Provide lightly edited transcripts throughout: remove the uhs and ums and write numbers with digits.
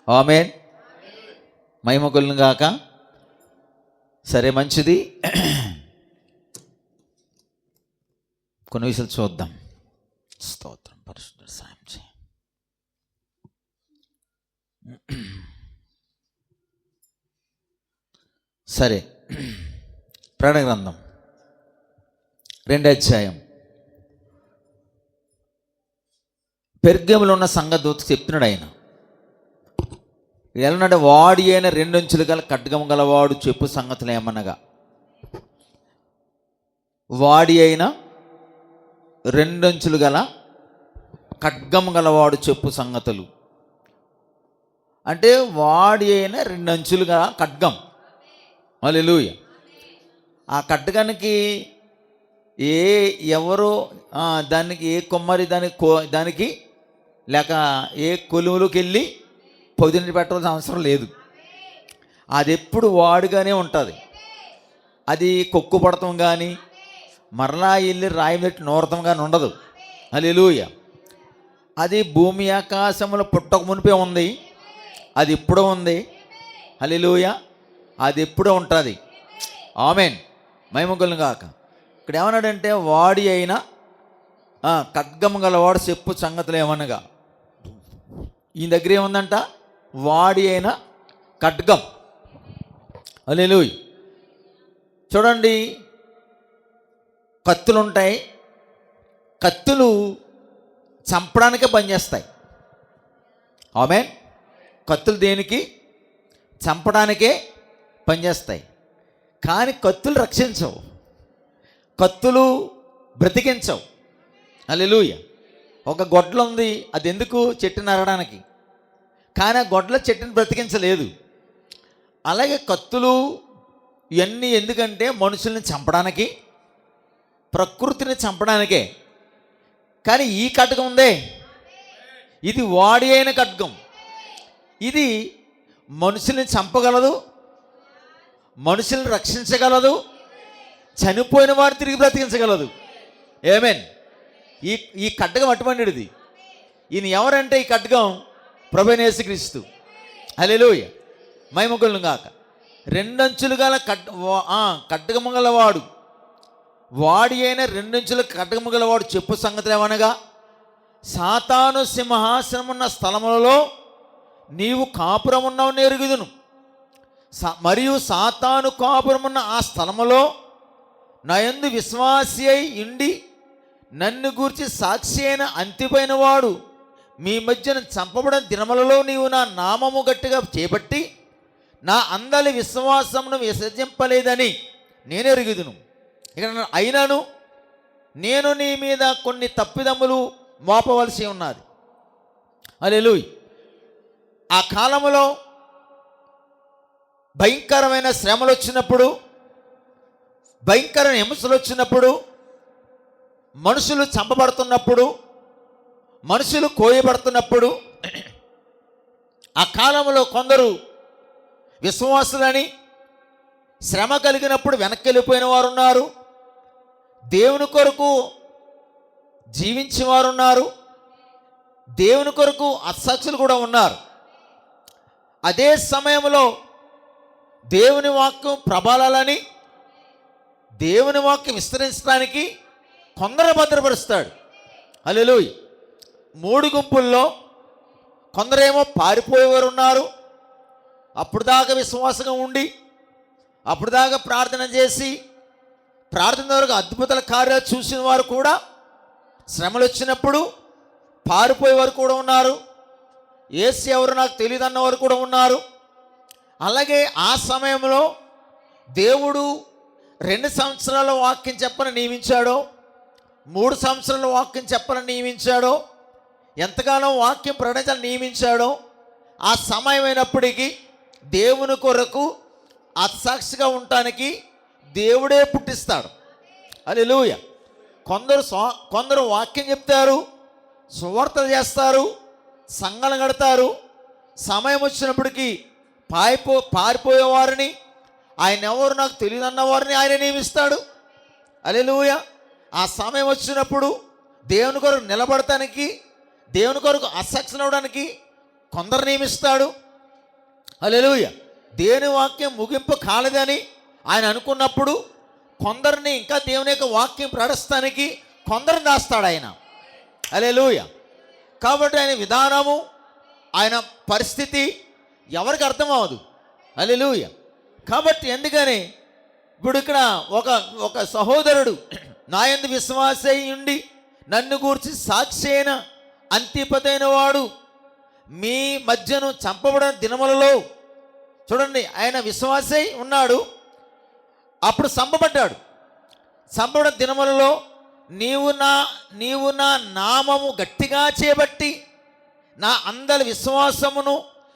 ఆమేన్. మహిమ కలుగును గాక. సరే, మంచిది. కొన్ని విషయాలు చూద్దాం. స్తోత్రం. పరిశుద్ధ సాయం చేయి. సరే, ప్రకటన గ్రంథం 2వ అధ్యాయం. పెర్గములో ఉన్న సంఘదూత చెప్తున్నాడు. ఆయన ఎలాంటి వాడి అయిన 2 అంచులు గల ఖడ్గము గలవాడు చెప్పు సంగతులు ఏమనగా, వాడి అయిన 2 అంచులు గల ఖడ్గము గలవాడు చెప్పు సంగతులు అంటే వాడి అయిన 2 అంచులు గల ఖడ్గం. హల్లెలూయా. ఆ ఖడ్గానికి ఎవరో దానికి ఏ కొమ్మరి దానికి లేక ఏ కొలువులోకి వెళ్ళి పొదిని పెట్టాల్సిన అవసరం లేదు. అది ఎప్పుడు వాడుగానే ఉంటుంది. అది కొక్కు పడటం కానీ మరలా వెళ్ళి రాయి పెట్టి నూరతం కానీ ఉండదు. హల్లెలూయా. అది భూమి ఆకాశంలో పుట్టక మునిపే ఉంది, అది ఎప్పుడో ఉంది. హల్లెలూయా. అది ఎప్పుడో ఉంటుంది. ఆమేన్. మహిమ కలుగును గాక. ఇక్కడ ఏమన్నాడంటే వాడి అయిన ఖడ్గము గలవాడు చెప్పు సంగతులు ఏమనగా, ఈయన దగ్గర ఏముందంట? వాడి అయిన ఖడ్గం. హల్లెలూయా. చూడండి, కత్తులు ఉంటాయి. కత్తులు చంపడానికే పనిచేస్తాయి. ఆమేన్. కత్తులు దేనికి? చంపడానికే పనిచేస్తాయి. కానీ కత్తులు రక్షించవు, కత్తులు బ్రతికించవు. హల్లెలూయా. ఒక గొడ్డలు ఉంది, అది ఎందుకు? చెట్టు నరడానికి. కానీ ఆ గొడ్డల చెట్టుని బ్రతికించలేదు. అలాగే కత్తులు ఇవన్నీ ఎందుకంటే మనుషుల్ని చంపడానికి, ప్రకృతిని చంపడానికే. కానీ ఈ ఖడ్గం ఉందే, ఇది వాడి అయిన ఖడ్గం. ఇది మనుషుల్ని చంపగలదు, మనుషుల్ని రక్షించగలదు, చనిపోయిన వారు తిరిగి బ్రతికించగలదు. ఆమేన్. ఈ ఖడ్గం అటువంటిది. ఈయన ఎవరంటే ఈ ఖడ్గం ప్రభువైన యేసుక్రీస్తు. హల్లెలూయా. మహిమ కలుగును గాక. 2 అంచులు గల ఖడ్గము గలవాడు, వాడి అయిన 2 అంచుల ఖడ్గము గలవాడు చెప్పు సంగతులు ఏమనగా, సాతాను సింహాసనమున్న స్థలములలో నీవు కాపురమున్నావు నెరుగుదును. మరియు సాతాను కాపురమున్న ఆ స్థలములో నా యందు విశ్వాసి అయి ఉండి నన్ను గూర్చి సాక్షి అయిన అంతిపోయిన వాడు మీ మధ్యన చంపబడిన దినములలో నీవు నా నామము గట్టిగా చేపట్టి నా అందరి విశ్వాసమును విసర్జింపలేదని నేను ఎరుగుదును. ఇక్కడ అయినను నేను నీ మీద కొన్ని తప్పిదములు మోపవలసి ఉన్నది. హల్లెలూయా. ఆ కాలములో భయంకరమైన శ్రమలు వచ్చినప్పుడు, భయంకరమైన హింసలు వచ్చినప్పుడు, మనుషులు చంపబడుతున్నప్పుడు, మనుషులు కోయబడుతున్నప్పుడు, ఆ కాలంలో కొందరు విశ్వాసులని శ్రమ కలిగినప్పుడు వెనక్కి వెళ్ళిపోయిన వారు ఉన్నారు, దేవుని కొరకు జీవించిన వారు ఉన్నారు, దేవుని కొరకు అసాక్షులు కూడా ఉన్నారు. అదే సమయంలో దేవుని వాక్యం ప్రబలాలని, దేవుని వాక్యం విస్తరించడానికి కొందరు భద్రపరుస్తాడు. హల్లెలూయా. 3 గుంపుల్లో కొందరేమో పారిపోయేవారు ఉన్నారు. అప్పుడు దాకా విశ్వాసంగా ఉండి, అప్పుడు దాకా ప్రార్థన చేసి, ప్రార్థన వరకు అద్భుతాల కార్యాలు చూసిన వారు కూడా శ్రమలు వచ్చినప్పుడు పారిపోయేవారు కూడా ఉన్నారు. యేసు ఎవరు నాకు తెలియదు అన్నవారు కూడా ఉన్నారు. అలాగే ఆ సమయంలో దేవుడు 2 సంవత్సరాల వాక్యం చెప్పని నియమించాడో, 3 సంవత్సరాల వాక్యం చెప్పని నియమించాడో, ఎంతగానో వాక్యం ప్రకటించాలని నియమించాడో, ఆ సమయమైనప్పటికీ దేవుని కొరకు అసాక్షిగా ఉండటానికి దేవుడే పుట్టిస్తాడు. హల్లెలూయా. కొందరు వాక్యం చెప్తారు, సువార్త చేస్తారు, సంఘాలు కడతారు. సమయం వచ్చినప్పటికీ పారిపోయేవారిని, ఆయన ఎవరు నాకు తెలియదు అన్నవారిని ఆయన నియమిస్తాడు. హల్లెలూయా. ఆ సమయం వచ్చినప్పుడు దేవుని కొరకు నిలబడటానికి, దేవుని కొరకు అసక్షన్ అవడానికి కొందరు నియమిస్తాడు. హల్లెలూయా. దేవుని వాక్యం ముగింపు కాలేదని ఆయన అనుకున్నప్పుడు కొందరిని ఇంకా దేవుని యొక్క వాక్యం ప్రకటిస్తానికి కొందరిని దాస్తాడు ఆయన. హల్లెలూయా. కాబట్టి ఆయన విధానము, ఆయన పరిస్థితి ఎవరికి అర్థమవదు. హల్లెలూయా. కాబట్టి ఎందుకని ఇప్పుడు ఇక్కడ ఒక సహోదరుడు నా యందు విశ్వాసై ఉండి నన్ను గూర్చి సాక్షి అయిన అంతిపతైన వాడు మీ మధ్యను చంపబడిన దినములలో, చూడండి, ఆయన విశ్వాసై ఉన్నాడు, అప్పుడు చంపబడ్డాడు. చంపబడిన దినములలో నీవు నా నామము గట్టిగా చేపట్టి నా అందరి విశ్వాసమును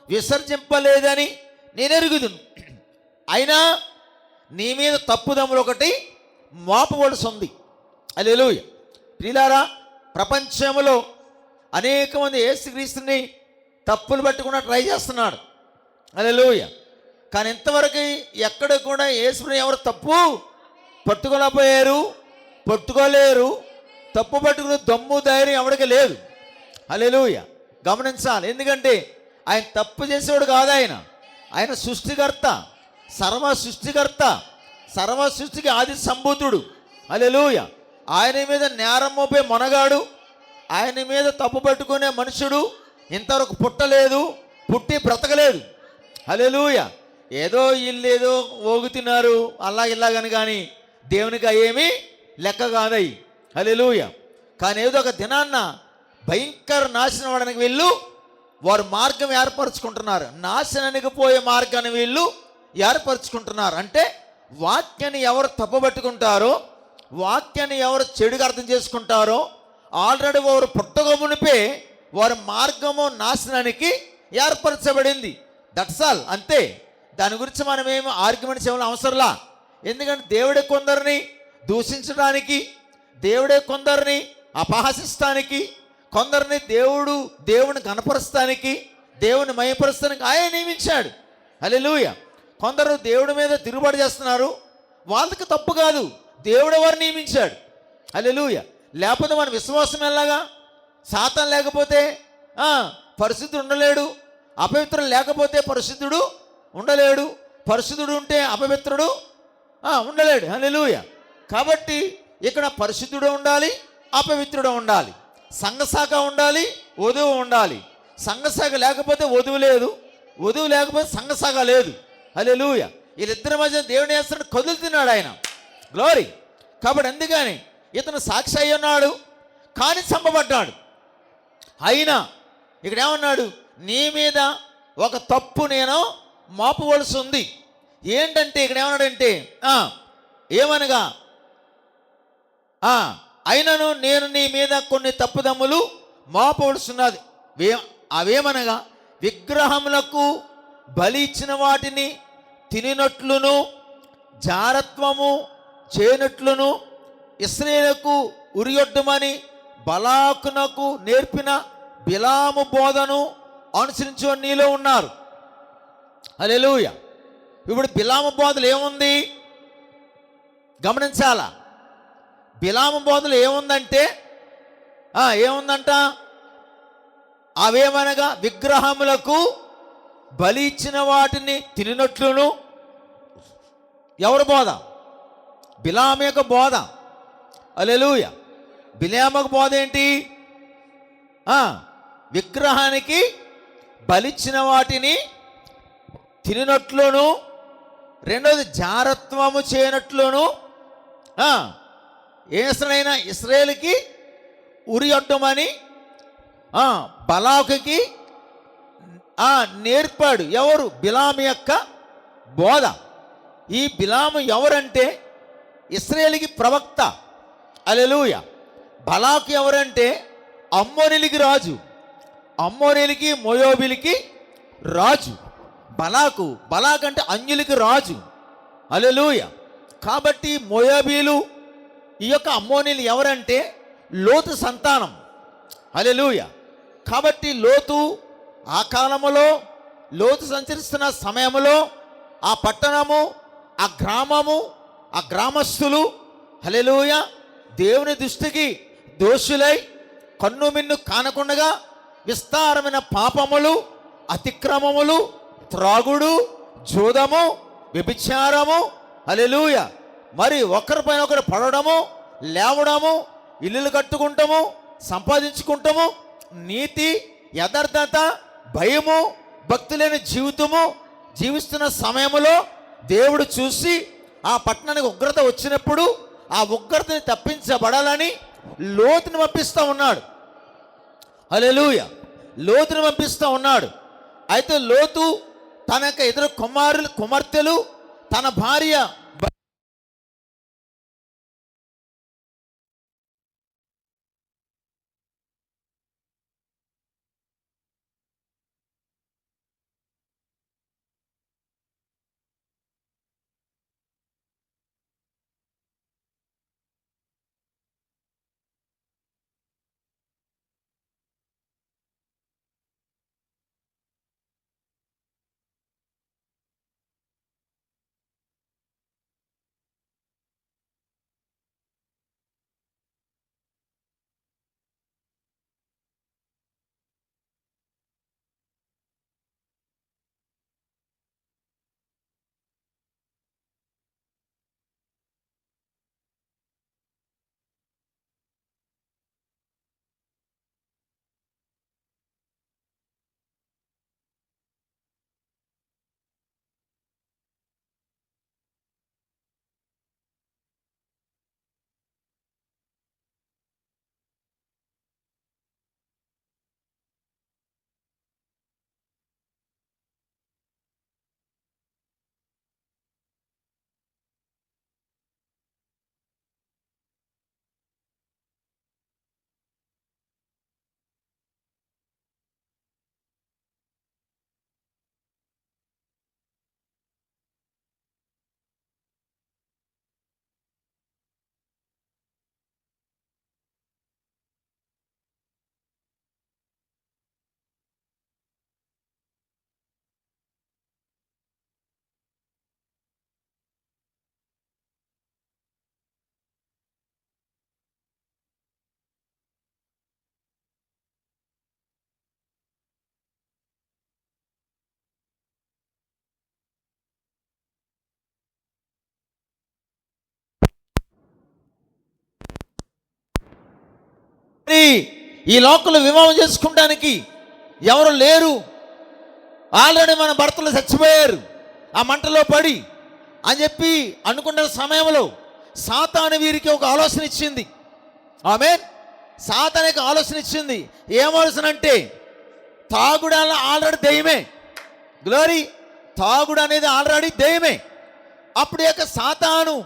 విసర్జింపలేదని నేను ఎరుగుదును. అయినా నీ మీద తప్పుదమ్ములు ఒకటి మోపవలసి ఉంది. హల్లెలూయా. ప్రియులారా, ప్రపంచంలో అనేక మంది యేసుక్రీస్తుని తప్పులు పట్టుకున్న ట్రై చేస్తున్నాడు. హల్లెలూయా. కానీ ఇంతవరకు ఎక్కడ కూడా యేసుని ఎవరు తప్పు పట్టుకోలేరు. తప్పు పట్టుకునే దమ్ము ధైర్యం ఎవరికి లేదు. హల్లెలూయా. గమనించాలి. ఎందుకంటే ఆయన తప్పు చేసేవాడు కాదు. ఆయన సృష్టికర్త, సర్వ సృష్టికి ఆది సంభూతుడు. హల్లెలూయా. ఆయన మీద నేరం మోపే మొనగాడు, ఆయన మీద తప్పు పట్టుకునే మనుషుడు ఇంతవరకు పుట్టి బ్రతకలేదు. హల్లెలూయా. ఏదో వీళ్ళేదో ఓగుతున్నారు ఇలాగని, కానీ దేవునికి అయ్యేమీ లెక్క కాదయి. హల్లెలూయా. కానీ ఏదో ఒక దినాన్న భయంకర నాశనం అవడానికి వీళ్ళు వారు మార్గం ఏర్పరచుకుంటున్నారు. నాశనానికి పోయే మార్గాన్ని వీళ్ళు ఏర్పరచుకుంటున్నారు. అంటే వాక్యాన్ని ఎవరు తప్పుపట్టుకుంటారో, వాక్యాన్ని ఎవరు చెడుగా అర్థం చేసుకుంటారో, ఆల్రెడీ వారు పుట్టక మునిపే వారి మార్గము నాశనానికి ఏర్పరచబడింది. That's all. అంతే. దాని గురించి మనం ఏమి ఆర్గ్యుమెంట్ చేయాలని అవసరంలా. ఎందుకంటే దేవుడే కొందరిని దూషించడానికి, దేవుడే కొందరిని అపహాసిస్తానికి, కొందరిని దేవుని కనపరుస్తానికి, దేవుని మయపరుస్తానికి ఆయన నియమించాడు. హల్లెలూయా. కొందరు దేవుడి మీద తిరుగుబాటు చేస్తున్నారు, వాళ్ళకి తప్పు కాదు, దేవుడు వారు నియమించాడు. హల్లెలూయా. లేకపోతే మన విశ్వాసం ఎలాగా? సాతాను లేకపోతే పరిశుద్ధుడు ఉండలేడు, అపవిత్రుడు లేకపోతే పరిశుద్ధుడు ఉండలేడు, పరిశుద్ధుడు ఉంటే అపవిత్రుడు ఉండలేడు. హల్లెలూయా. కాబట్టి ఇక్కడ పరిశుద్ధుడు ఉండాలి, అపవిత్రుడు ఉండాలి, సంఘశాఖ ఉండాలి, వధువు ఉండాలి. సంఘశాఖ లేకపోతే వధువు లేదు, వధువు లేకపోతే సంఘశాఖ లేదు. హల్లెలూయా. వీళ్ళిద్దరి మధ్య దేవుని చేస్తున్నాడు, కదులుతున్నాడు ఆయన. గ్లోరీ. కాబట్టి అందుకని ఇతను సాక్షి అయి ఉన్నాడు, కానీ చంపబడ్డాడు. అయినా ఇక్కడ ఏమన్నాడు? నీ మీద ఒక తప్పు నేను మోపవలసి ఉంది. ఏంటంటే ఇక్కడ ఏమన్నాడంటే ఏమనగా అయినను నేను నీ మీద కొన్ని తప్పుదమ్ములు మోపవలసినది. అవేమనగా విగ్రహములకు బలి ఇచ్చిన వాటిని తినినట్లును, జారత్వము చేయనట్లును, ఇశ్రాయేలుకు ఉరియొడ్డమని బలాకునకు నేర్పిన బిలాము బోధను అనుసరించే నీలో ఉన్నారు. హల్లెలూయా. ఇప్పుడు బిలాము బోధలు ఏముంది గమనించాలా? బిలాము బోధలు ఏముందంటే ఏముందంట? అవేమనగా విగ్రహములకు బలి ఇచ్చిన వాటిని తినినట్లును. ఎవరి బోధ? బిలాము యొక్క బోధ. హల్లెలూయా. బిలాము బోధ ఏంటి? విగ్రహానికి బలిచ్చిన వాటిని తినినట్లును, రెండోది జారత్వము చేయనట్లును, ఏసనైనా ఇశ్రాయేలుకి ఉరియొడ్డమని బలాకుకి నేర్పాడు. ఎవరు? బిలాము యొక్క బోధ. ఈ బిలాము ఎవరంటే ఇశ్రాయేలుకి ప్రవక్త. హల్లెలూయా. బలాకు ఎవరంటే అమ్మోనీలకి రాజు, అమ్మోనీలకి మోయాబీలకి రాజు. బలాకు అంటే అన్యులకి రాజు. హల్లెలూయా. కాబట్టి మోయాబీలు, ఈ యొక్క అమ్మోనీలు ఎవరంటే లోతు సంతానం. హల్లెలూయా. కాబట్టి లోతు ఆ కాలములో, లోతు సంచరిస్తున్న సమయంలో ఆ పట్టణము, ఆ గ్రామము, ఆ గ్రామస్తులు హల్లెలూయా దేవుని దృష్టికి దోషులై కన్ను మిన్ను కానకుండగా విస్తారమైన పాపములు, అతిక్రమములు, త్రాగుడు, జూదము, వ్యభిచారము, హల్లెలూయా, మరి ఒకరిపైన ఒకరు పడడము, లేవడము, ఇల్లులు కట్టుకుంటాము, సంపాదించుకుంటాము, నీతి, యథార్థత, భయము, భక్తి లేని జీవితము జీవిస్తున్న సమయంలో దేవుడు చూసి ఆ పట్టణానికి ఉగ్రత వచ్చినప్పుడు ఆ ఉగ్రతని తప్పించబడాలని లోతుని పంపిస్తూ ఉన్నాడు. హల్లెలూయా, లోతుని పంపిస్తూ ఉన్నాడు. అయితే లోతు తన యొక్క ఇద్దరు కుమార్తెలు, తన భార్య ఈ లోకంలో వివాహం చేసుకుంటానికి ఎవరు లేరు, ఆల్రెడీ మన భర్తలు చచ్చిపోయారు ఆ మంటలో పడి అని చెప్పి అనుకున్న సమయంలో సాతాను వీరికి ఒక ఆలోచన ఇచ్చింది. ఆమేన్. సాతానికి ఆలోచన ఇచ్చింది. ఏం ఆలోచన అంటే తాగుడు ఆల్రెడీ దెయ్యమే. గ్లోరీ. తాగుడు అనేది ఆల్రెడీ దెయ్యమే. అప్పుడు యొక్క సాతాను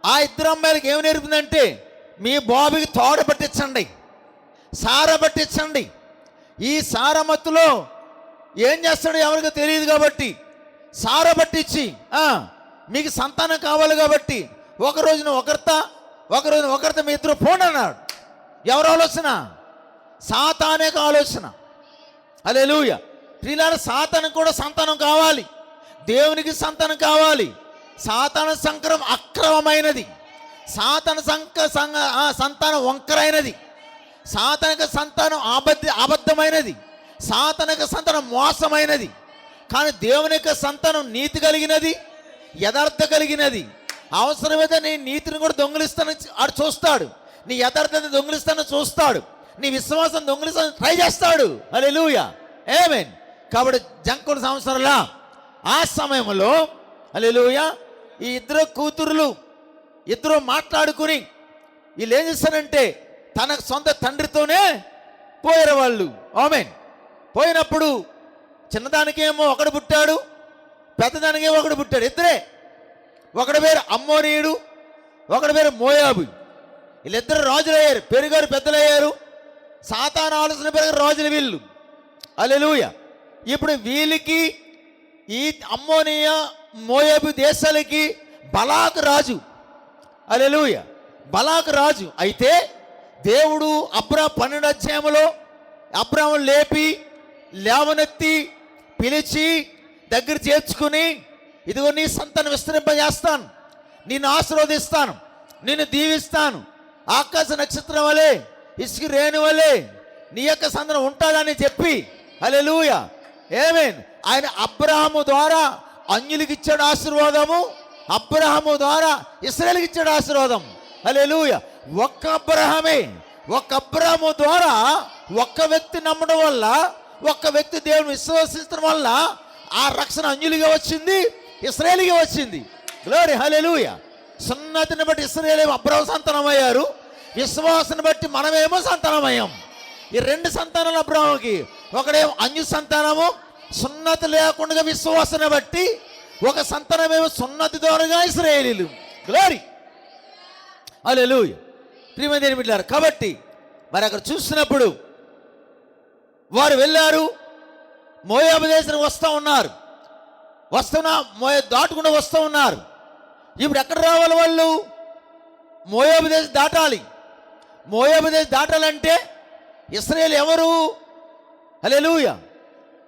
ఆ ఇద్దరు అమ్మాయిలకి ఏమి నేర్పిందంటే మీ బాబుకి తోడ పట్టించండి, సార పట్టించండి. ఈ సారమత్తులో ఏం చేస్తాడో ఎవరికి తెలియదు కాబట్టి సార పట్టించి మీకు సంతానం కావాలి కాబట్టి ఒక రోజున ఒకరితో మీ ఇద్దరు పోండి అన్నాడు. ఎవరు ఆలోచన? సాతానే ఆలోచన. హల్లెలూయా. ప్రియులారా, సాతానికి కూడా సంతానం కావాలి, దేవునికి సంతానం కావాలి. సాతాన సంకరం అక్రమమైనది, సాతాన సంతానం వంకరైనది, సాతానిక సంతానం అబద్ధమైనది, సాతానిక సంతానం మోసమైనది. కానీ దేవుని యొక్క సంతానం నీతి కలిగినది, యథార్థ కలిగినది. అవసరమైతే నీ నీతిని కూడా దొంగిలిస్తాను ఆడు చూస్తాడు, నీ యథార్థతను దొంగిలిస్తాను చూస్తాడు, నీ విశ్వాసం దొంగిలిస్తాను ట్రై చేస్తాడు. హల్లెలూయా, ఆమేన్. కాబట్టి జంకుడు సంవత్సరాల ఆ సమయంలో హల్లెలూయా ఈ ఇద్దరు కూతురులు ఇద్దరు మాట్లాడుకుని వీళ్ళు ఏం చేస్తారంటే తన సొంత తండ్రితోనే పోయారు వాళ్ళు. ఆమేన్. పోయినప్పుడు చిన్నదానికేమో ఒకడు పుట్టాడు, పెద్దదానికేమో ఒకడు పుట్టాడు. ఇద్దరే. ఒకడి పేరు అమ్మోనీయుడు, ఒకడి పేరు మోయాబు. వీళ్ళిద్దరు రాజులయ్యారు, పెరిగారు, పెద్దలయ్యారు. సాతాను ఆలోచన పెరిగారు రాజులు వీళ్ళు. హల్లెలూయా. ఇప్పుడు వీళ్ళకి ఈ అమ్మోనియా మోయాబు దేశాలకి బలాకు రాజు. హల్లెలూయా. బలాకు రాజు. అయితే దేవుడు 12 అధ్యాయంలో అబ్రాము లేవనెత్తి పిలిచి దగ్గర చేర్చుకుని ఇదిగో నీ సంతానం విస్తరింపజేస్తాను, నిన్ను ఆశీర్వదిస్తాను, నిన్ను దీవిస్తాను, ఆకాశ నక్షత్రం వలె ఇసుక రేణు వలె నీ యొక్క సంతానం ఉంటాడని చెప్పి హల్లెలూయా ఆమేన్. ఆయన అబ్రహాము ద్వారా అన్యులకి ఇచ్చాడు ఆశీర్వాదము, అబ్రహాము ద్వారా ఇశ్రాయేలుకి ఇచ్చాడు ఆశీర్వాదం. హల్లెలూయా. ఒక్క అబ్రహాము ద్వారా ఒక్క వ్యక్తి నమ్మడం వల్ల, ఒక్క వ్యక్తి దేవుని విశ్వసించడం వల్ల ఆ రక్షణ అన్యులుగా వచ్చింది, ఇశ్రాయేలుగా వచ్చింది. గ్లోరీ, హల్లెలూయా. సున్నతిని బట్టి ఇశ్రాయేలు అబ్రహాము సంతానమయ్యారు, విశ్వాసాన్ని బట్టి మనమేమో సంతానమయ్యాం. ఈ రెండు సంతానాలు అబ్రహాముకి. ఒకడేమో అన్యు సంతానము, సున్నతి లేకుండా విశ్వాసాన్ని బట్టి. ఒక సంతానమేమో సున్నతి ద్వారాగా ఇశ్రాయేలీలు. గ్లోరీ, హల్లెలూయా. ప్రియమైన దేవుని బిడ్డలారా, కాబట్టి మరి అక్కడ చూసినప్పుడు వారు వెళ్ళారు, మోయాబు దేశానికి దాటుకుండా వస్తూ ఉన్నారు. ఇప్పుడు ఎక్కడ రావాలి వాళ్ళు? మోయాబు దేశం దాటాలి. మోయాబు దేశం దాటాలంటే ఇశ్రాయేలు ఎవరు? హల్లెలూయా.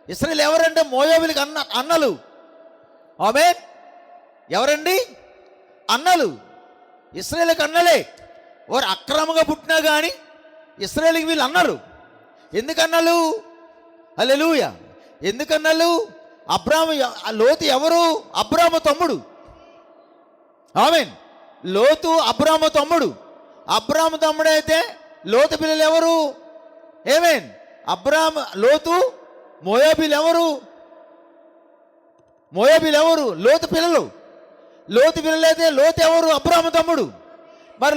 ఇశ్రాయేలు ఎవరంటే మోయాబులకి అన్నలు. ఆమేన్. ఎవరండి? అన్నలు. ఇశ్రాయేలుకి అన్నలే. వారు అక్రమంగా పుట్టినా కానీ ఇశ్రాయేలుకి వీళ్ళు అన్నలు. ఎందుకన్నలు? హల్లెలూయా. ఎందుకన్నలు? లోతు ఎవరు? అబ్రాము తమ్ముడు. ఆమేన్. లోతు అబ్రాము తమ్ముడు. అబ్రాము తమ్ముడు అయితే లోతు పిల్లలు ఎవరు? ఆమేన్. లోతు మోయాబీలు ఎవరు? లోతు పిల్లలు. అయితే లోతు ఎవరు? అబ్రాము తమ్ముడు. మరి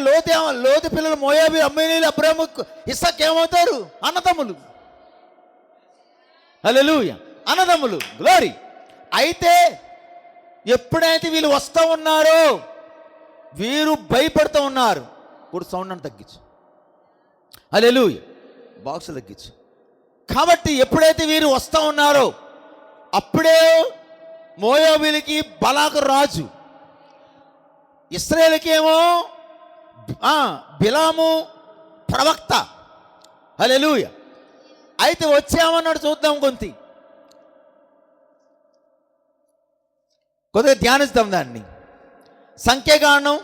లోతు పిల్లలు మోయాబీ, అమ్మేనీలు, అబ్రాము, ఇస్సాకు ఏమవుతారు? అన్నదమ్ములు. హల్లెలూయా. అన్నదమ్ములు. గ్లోరీ. అయితే ఎప్పుడైతే వీళ్ళు వస్తూ ఉన్నారో వీరు భయపడుతూ ఉన్నారు. ఇప్పుడు సౌండ్ అని తగ్గించు. హల్లెలూయా. బాక్స్ తగ్గించు. కాబట్టి ఎప్పుడైతే వీరు వస్తూ ఉన్నారో అప్పుడే మోయాబీలకి బలాకు రాజు, ఇశ్రాయేలుకి ఏమో బిలాము ప్రవక్త. హల్లెలూయా. అయితే వచ్చామన్నాడు. చూద్దాం, కొద్దిగా ధ్యానిస్తాం దాన్ని. సంఖ్యాకాండం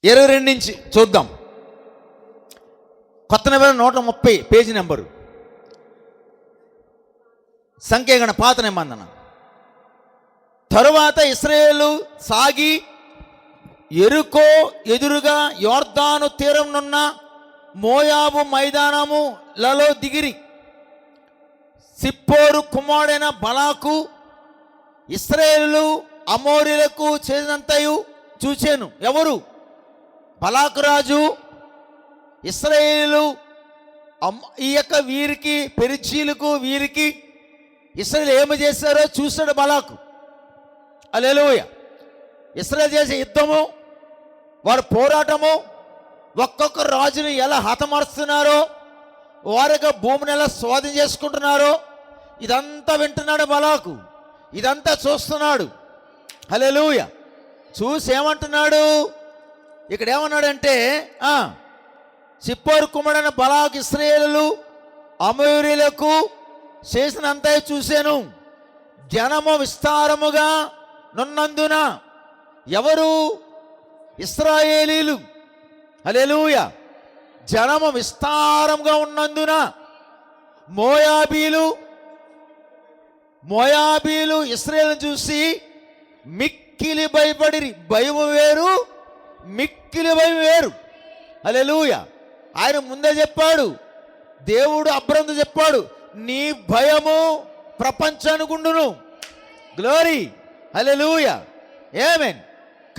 22 నుంచి చూద్దాం. కొత్త నిబంధన 130 పేజీ నెంబరు. సంఖ్యాకాండం పాత నిబంధన. తరువాత ఇశ్రాయేలు సాగి యెరికో ఎదురుగా యోర్దాను తీరంనున్న మోయాబు మైదానములలో దిగిరి. సిప్పోరు కుమారుడైన బలాకు ఇశ్రాయేలు అమోరీలకు చేసినంతయు చూచాను. ఎవరు? బలాకు రాజు. ఇశ్రాయేలు ఈ యొక్క వీరికి, పెరిచీలకు, వీరికి ఇశ్రాయేలు ఏమి చేశారో చూశాడు బలాకు. హల్లెలూయా. ఇశ్రాయేలు చేసే యుద్ధము, వారి పోరాటము, ఒక్కొక్క రాజుని ఎలా హతమారుస్తున్నారో, వారిగా భూమిని ఎలా స్వాధీనం చేసుకుంటున్నారో ఇదంతా వింటున్నాడు బలాకు. ఇదంతా చూస్తున్నాడు. హల్లెలూయా. చూసి ఏమంటున్నాడు? ఇక్కడ ఏమన్నాడంటే, సిప్పోరు కుమారుడైన బలాకు ఇశ్రాయేలు అమోరీలకు చేసినంత చూశాను. జనము విస్తారముగా నున్నందున. ఎవరు? ఇశ్రాయేలీలు. హల్లెలూయా. జనము విస్తారంగా ఉన్నందున మోయాబీలు ఇశ్రాయేలును చూసి మిక్కిలి భయపడిరి. భయము వేరు, మిక్కిలి భయం వేరు. హల్లెలూయా. ఆయన ముందే చెప్పాడు, దేవుడు అబ్రహాముతో చెప్పాడు, నీ భయము ప్రపంచానికుండును. గ్లోరీ, హల్లెలూయా, ఆమేన్.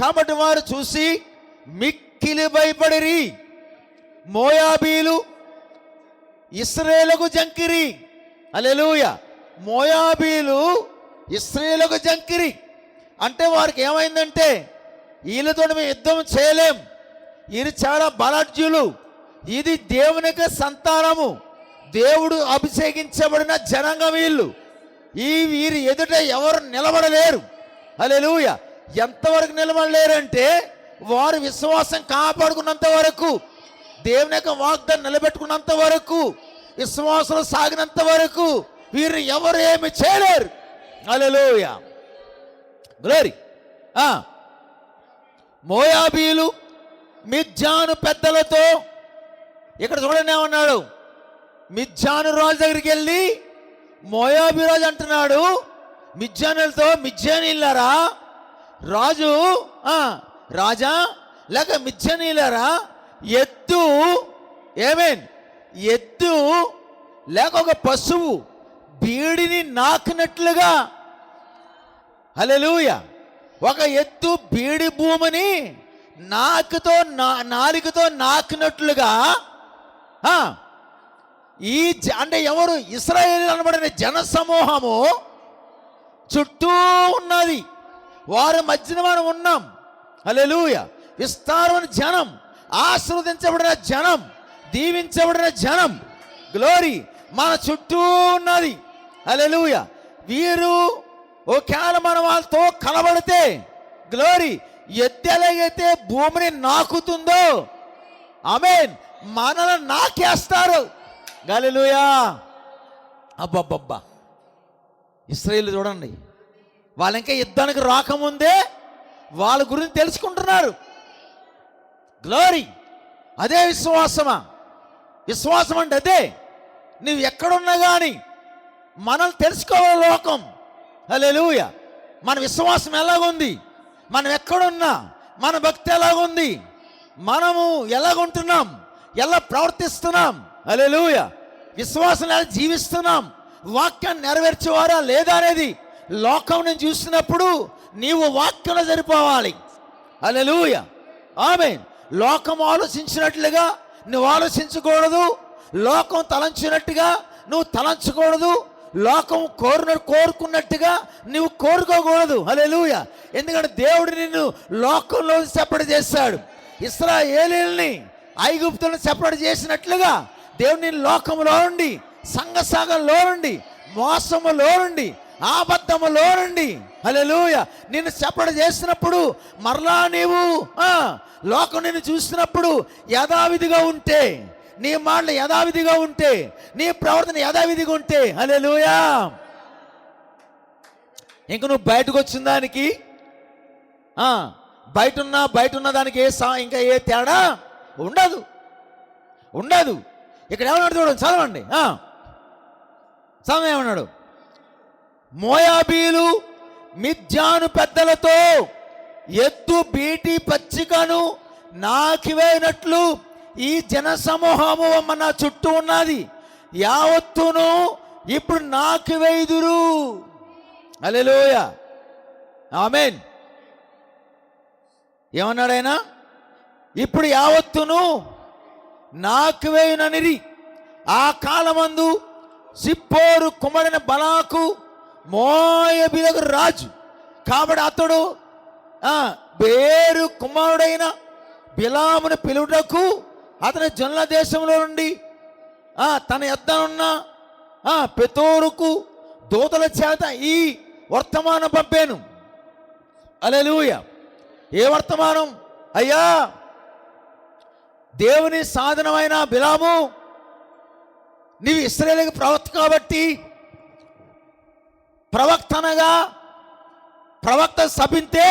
కాబట్టి వారు చూసి మిక్కిలి భయపడిరి. మోయాబీలు ఇశ్రాయేలుకు జంకిరి. హల్లెలూయా. మోయాబీలు ఇశ్రాయేలుకు జంకిరి అంటే వారికి ఏమైందంటే, వీళ్ళతో మేము యుద్ధం చేయలేం, ఇది చాలా బలాఢ్యులు, ఇది దేవునికి సంతానము, దేవుడు అభిషేకించబడిన జనాంగం వీళ్ళు, వీరి ఎదుట ఎవరు నిలబడలేరు. హల్లెలూయా. ఎంతవరకు నిలబడలేరంటే వారు విశ్వాసం కాపాడుకున్నంత వరకు, దేవుని యొక్క వాగ్దానం నిలబెట్టుకున్నంత వరకు, విశ్వాసం సాగినంత వరకు వీరు ఎవరు ఏమి చేయలేరు. హల్లెలూయా, గ్లోరీ. మోయాబీలు మిద్యాను పెద్దలతో, ఇక్కడ చూడండి ఏమన్నాడు, మిద్యాను రాజు దగ్గరికి వెళ్ళి మోయాబీ రాజు అంటున్నాడు మిద్యానులతో, మిద్యానీయులారా, రాజు రాజా లేక మిద్యానీయులారా, ఎద్దు ఎద్దు లేక ఒక పశువు బీడిని నాకినట్లుగా, హల్లెలూయా, ఒక ఎద్దు బీడి భూమిని నాలుకతో నాకినట్లుగా ఈ అంటే ఎవరు, ఇశ్రాయేలు అనబడిన జన సమూహము చుట్టూ ఉన్నది, వారి మధ్యన మనం ఉన్నాం. హల్లెలూయా. విస్తారమైన జనం, ఆశీర్వదించబడిన జనం, దీవించబడిన జనం, గ్లోరీ మన చుట్టూ ఉన్నది. హల్లెలూయా. వీరు ఒకవేళ మన వాళ్ళతో కలబడితే, గ్లోరీ, ఎద్దెలాగైతే భూమిని నాకుతుందో, ఆమేన్, మనల్ని నాకేస్తారు. హల్లెలూయా. అబ్బబ్బబ్బా, ఇశ్రాయేలు చూడండి, వాళ్ళు ఇంకా యుద్ధానికి రాకముందే వాళ్ళ గురించి తెలుసుకుంటున్నారు. గ్లోరీ. అదే విశ్వాసమా? విశ్వాసం అంటే అదే. నువ్వు ఎక్కడున్నా కానీ మనల్ని తెలుసుకోవాలి లోకం. హల్లెలూయా. మన విశ్వాసం ఎలాగుంది, మనం ఎక్కడున్నా మన భక్తి ఎలాగుంది, మనము ఎలాగుంటున్నాం, ఎలా ప్రవర్తిస్తున్నాం, హల్లెలూయా, విశ్వాసం ఎలా జీవిస్తున్నాం, వాక్యాన్ని నెరవేర్చేవారా లేదా అనేది లోకం నేను చూసినప్పుడు నీవు వాక్యంలో సరిపోవాలి. హల్లెలూయా. ఆమేన్. లోకం ఆలోచించినట్లుగా నువ్వు ఆలోచించకూడదు, లోకం తలంచినట్టుగా నువ్వు తలంచకూడదు, లోకం కోరుకున్నట్టుగా నువ్వు కోరుకోకూడదు. హల్లెలూయా. ఎందుకంటే దేవుడు నిన్ను లోకంలో సెపరేట్ చేశాడు. ఇశ్రాయేలీయుల్ని ఐగుప్తులను సెపరేట్ చేసినట్లుగా దేవుడు నిన్ను లోకంలో నుండి, సంఘసాగంలో నుండి, మోసములో నుండి, అబద్ధములో నుండి, హల్లెలూయా, నిన్ను సెపరేట్ చేసినప్పుడు మరలా నీవు లోకం నిన్ను చూసినప్పుడు యథావిధిగా ఉంటే, నీ మాటలు యథావిధిగా ఉంటే, నీ ప్రవర్తన యథావిధిగా ఉంటే, హల్లెలూయా, ఇంక నువ్వు బయటకు వచ్చిన దానికి బయట ఉన్న దానికి ఇంకా ఏ తేడా ఉండదు. ఇక్కడ ఏమన్నాడు చూడండి, చదవండి. చదవ ఏమన్నాడు, మోయాబీలు మిద్యాను పెద్దలతో ఎద్దు బీటి పచ్చికను నాకివేయినట్లు ఈ జన సమూహము మన చుట్టూ ఉన్నది, యావత్తును ఇప్పుడు నాకివేయుదురు. హల్లెలూయా. ఆమేన్. ఏమన్నాడు ఆయన? ఇప్పుడు యావత్తును నాకివేయుననిరి. ఆ కాలమందు సిప్పోరు కుమారుడైన బలాకు మోయాబీలకు రాజు, కాబట్టి అతడు బేరు కుమారుడైన బిలామును పిలుటకు అతని జనుల దేశంలో నుండి తన యొద్దనున్న పెతోరుకు దూతల చేత ఈ వర్తమానం పంపాను. హల్లెలూయా. ఏ వర్తమానం? అయ్యా, దేవుని సాధనమైన బిలాము, నీవు ఇశ్రాయేలుకి ప్రవక్త కాబట్టి, ప్రవక్త శపిస్తే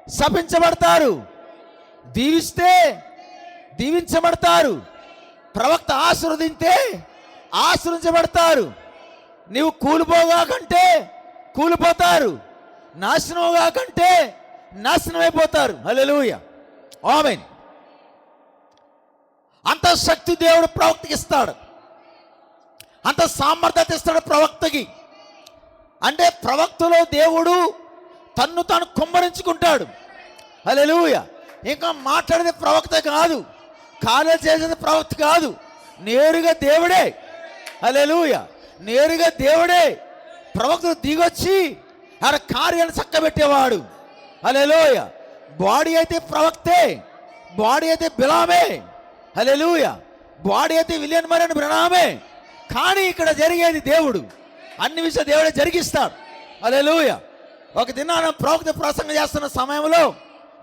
శపించబడతారు, దీవిస్తే దీవించబడతారు, ప్రవక్త ఆశీర్వదింతే ఆశీర్వించబడతారు. నీవు కూలిపోగా కంటే కూలిపోతారు, నాశనంగా కంటే నాశనం అయిపోతారు. హల్లెలూయా. ఆమేన్. అంత శక్తి దేవుడు ప్రవక్తకి ఇస్తాడు, అంత సామర్థ్యత ఇస్తాడు ప్రవక్తకి. అంటే ప్రవక్తలో దేవుడు తన్ను తాను కుమ్మరించుకుంటాడు. హల్లెలూయా. ఇంకా మాట్లాడేది ప్రవక్త కాదు, కార్యాలు చేసేది ప్రవక్త కాదు, నేరుగా దేవుడే. హల్లెలూయా. నేరుగా దేవుడే ప్రవక్త దిగొచ్చి ఆయన కార్యాన్ని చక్కబెట్టేవాడు. హల్లెలూయా. బాడీ అయితే ప్రవక్తే, బాడీ అయితే బిలామే. హల్లెలూయా. బాడీ అయితే విలియన్ మరన్ బ్రనామే. కానీ ఇక్కడ జరిగేది దేవుడు, అన్ని విషయాలు దేవుడే జరిగిస్తాడు. హల్లెలూయా. ఒక దినాన ప్రవక్త ప్రసంగం చేస్తున్న సమయంలో,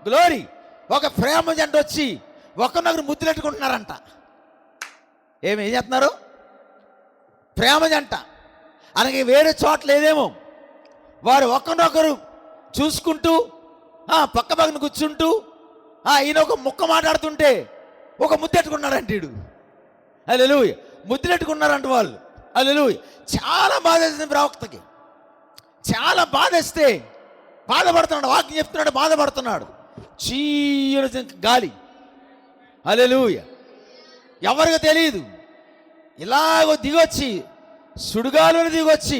గ్లోరీ, ఒక ప్రేమ జంట వచ్చి ఒకరినొకరు ముద్దులెట్టుకుంటున్నారంట. ఏం చేస్తున్నారు? ప్రేమ జంట. అలాగే వేరే చోట్ల లేదేమో, వారు ఒకరినొకరు చూసుకుంటూ పక్క పక్కన కూర్చుంటూ ఈయన ఒక ముక్క మాట్లాడుతుంటే ఒక ముద్దెట్టుకున్నాడంట వీడు. హల్లెలూయ. ముద్దులెట్టుకున్నారంట వాళ్ళు. హల్లెలూయ. చాలా బాధ వేసింది ప్రవక్తకి. చాలా బాధేస్తే బాధపడుతున్నాడు, వాక్యం చెప్తున్నాడు, బాధపడుతున్నాడు. చీయని గాలి. హల్లెలూయ. ఎవరికి తెలియదు. ఇలాగో దిగొచ్చి సుడిగాలులు దిగొచ్చి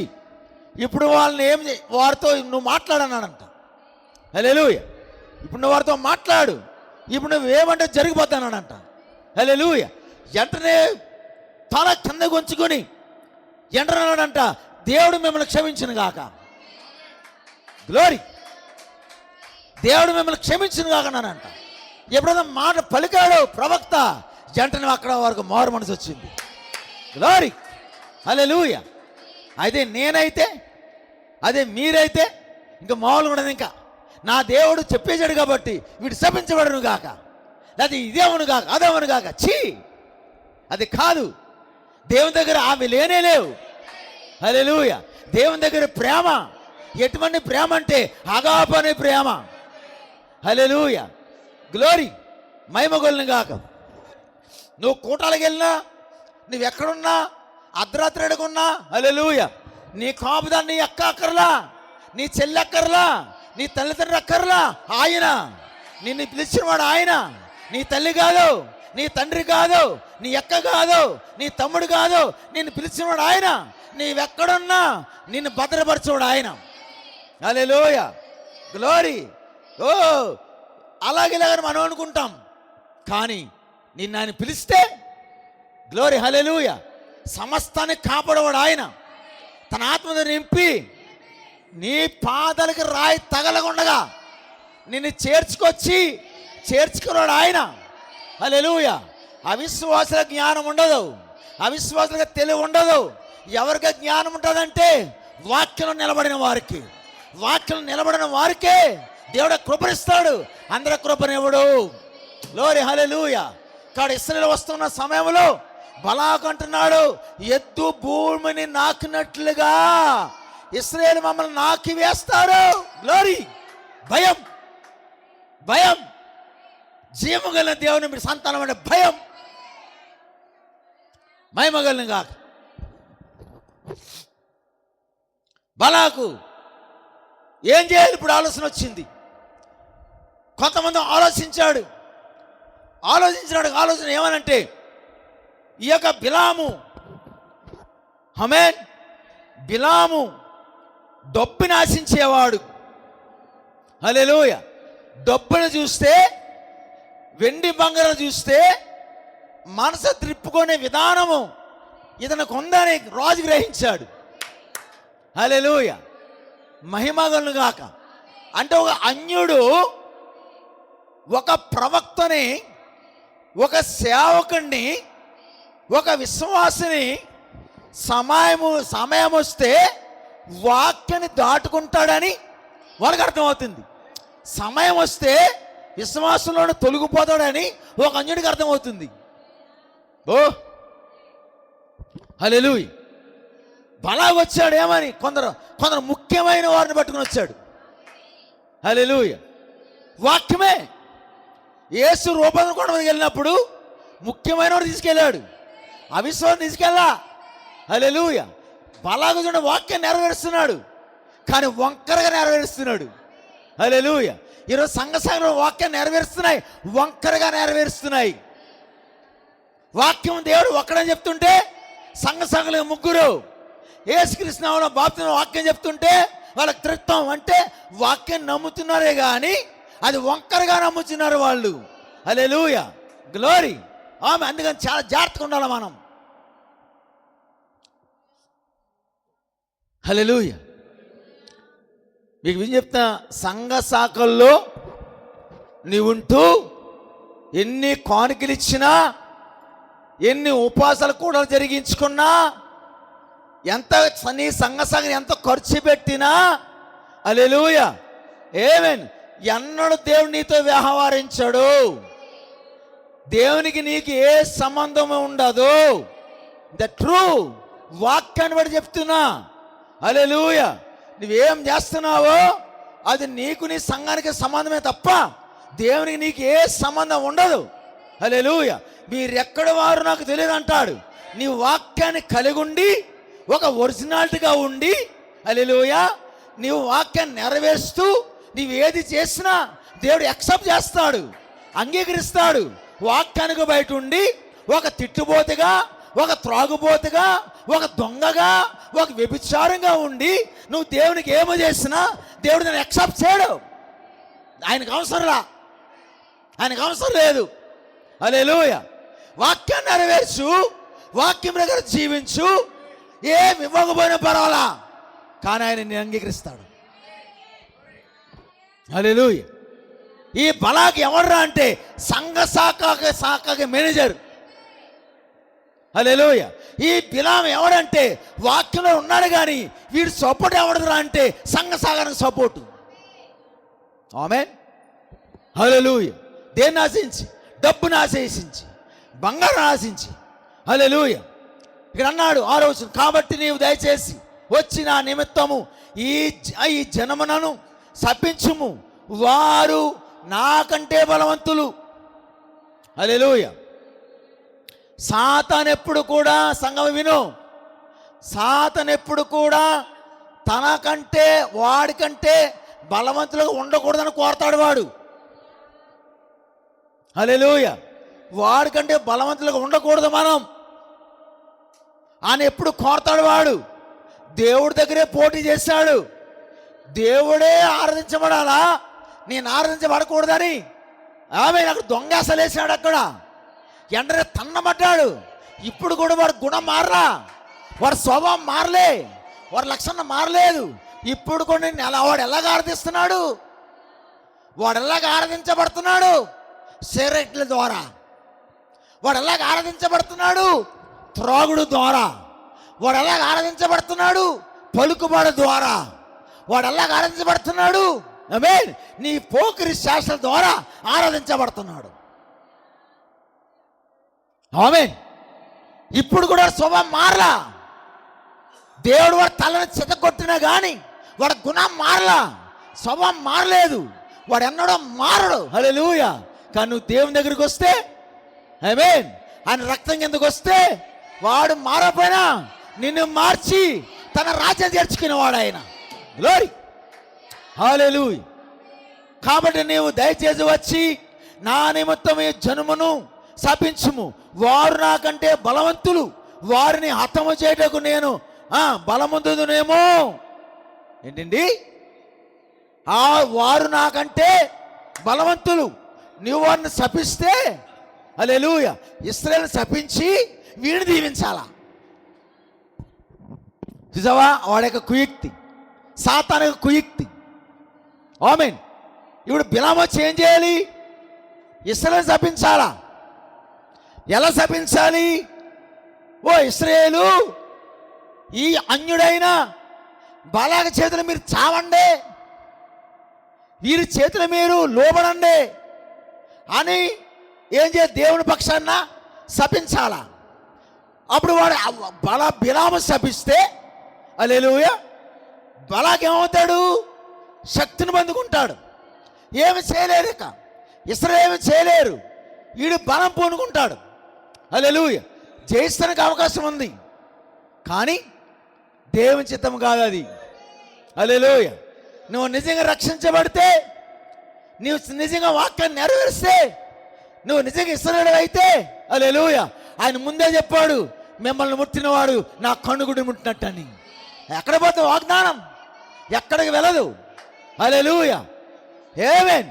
ఇప్పుడు వాళ్ళని వారితో నువ్వు మాట్లాడన్నాడంట. హల్లెలూయ. ఇప్పుడు నువ్వు వారితో మాట్లాడు, ఇప్పుడు నువ్వేమంటే జరిగిపోతానంట. హల్లెలూయ. వెంటనే తల కింద కొంచుకొని ఎంటన్నాడంట, దేవుడు మిమ్మల్ని క్షమించిన గాక. గ్లోరీ. దేవుడు మిమ్మల్ని క్షమించిన గాక అన్నానంట. ఎప్పుడైనా మాట పలికాడు ప్రవక్త, వెంటనే అక్కడ వరకు మారు మనసు వచ్చింది. గ్లోరీ. హల్లెలూయ. అదే నేనైతే, అదే మీరైతే ఇంకా మామూలుగా ఉండదు. ఇంకా నా దేవుడు చెప్పేశాడు కాబట్టి వీడు శపించబడను గాక, అది ఇదేమను గాక, అదేమను గాక. చీ, అది కాదు. దేవుని దగ్గర అవి లేనే లేవు. హల్లెలూయ. దేవుని దగ్గర ప్రేమ ఎటువంటి ప్రేమ అంటే అగాపనే ప్రేమ. హల్లెలూయ. గ్లోరీ. మహిమగొల్ని గాక. నువ్వు కూటాలకు వెళ్ళినా, నువ్వు ఎక్కడున్నా, అర్ధరాత్రి అడుగున్నా, హల్లెలూయ, నీ కాపుదాన్ని నీ అక్క అక్కర్లా, నీ చెల్లి అక్కర్లా, నీ తల్లిదండ్రులు అక్కర్లా. ఆయన నిన్ను పిలిచినవాడు. ఆయన నీ తల్లి కాదు, నీ తండ్రి కాదు, నీ అక్క కాదు, నీ తమ్ముడు కాదు, నిన్ను పిలిచినవాడు ఆయన. నీవెక్కడున్నా నిన్ను భద్రపరచువాడు ఆయన. హల్లెలూయ. గ్లోరీ. అలాగేలాగని మనం అనుకుంటాం, కానీ నిన్ను ఆయన పిలిస్తే, గ్లోరీ, హల్లెలూయ, సమస్తాన్ని కాపాడేవాడు ఆయన. తన ఆత్మను నింపి నీ పాదాలకి రాయి తగలకుండగా నిన్ను చేర్చుకున్నాడు ఆయన. హల్లెలూయ. అవిశ్వాసుల జ్ఞానం ఉండదు, అవిశ్వాసులకు తెలివి ఉండదు. ఎవరికి జ్ఞానం ఉంటుందంటే వాక్యం నిలబడిన వారికి. వాక్యం నిలబడిన వారికే దేవుడు కృపనిస్తాడు. అందరి కృపనివ్వడు. గ్లోరీ. హల్లెలూయ. ఇక్కడ ఇశ్రాయేలు వస్తున్న సమయంలో బలాకు అంటున్నాడు, ఎద్దు భూమిని నాకినట్లుగా ఇశ్రాయేలు మమ్మల్ని నాకి వేస్తారు. గ్లోరీ. భయం, భయం. జీవగలిగిన దేవుని మీరు సంతానం అంటే భయం. మహిమగలిగిన కాక. బలాకు ఏం చేయాలి ఇప్పుడు ఆలోచన వచ్చింది. కొంతమంది ఆలోచించాడు. ఆలోచన ఏమనంటే, ఈ యొక్క బిలాము, ఆమేన్, బిలాము డబ్బుని ఆశించేవాడు. హల్లెలూయ. డబ్బును చూస్తే, వెండి బంగారం చూస్తే మనసు త్రిప్పుకునే విధానము ఇతనికి ఉందని రాజు గ్రహించాడు. హల్లెలూయ. మహిమగలను గాక. అంటే ఒక అన్యుడు ఒక ప్రవక్తని, ఒక సేవకుడిని, ఒక విశ్వాసిని సమయం వస్తే వాక్యాన్ని దాటుకుంటాడని వాడికి అర్థమవుతుంది. సమయం వస్తే విశ్వాసంలోనే తొలగిపోతాడని ఒక అన్యుడికి అర్థమవుతుంది. ఓ హల్లెలూయ. బలాగా వచ్చాడు. ఏమని? కొందరు ముఖ్యమైన వారిని పట్టుకుని వచ్చాడు. హల్లెలూయ. వాక్యమే. యేసు రూపాయలు కొండ మీదకి వెళ్ళినప్పుడు ముఖ్యమైన వాడు తీసుకెళ్ళాడు, అవిశ్వాసం తీసుకెళ్ళా. హల్లెలూయ. బలాగా చూడ వాక్యం నెరవేరుస్తున్నాడు, కానీ వంకరగా నెరవేరుస్తున్నాడు. హల్లెలూయ. ఈరోజు సంఘంలో వాక్యం నెరవేరుస్తున్నాయి, వంకరగా నెరవేరుస్తున్నాయి. వాక్యం దేవుడు ఒక్కడని చెప్తుంటే సంఘ ముగ్గురు యేసుక్రీస్తు నామములో బాప్తిస్మం వాక్యం చెప్తుంటే వాళ్ళకి త్రిత్వం. అంటే వాక్యం నమ్ముతున్నారే కానీ అది వంకరగా నమ్ముతున్నారు వాళ్ళు. హల్లెలూయ. గ్లోరీ. అందుకని చాలా జాగ్రత్తగా ఉండాలి మనం. హల్లెలూయ. మీకు ఏం చెప్తా, సంఘ శాఖల్లో నీవుంటూ ఎన్ని కానుకలు ఇచ్చినా, ఎన్ని ఉపవాసాలు కూడా జరిగించుకున్నా, ఎంత నీ సంఘ శాఖని ఎంత ఖర్చు పెట్టినా, హల్లెలూయ, ఏమేన్, ఎన్నడూ దేవుడు నీతో వ్యవహరించడు. దేవునికి నీకు ఏ సంబంధము ఉండదు. ద ట్రూ వాక్యాన్ని బట్టి చెప్తున్నా. హల్లెలూయ. నువ్వేం చేస్తున్నావో అది నీకు నీ సంఘానికి సంబంధమే తప్ప దేవునికి నీకు ఏ సంబంధం ఉండదు. హల్లెలూయా. మీరెక్కడ వారు నాకు తెలియదు అంటాడు. నీ వాక్యాన్ని కలిగి ఉండి ఒక ఒరిజినాలిటీగా ఉండి, హల్లెలూయా, నీవు వాక్యాన్ని నెరవేరుస్తూ నీవు ఏది చేసినా దేవుడు యాక్సెప్ట్ చేస్తాడు, అంగీకరిస్తాడు. వాక్యానికి బయట ఉండి ఒక తిట్టుబోతుగా, ఒక త్రాగుబోతుగా, ఒక దొంగగా, ఒక వ్యభిచారంగా ఉండి నువ్వు దేవునికి ఏమో చేసినా దేవుడు నేను యాక్సెప్ట్ చేయడు. ఆయనకు అవసరంలా, ఆయనకు అవసరం లేదు. హల్లెలూయా. వాక్యాన్ని నెరవేర్చు, వాక్యం దగ్గర జీవించు, ఏమి ఇవ్వకపోయినా పర్వాలా, కానీ ఆయన నేను అంగీకరిస్తాడు. హల్లెలూయా. ఈ బలాకి ఎవర్రా అంటే సంఘ శాఖకి మేనేజర్. హల్లెలూయా. ఈ బిలాం ఎవడంటే వాక్యంలో ఉన్నాడు, కానీ వీడు సపోర్ట్ ఎవడరా అంటే సంఘ శాఖకు సపోర్టు. ఆమేన్. హల్లెలూయా. దేన్ని ఆశించి? డబ్బును ఆశించి, బంగారం ఆశించి. హల్లెలూయా. ఇక్కడ అన్నాడు ఆ రోజు, కాబట్టి నీవు దయచేసి వచ్చి నా నిమిత్తము ఈ జనమునను శపించుము, వారు నాకంటే బలవంతులు. హల్లెలూయా. సాతాను ఎప్పుడు కూడా, సంగమ విను, సాతాను ఎప్పుడు కూడా తనకంటే వాడికంటే బలవంతులుగా ఉండకూడదని కోరతాడు వాడు. హల్లెలూయా. వాడికంటే బలవంతులుగా ఉండకూడదు మనం అని ఎప్పుడు కోరతాడు వాడు. దేవుడి దగ్గరే పోటీ చేశాడు. దేవుడే ఆరాధించబడాలా, నేను ఆరాధించబడకూడదని ఆమె అక్కడ దొంగసలేసాడు. అక్కడ ఎండనే తన్నబడ్డాడు. ఇప్పుడు కూడా వాడు గుణం మారలా, వాడు స్వభావం మారలే, వాడి లక్షణం మారలేదు. ఇప్పుడు కూడా వాడు ఎలాగ ఆరాధిస్తున్నాడు, వాడు ఎలాగ ఆరాధించబడుతున్నాడు? సిగరెట్ల ద్వారా. వాడు ఎలాగ ఆరాధించబడుతున్నాడు? త్రాగుడు ద్వారా. వాడు ఎలాగ ఆరాధించబడుతున్నాడు? పలుకుబడి ద్వారా. వాడు ఎలాగ ఆరాధించబడుతున్నాడు? ఆమేన్. నీ పోకిరి శాస్త్రం ద్వారా ఆరాధించబడుతున్నాడు. ఆమేన్. ఇప్పుడు కూడా స్వభావం మారలా. దేవుడు వాడు తలని చితగొట్టినా కానీ వాడు గుణం మారలా, స్వభావం మారలేదు, వాడు ఎన్నడో మారడు. హల్లెలూయా. కానీ నువ్వు దేవుని దగ్గరికి వస్తే, ఆమేన్, ఆయన రక్తం కిందకు వస్తే వాడు మారపోయినా నిన్ను మార్చి తన రాజ్యం చేర్చుకునేవాడు ఆయన. గ్లోరీ. హల్లెలూయా. కాబట్టి నీవు దయచేసి వచ్చి నా నిమిత్తం ఈ జనమును శపించుము, వారు నాకంటే బలవంతులు, వారిని హతము చేయటకు నేను బలముందునేమో. ఏంటండి? వారు నాకంటే బలవంతులు, నువ్వు వారిని శపిస్తే, హల్లెలూయా, ఇశ్రాయేలును శపించి వీడిని దీవించాలా? చూసావా వాడి యొక్క కుయుక్తి, సాతాను యొక్క కుయుక్తి. ఆమేన్. ఇప్పుడు బిలాము వచ్చి ఏం చేయాలి? ఇశ్రాయేలును శపించాలా? ఎలా శపించాలి? ఓ ఇశ్రాయేలు, ఈ అన్యుడైన బాలాక చేతులు మీరు చావండి, వీరి చేతులు మీరు లోబడండి అని ఏం చేయాలి? దేవుని పక్షాన శపించాలా? అప్పుడు వాడు బిలాము శపిస్తే, హల్లెలూయా, బలాక్ ఏమవుతాడు? శక్తిని పొందుకుంటాడు. ఏమి చేయలేరు, ఇక ఇశ్రాయేలు ఏమి చేయలేరు. వీడు బలం పూనుకుంటాడు. హల్లెలూయా. జయిస్తానికి అవకాశం ఉంది, కానీ దేవుని చిత్తం కాదు అది. హల్లెలూయా. నువ్వు నిజంగా రక్షించబడితే, నువ్వు నిజంగా వాక్యాన్ని నెరవేరిస్తే, నువ్వు నిజంగా ఇశ్రాయేలు అయితే, హల్లెలూయా, ఆయన ముందే చెప్పాడు, మిమ్మల్ని ముట్టినవాడు నా కన్నుగుడి ముట్టినట్టని. ఎక్కడ పోతే వాగ్దానం ఎక్కడికి వెళ్ళదు. హల్లెలూయా. ఆమేన్.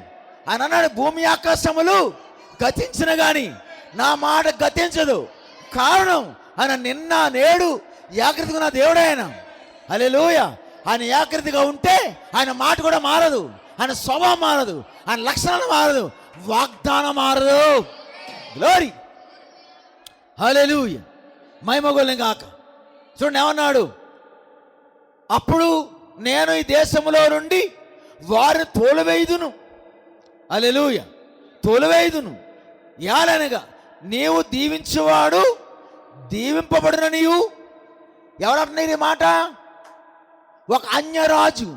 ఆయన అన్నాడు, భూమి ఆకాశములు గతించిన కానీ నా మాట గతించదు. కారణం ఆయన నిన్న నేడు ఏకరీతిగా ఉన్న దేవుడు ఆయన. హల్లెలూయా. ఆయన ఏకరీతిగా ఉంటే ఆయన మాట కూడా మారదు, ఆయన స్వభావం మారదు, ఆయన లక్షణాలు మారదు, వాగ్దానం మారదు. గ్లోరీ. హల్లెలూయా. మహిమగొల్లం కాక. చూడండి ఏమన్నాడు? అప్పుడు నేను ఈ దేశంలో నుండి వారిని తోలువేయుదును. హల్లెలూయా. తోలువేయుదును. యాలనగా నీవు దీవించువాడు దీవింపబడిన నీవు. ఎవరంటున్నారు ఈ మాట? ఒక అన్యరాజు,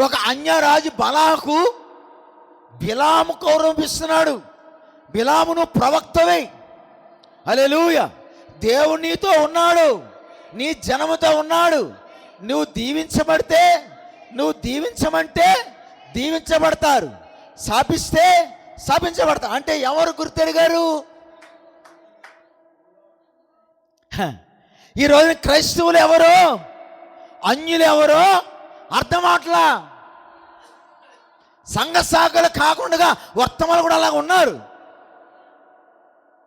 ఒక అన్యరాజు బలాకు బిలాము కౌరవిస్తున్నాడు. బిలామును ప్రవక్తవే, హల్లెలూయా, దేవుడు నీతో ఉన్నాడు, నీ జనముతో ఉన్నాడు. నువ్వు దీవించమంటే దీవించబడతారు, శాపిస్తే శాపించబడతారు. అంటే ఎవరు గుర్తెరిగారు? ఈరోజు క్రైస్తవులు ఎవరో, అన్యులు ఎవరో అర్థం అవట్లా. సంఘ శాఖలు కాకుండా వర్తమానాలు కూడా అలాగ ఉన్నారు.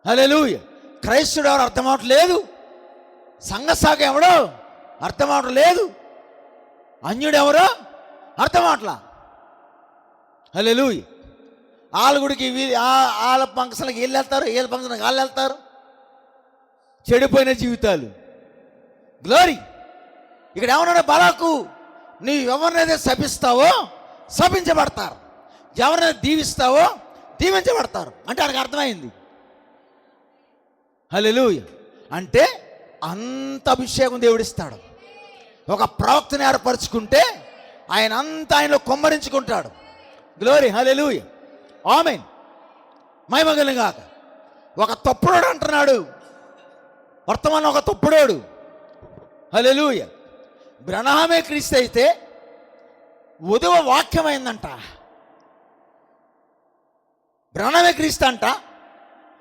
హల్లెలూయా. క్రైస్తవుడు ఎవరు అర్థం అవట్లేదు, సంఘ శాఖ ఎవడో అర్థం అవట్లేదు, అన్యుడు ఎవరో అర్థం అవట్లా. హల్లెలూయా. వాళ్ళ గుడికి వాళ్ళ ఫంక్షన్కి వీళ్ళు వెళ్తారు, వీళ్ళ ఫంక్షన్కి వాళ్ళు వెళ్తారు. చెడిపోయిన జీవితాలు. గ్లోరీ. ఇక్కడ ఏమన్నాడు బలాకు, నీవు ఎవరినైతే శపిస్తావో శపించబడతారు, ఎవరినైతే దీవిస్తావో దీవించబడతారు. అంటే ఆయనకు అర్థమైంది. హల్లెలూయా. అంటే అంత అభిషేకం దేవుడిస్తాడు. ఒక ప్రవక్తని ఏర్పరచుకుంటే ఆయన అంతా ఆయనలో కొమ్మరించుకుంటాడు. గ్లోరీ. హల్లెలూయా. ఆమేన్. మహిమగలిగిన గాక. ఒక తప్పుడోడు అంటున్నాడు, వర్తమానం ఒక తప్పుడోడు. హల్లెలూయా. బ్రహ్నామే క్రీస్తు అయితే ఉదవ వాక్యమైందంట. బ్రహ్నామే క్రీస్తు అంట,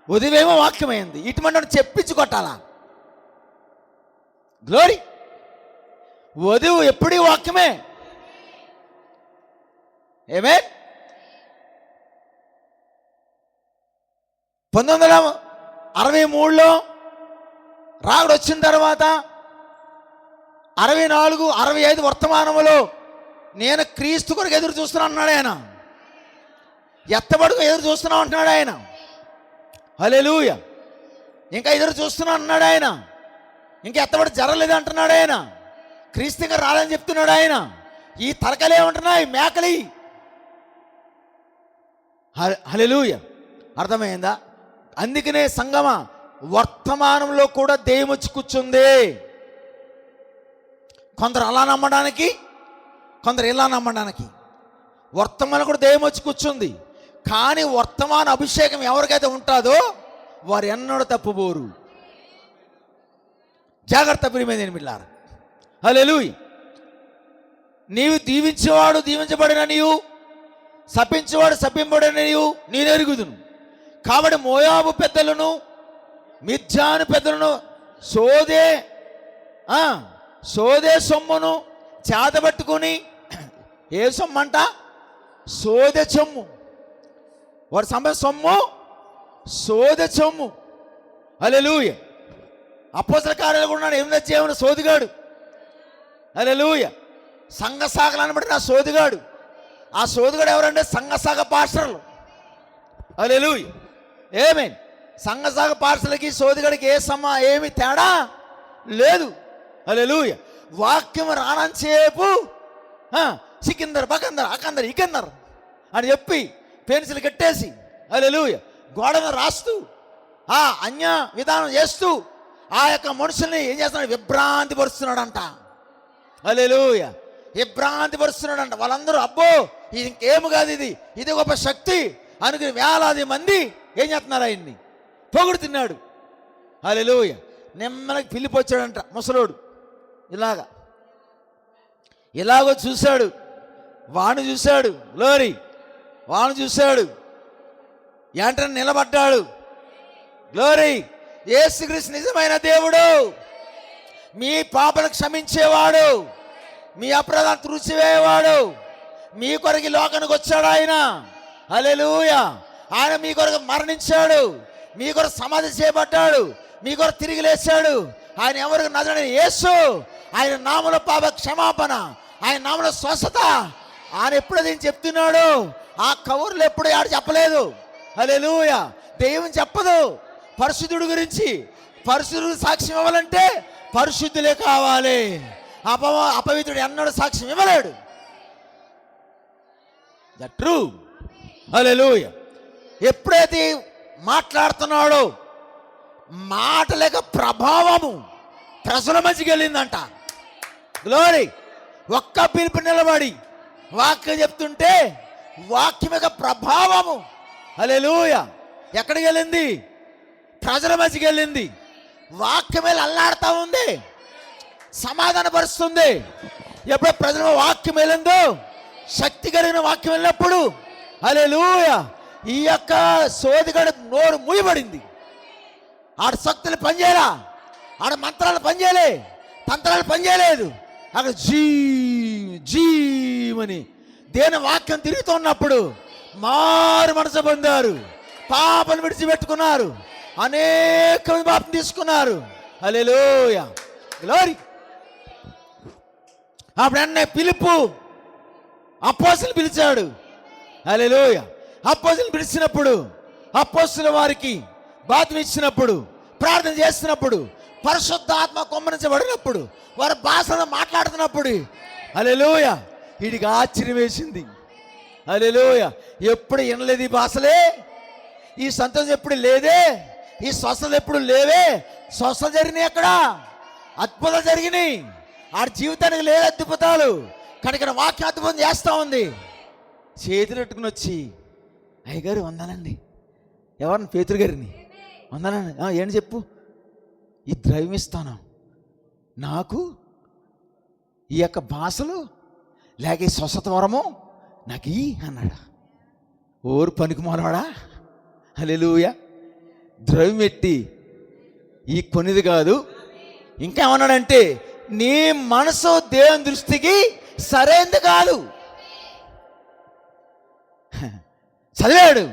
ఉదవేమో వాక్యమైంది. ఇటువంటి చెప్పించి కొట్టాలా? గ్లోరీ. వధువు ఎప్పుడూ వాక్యమే. ఏమే 1963లో రాగుడు వచ్చిన తర్వాత 64, 65 వర్తమానములో నేను క్రీస్తు కొరకు ఎదురు చూస్తున్నా అన్నాడు ఆయన. ఎత్తబడుకు ఎదురు చూస్తున్నా అంటున్నాడు ఆయన. హల్లెలూయా. ఇంకా ఎదురు చూస్తున్నా అన్నాడు ఆయన. ఇంకా ఎత్తబడి జరగలేదు అంటున్నాడు ఆయన. క్రీస్తు ఇంకా రాలని చెప్తున్నాడు ఆయన. ఈ తలకలు ఏమంటున్నాయి? మేకలి. హల్లెలూయా. అర్థమైందా? అందుకనే సంగమ వర్తమానంలో కూడా దెయ్యం వచ్చి కూర్చుంది. కొందరు అలా నమ్మడానికి, కొందరు ఇలా నమ్మడానికి. వర్తమానం కూడా దెయ్యం వచ్చి కూర్చుంది. కానీ వర్తమాన అభిషేకం ఎవరికైతే ఉంటుందో వారు ఎన్నడూ తప్పుబోరు. జాగ్రత్త ప్రియమైన పిల్లారా. హల్లెలూయా. నీవు దీవించేవాడు దీవించబడిన నీవు, శపించేవాడు శపింపబడిన నీవు నేను ఎరుగుదును. కాబట్టి మోయాబు పెద్దలను మిద్యాను పెద్దలను సోదే సొమ్మును చేతబట్టుకుని, ఏ సొమ్ము అంట? సోదె సొమ్ము. వారి సమయ సొమ్ము సోదె సొమ్ము. హల్లెలూయా. అపోస్తల కార్యాలు కూడా ఉన్నాడు. 8వ అధ్యాయంలో సోదిగాడు. హల్లెలూయా. సంఘ శాఖలు అనబడి నా సోదిగాడు. ఆ సోదిగాడు ఎవరంటే సంఘ శాఖ పాస్టర్లు. హల్లెలూయా. ఆమేన్. సంఘ శాఖ పాస్టర్లకి సోదిగాడికి ఏమి తేడా లేదు. హల్లెలూయా. వాక్యం రానంతసేపు సికిందర్ బకందర్ అకందర్ ఇకందర్ అని చెప్పి పెన్సిల్ కట్టేసి, హల్లెలూయా, గోడను రాస్తూ అన్య విధానం చేస్తూ ఆ యొక్క మనుషుల్ని ఏం చేస్తున్నాడు? విభ్రాంతి పరుస్తున్నాడంట. హల్లెలూయా. విభ్రాంతి పరుస్తున్నాడంట. వాళ్ళందరూ అబ్బో ఇది ఇంకేమి కాదు, ఇది గొప్ప శక్తి అనుకుని వేలాది మంది ఏం చేస్తున్నారు? ఆయన్ని పొగుడుతున్నాడు. హల్లెలూయా. నెమ్మదికి పిలిపి వచ్చాడంట ముసలోడు. ఇలాగో చూశాడు, వాణ్ణి చూశాడు. గ్లోరీ. వాణ్ణి చూశాడు, వెంటనే నిలబడ్డాడు. గ్లోరీ. యేసుక్రీస్తు నిజమైన దేవుడు, మీ పాపను క్షమించేవాడు, మీ అపరాధాన్ని తుడిచివేయవాడు. మీ కొరకు లోకానికి వచ్చాడు ఆయన. హల్లెలూయా. ఆయన మీ కొరకు మరణించాడు, మీ కొరకు సమాధి చేయబడ్డాడు, మీ కొరకు తిరిగి లేచాడు. ఆయన ఎవరికి నజరేయుడైన యేసు. ఆయన నామములో పాప క్షమాపణ, ఆయన నామములో స్వస్థత. ఆయన ఎప్పుడైతే చెప్తున్నాడు, ఆ కవర్లు ఎప్పుడు ఆడు చెప్పలేదు. హల్లెలూయా. దెయ్యం చెప్పదు పరిశుద్ధుడి గురించి. పరిశుద్ధుడు సాక్ష్యం ఇవ్వాలంటే పరిశుద్ధులే కావాలి. అపవిత్రుడు ఎన్నడూ సాక్ష్యం ఇవ్వలేడు. That true. హల్లెలూయా. ఎప్పుడైతే మాట్లాడుతున్నాడో మాట లేక ప్రభావము ప్రజల మధ్యకి వెళ్ళిందంట. గ్లోరీ. ఒక్క పిలుపు నిలబడి వాక్యం చెప్తుంటే వాక్యం యొక్క ప్రభావము హల్లెలూయా ఎక్కడికి వెళ్ళింది? ప్రజల మధ్యకి వెళ్ళింది. వాక్యం వెళ్ళి అల్లాడుతూ ఉంది, సమాధానపరుస్తుంది. ఎప్పుడో ప్రజల వాక్యం వెళ్ళిందో, శక్తి కలిగిన వాక్యం వెళ్ళినప్పుడు హల్లెలూయా ఈ యొక్క సోదిగడు నోరు మూయబడింది. ఆడ శక్తులు పనిచేయలా, ఆడ మంత్రాలు పనిచేయలే, తంత్రాలు పనిచేయలేదు. అక్కడ జీవని దేని వాక్యం తిరుగుతున్నప్పుడు మారు మనసు పొందారు, పాపను విడిచిపెట్టుకున్నారు, అనేక పాపం తీసుకున్నారు. హల్లెలూయా గ్లోరీ. అప్పుడు అన్న పిలుపు అపోస్తులు పిలిచాడు. హల్లెలూయా. అపోస్తులు పిలిచినప్పుడు అపోస్తుల వారికి బాధ్యత ఇచ్చినప్పుడు, ప్రార్థన చేస్తున్నప్పుడు, పరిశుద్ధాత్మ కొమ్మరించబడినప్పుడు, వారి భాషలో మాట్లాడుతున్నప్పుడు హల్లెలూయా వీడికి ఆశ్చర్యం వేసింది. హల్లెలూయా ఎప్పుడు వినలేదు ఈ భాషలే, ఈ సంతోషం ఎప్పుడు లేదే, ఈ స్వస్థత ఎప్పుడు లేవే. స్వస్థత జరిగినాయి, అక్కడ అద్భుతాలు జరిగినాయి. ఆడి జీవితానికి లేదు అద్భుతాలు, కానీ ఇక్కడ వాక్యం అద్భుతం చేస్తూ ఉంది. చేతులు పెట్టుకుని వచ్చి అయ్యగారు వందానండి, ఎవరిని? పేతురు గారిని. వందానండి. ఏంటి చెప్పు? ఈ ద్రవ్యం ఇస్తాను, నాకు ఈ యొక్క భాషలు లేక ఈ స్వస్థత వరము నాకు ఈ అన్నాడు. ఓరు పనికి మానవాడా. హల్లెలూయా. ద్రవ్యం ఎట్టి ఈ కొనిది కాదు, ఇంకా ఏమన్నాడంటే నీ మనసు దేవుని దృష్టికి సరైనది కాదు. చదివాడు,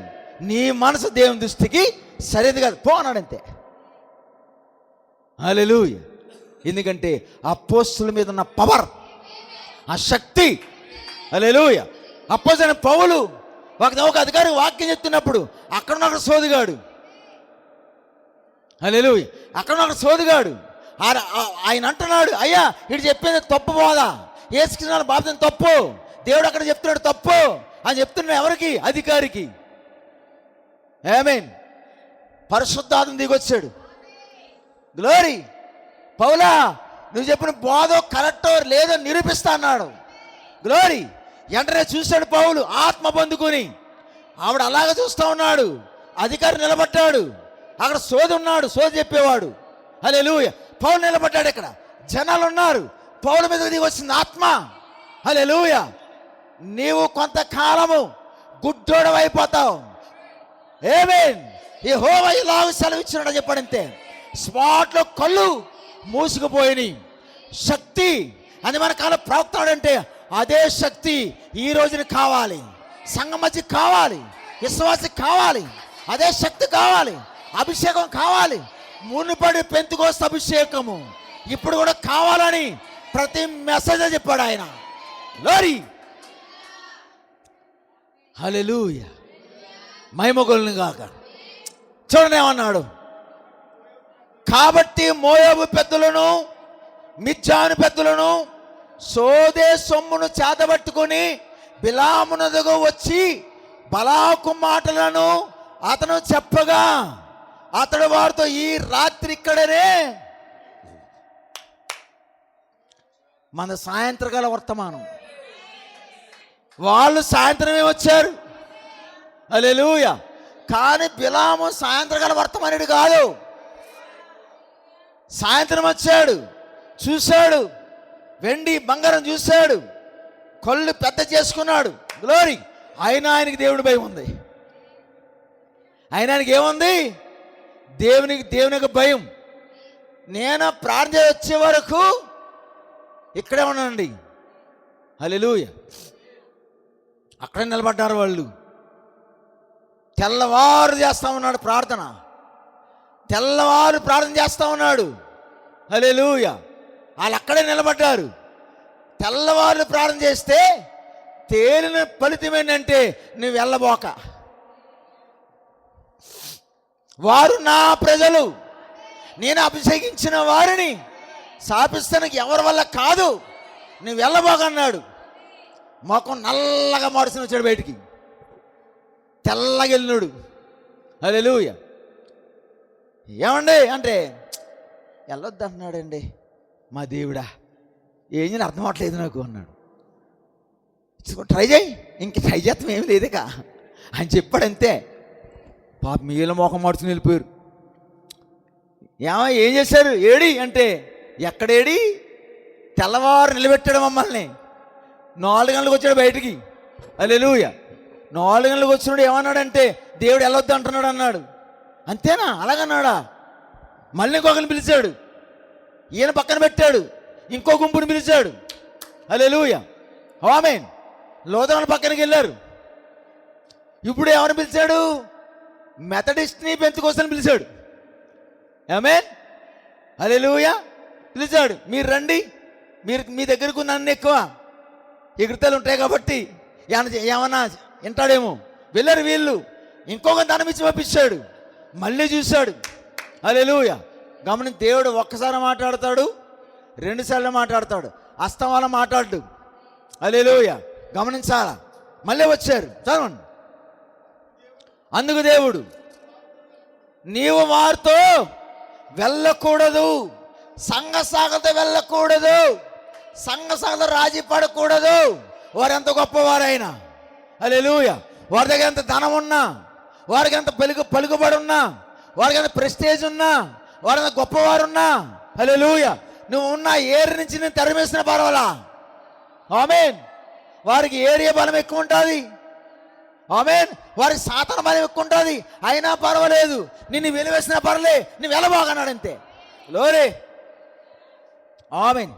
నీ మనసు దేవుని దృష్టికి సరైనది కాదు పో అన్నాడంతే. హల్లెలూయా. ఎందుకంటే అపోస్తుల మీద ఉన్న పవర్, ఆ శక్తి. హల్లెలూయా. అపోస్తలుడైన పౌలు ఒక అధికారి వాక్యం చెప్తున్నప్పుడు అక్కడ సోదిగాడు. హల్లెలూయా. అక్కడ సోదిగాడు. ఆయన అంటున్నాడు, అయ్యా ఇటు చెప్పింది తప్పు పోదా, యేసుక్రీస్తు బాప్తిసం తప్పు, దేవుడు అక్కడ చెప్తున్నాడు తప్పు అని చెప్తున్నాడు. ఎవరికి? అధికారికి. ఆమేన్. పరిశుద్ధాత్మ దిగొచ్చాడు. గ్లోరీ. పౌలా నువ్వు చెప్పిన బోధ కరెక్టో లేదో నిరూపిస్తా అన్నాడు. గ్లోరీ. వెంటనే చూశాడు పౌలు ఆత్మ పొందుకుని. ఆవిడ అలాగ చూస్తూ ఉన్నాడు. అధికారి నిలబడ్డాడు, అక్కడ సోది ఉన్నాడు, సోది చెప్పేవాడు. హల్లెలూయా. పౌలు నిలబడ్డాడు, ఇక్కడ జనాలు ఉన్నారు. పౌలు మీద దిగి వచ్చింది ఆత్మ. హల్లెలూయా. నీవు కొంతకాలము గుడ్డోడు అయిపోతావు. ఆమేన్. యెహోవా ఇలాగ సెలవిచ్చినాడు చెప్పాడంతే. స్పాట్లో కళ్ళు మూసుకుపోయినాయి. శక్తి అని మన కాలం ప్రవక్తాడంటే అదే శక్తి ఈ రోజున కావాలి, సంఘం మధ్య కావాలి, విశ్వాసం కావాలి, అదే శక్తి కావాలి, అభిషేకం కావాలి. మునుపడి పెంతుకోస్త అభిషేకము ఇప్పుడు కూడా కావాలని ప్రతి మెసేజ్ చెప్పాడు ఆయన. లోరీ. హల్లెలూయా. మహిమగొల్ని గాక. చూడండి ఏమన్నాడు. కాబట్టి మోయాబు పెద్దలను మిద్యాను పెద్దలను సోదే సొమ్మును చేతబట్టుకొని బిలామునదుగు వచ్చి బలాకు మాటలను అతను చెప్పగా అతడు వారితో ఈ రాత్రి ఇక్కడనే. మన సాయంత్రకాల వర్తమానం. వాళ్ళు సాయంత్రమే వచ్చారు. హల్లెలూయా. కానీ బిలాము సాయంత్రకాల వర్తమానుడు కాదు. సాయంత్రం వచ్చాడు, చూశాడు, వెండి బంగారం చూశాడు, కళ్ళు పెద్ద చేసుకున్నాడు. గ్లోరీ. అయినా ఆయనకి దేవుడి భయం ఉంది. ఆయనకి ఏముంది? దేవుని యొక్క భయం. నేను ప్రార్థన వచ్చే వరకు ఇక్కడే ఉన్నానండి. హల్లెలూయా. అక్కడే నిలబడ్డారు వాళ్ళు. తెల్లవారు చేస్తా ఉన్నాడు ప్రార్థన, తెల్లవారు ప్రార్థన చేస్తా ఉన్నాడు. హల్లెలూయా. వాళ్ళు అక్కడే నిలబడ్డారు. తెల్లవారు ప్రార్థన చేస్తే తేలిన ఫలితం ఏంటంటే నువ్వు వెళ్ళబోక. వారు నా ప్రజలు, నేను అభిషేకించిన వారిని శాపిస్తానికి ఎవరి వల్ల కాదు, నువ్వు వెళ్ళబోకన్నాడు. మొఖం నల్లగా మాడుసిన వచ్చాడు బయటికి, తెల్లగా వెళ్ళినాడు. హల్లెలూయా. ఏమండి అంటే వెళ్ళొద్దు అంటున్నాడండి మా దేవుడా. ఏం చేయని అర్థం అవట్లేదు నాకు అన్నాడు. ట్రై చేయి, ఇంక ట్రై చేస్తాం ఏమి లేదుక అని చెప్పాడు. అంతే. పాప మీల మోకం మార్చుకుని వెళ్ళిపోయారు. ఏం చేశారు ఏడి అంటే, ఎక్కడేడి? తెల్లవారు నిలబెట్టాడు మమ్మల్ని. 4 గంటలకు వచ్చాడు బయటికి. హల్లెలూయా. 4 గంటలకు వచ్చినాడు. ఏమన్నాడంటే, దేవుడు వెళ్ళొద్దు అంటున్నాడు అన్నాడు. అంతేనా? అలాగన్నాడా? మళ్ళీ ఇంకొకరిని పిలిచాడు. ఈయన పక్కన పెట్టాడు. ఇంకో గుంపుని పిలిచాడు. హల్లెలూయా. ఆమేన్. లోదన పక్కనకి వెళ్ళారు. ఇప్పుడు ఎవరిని పిలిచాడు? మెథడిస్ట్ని పెంతెకోస్తని పిలిచాడు. ఆమేన్. హల్లెలూయా. పిలిచాడు. మీరు రండి, మీ దగ్గరకు నన్ను ఎక్కువ ఎగురుతలు ఉంటాయి కాబట్టి ఏమన్నా వింటాడేమో. వెళ్ళారు వీళ్ళు. ఇంకొక దానం ఇచ్చి పంపించాడు. మళ్ళీ చూశాడు. హల్లెలూయా. గమనించి, దేవుడు ఒక్కసారి మాట్లాడతాడు, 2 సార్లు మాట్లాడతాడు, అస్తమాల మాట్లాడు. హల్లెలూయా. గమనించాలా. మళ్ళీ వచ్చారు. చదవండి. అందుకు దేవుడు, నీవు వారితో వెళ్ళకూడదు, సంఘ సాగతో వెళ్ళకూడదు, సంఘ సాగతో రాజీ పడకూడదు. వారు ఎంత గొప్పవారైనా, హల్లెలూయా, వారి దగ్గర ఎంత ధనం ఉన్నా, వారికి ఎంత పలుకుబడి ఉన్నా, వారికి ఎంత ప్రెస్టేజ్ ఉన్నా, వారి ఎంత గొప్పవారున్నా, హల్లెలూయా, నువ్వు ఉన్న ఏరి నుంచి నేను తరిమేసిన పర్వాలా. ఆమేన్. వారికి ఏరియా బలం ఎక్కువ ఉంటుంది. ఆమేన్. వారికి సాతాన బలం ఎక్కువ ఉంటుంది. అయినా పర్వాలేదు, నిన్ను వెలివేసినా పర్లే, నువ్వు వెళ్ళబోగన్నాడు. అంతే. లోరే. ఆమేన్.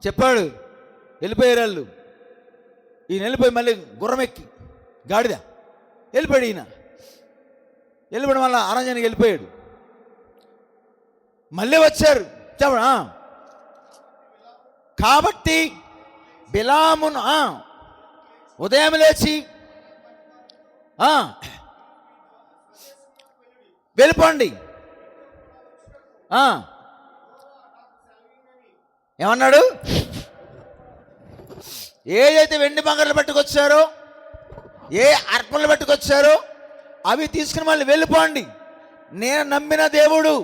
చెప్పాడు. వెళ్ళిపోయారు వాళ్ళు. ఈయన వెళ్ళిపోయి మళ్ళీ గుర్రం ఎక్కి గాడిద వెళ్ళిపోయాడు. ఈయన వెళ్ళిపోవడం వల్ల అరణ్యానికి వెళ్ళిపోయాడు. మళ్ళీ వచ్చారు. చెప్పడా. కాబట్టి బిలామును ఉదయం లేచి వెళ్ళిపోండి. ఏమన్నాడు? ఏదైతే వెండి బంగారాలు పట్టుకొచ్చారో, ఏ అర్పణలు పట్టుకొచ్చారో అవి తీసుకుని మళ్ళీ వెళ్ళిపోండి. నేను నమ్మిన దేవుడు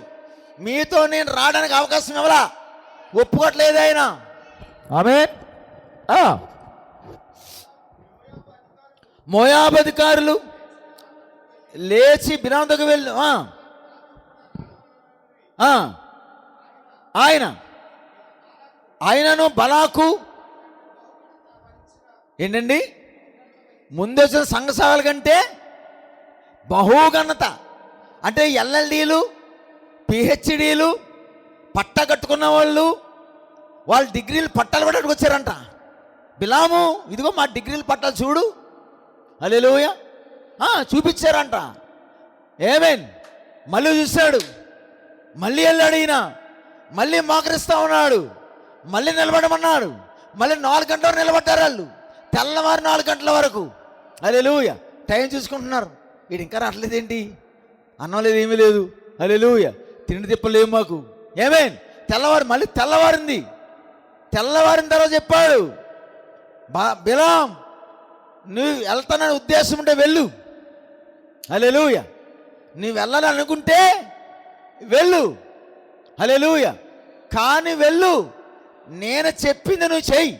మీతో నేను రావడానికి అవకాశం ఇవ్వలా, ఒప్పుకోట్లేదు ఆయన. ఆమేన్. మోయాబు అధికారులు లేచి బిలాము దగ్గరికి వెళ్ళి ఆయనను బలాకు ఏంటండి ముందు వచ్చిన సంఘ సేవల కంటే బహుఘనత, అంటే ఎల్ఎల్డీలు, పిహెచ్డీలు పట్టా కట్టుకున్న వాళ్ళు డిగ్రీలు పట్టాలు పట్టడానికి వచ్చారంట. బిలాము, ఇదిగో మా డిగ్రీలు పట్టాలు చూడు. హల్లెలూయా. చూపించారంట. ఆమేన్. మళ్ళీ చూశాడు. మళ్ళీ వెళ్ళాడు. ఈయన మళ్ళీ మోకరిస్తా ఉన్నాడు. మళ్ళీ నిలబడమన్నాడు. మళ్ళీ 4 గంటల వరకు నిలబడ్డారు వాళ్ళు. తెల్లవారు 4 గంటల వరకు. హల్లెలూయా. టైం చూసుకుంటున్నారు. వీడు ఇంకా రావట్లేదేంటి? అన్నం లేదు, ఏమీ లేదు. హల్లెలూయా. తిండి తిప్పలేము మాకు. ఆమేన్. మళ్ళీ తెల్లవారింది. తెల్లవారిన తర్వాత చెప్పాడు, బిలాం, నువ్వు వెళ్తానని ఉద్దేశం ఉంటే వెళ్ళు. హల్లెలూయా. నువ్వు వెళ్ళాలని అనుకుంటే వెళ్ళు. హల్లెలూయా. కానీ వెళ్ళు, నేను చెప్పింది నువ్వు చెయ్యి.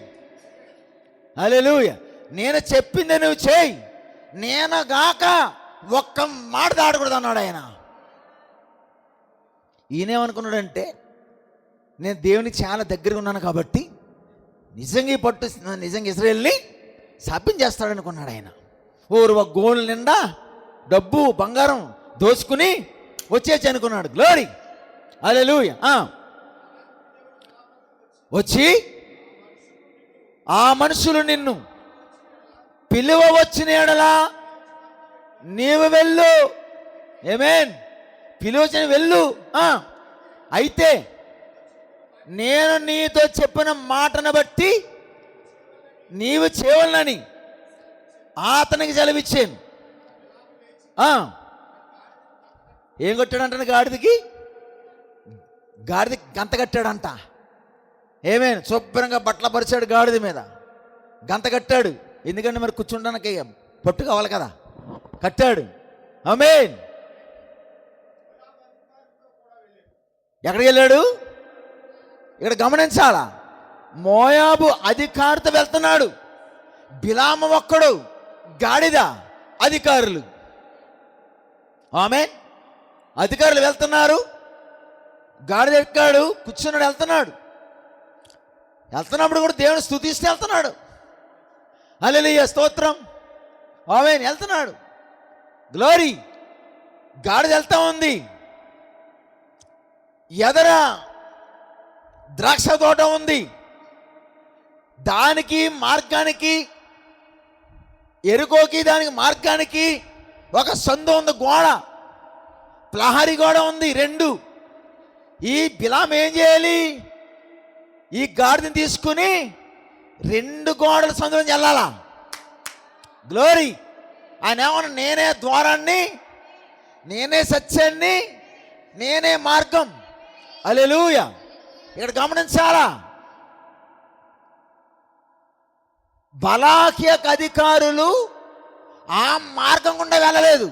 హల్లెలూయా. నేను చెప్పింది నువ్వు చెయ్యి, నేను గాక ఒక్క మాట దాడకూడదు అన్నాడు ఆయన. ఈయనేమనుకున్నాడంటే, నేను దేవునికి చాలా దగ్గరగా ఉన్నాను కాబట్టి నిజంగా ఇజ్రాయేల్ని శపించేస్తాడనుకున్నాడు ఆయన. ఒక గోళ్ళ నిండా డబ్బు బంగారం దోచుకుని వచ్చేసి అనుకున్నాడు. గ్లోరీ. హల్లెలూయా. వచ్చి ఆ మనుషులు నిన్ను పిలువ వచ్చిన ఎడలా నీవు వెళ్ళు. ఆమేన్. పిలువచ్చిన వెళ్ళు. అయితే నేను నీతో చెప్పిన మాటను బట్టి నీవు చేయవలనని అతనికి సెలవిచ్చాను. ఏం కొట్టాడంట? గాడిద గంత కట్టాడంట. ఆమేన్. శుభ్రంగా బట్టలు పరిచాడు గాడిద మీద, గంత కట్టాడు. ఎందుకంటే మరి కూర్చుంటానికి పట్టు కావాలి కదా, కట్టాడు. ఆమేన్. ఎక్కడికి వెళ్ళాడు? ఇక్కడ గమనించాలా. మోయాబు అధికారితో వెళ్తున్నాడు. బిలాము ఒక్కడు, గాడిద, అధికారులు. ఆమేన్. అధికారులు వెళ్తున్నారు, గాడిద ఎక్కాడు, కూర్చున్నాడు, వెళ్తున్నప్పుడు కూడా దేవుని స్తుతిస్తూ వెళ్తున్నాడు. హల్లెలూయా, స్తోత్రం. ఆమేన్. వెళ్తున్నాడు, గ్లోరీ. గాడిద వెళ్తా ఉంది, ఎదర ద్రాక్ష తోట ఉంది. దానికి మార్గానికి, ఎరుకోకి దానికి మార్గానికి ఒక సందు ఉంది, గోడ, ప్రహరీ గోడ ఉంది, 2. ఈ బిలాం ఏం చేయాలి? ఈ గాడిదని తీసుకుని 2 గోడల సందులో వెళ్ళాలా? గ్లోరీ. ఆయన ఏమన్నా, నేనే ద్వారాన్ని, నేనే సత్యాన్ని, నేనే మార్గం. హల్లెలూయా. ఇక్కడ గమనించాలా, బలాకి యొక్క అధికారులు ఆ మార్గం గుండా వెళ్ళలేదు,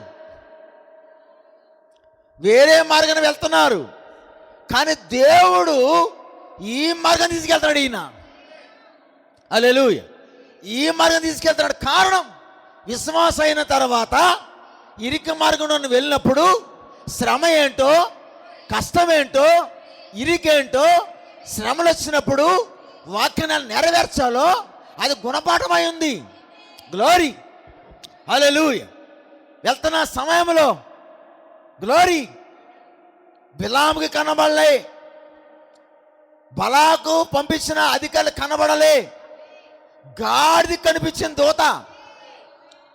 వేరే మార్గాన్ని వెళ్తున్నారు. కానీ దేవుడు ఈ మార్గం తీసుకెళ్తాడు. ఈయన హల్లెలూయా, ఈ మార్గం తీసుకెళ్తాడు. కారణం, విశ్వాసం అయిన తర్వాత ఇరికి మార్గంలో వెళ్ళినప్పుడు శ్రమ ఏంటో, కష్టమేంటో, ఇరికేంటో, శ్రమలు వచ్చినప్పుడు వాక్యాన్ని నెరవేర్చాలో అది గుణపాఠమై ఉంది. గ్లోరీ. హల్లెలూయా. వెళ్తున్న సమయంలో గ్లోరీ, బిలాముకి కనబడలే, బలాకు పంపించిన అధికారులు కనబడలే, గాడిద కనిపించింది, దూత.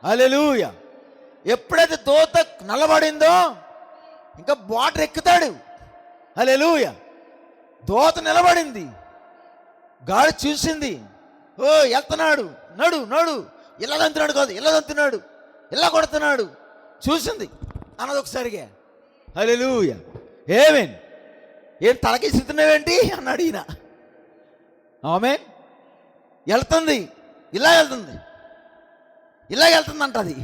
హల్లెలూయా. ఎప్పుడైతే దూత నిలబడిందో ఇంకా బార్డర్ ఎక్కుతాడు. హల్లెలూయా. దూత నిలబడింది, గాడి చూసింది, ఓ వెళ్తున్నాడు, నడు, ఇలా దంతున్నాడు కాదు, ఇలా దంతున్నాడు, ఇలా కొడుతున్నాడు, చూసింది అన్నది ఒకసారిగా. హల్లెలూయా. ఏం తలకిస్తున్నావేంటి అన్నాడు ఈయన. ఆమేన్. వెళ్తుంది, ఇలా వెళ్తుందంట అది.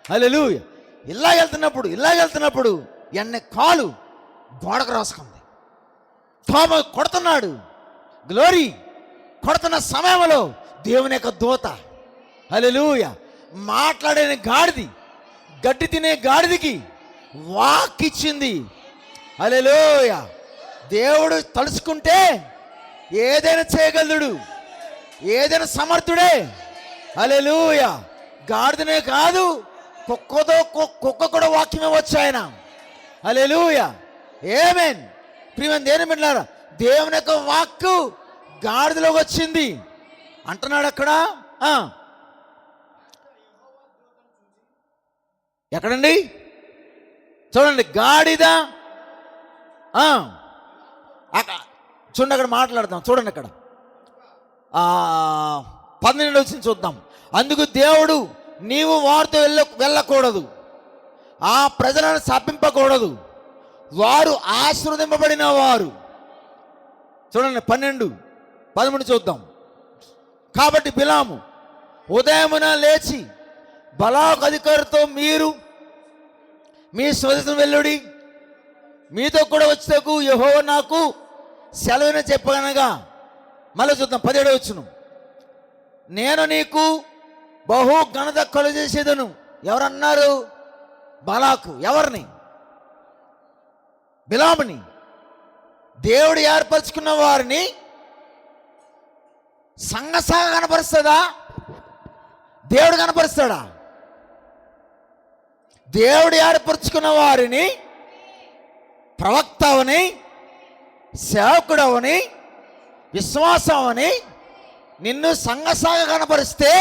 హల్లెలూయా. ఇలా వెళ్తున్నప్పుడు ఎన్న కాలు గోడకు రాసుకుంది. కొడుతున్నాడు, గ్లోరీ. కొడుతున్న సమయంలో దేవుని యొక్క దూత, హల్లెలూయా, మాట్లాడే గాడిది, గడ్డి తినే గాడిదికి వాక్ ఇచ్చింది. హల్లెలూయా. దేవుడు తలుచుకుంటే ఏదైనా చేయగలడు, ఏదైనా సమర్థుడే. హల్లెలూయా. గాడిదనే కాదు, కుక్క కూడా వాక్యం ఇవ్వచ్చు ఆయన. హల్లెలూయా. ఆమేన్. ప్రియమైన దేవుని బిడ్డలారా, దేవుని యొక్క వాక్కు గాడిదలోకి వచ్చింది అంటున్నాడు అక్కడ. ఎక్కడండి? చూడండి, గాడిద. చూడండి, అక్కడ మాట్లాడదాం. చూడండి, అక్కడ 12 వచ్చింది, చూద్దాం. అందుకు దేవుడు, నీవు వారితో వెళ్ళకూడదు, ఆ ప్రజలను శపింపకూడదు, వారు ఆశీర్వదింపబడిన వారు. చూడండి, 12-13 చూద్దాం. కాబట్టి బిలాము ఉదయమున లేచి బలాకు అధికారితో, మీరు మీ స్వదేశం వెళ్ళుడి, మీతో కూడా వచ్చేకు యెహోవా నాకు సెలవున చెప్పగనగా. మళ్ళీ చూద్దాం, 17 వచ్చును. నేను నీకు బహు ఘనత కలుగజేసేదను. ఎవరన్నారు? బలాకు. ఎవరిని? బిలాముని. దేవుడు ఏర్పరచుకున్న వారిని సంగసాగా కనపరుస్తుందా? దేవుడు కనపరుస్తాడా? దేవుడు ఏర్పరచుకున్న వారిని ప్రవక్త అవని, సేవకుడు అవని, విశ్వాసం అవని నిన్ను సంగసాగా కనపరిస్తే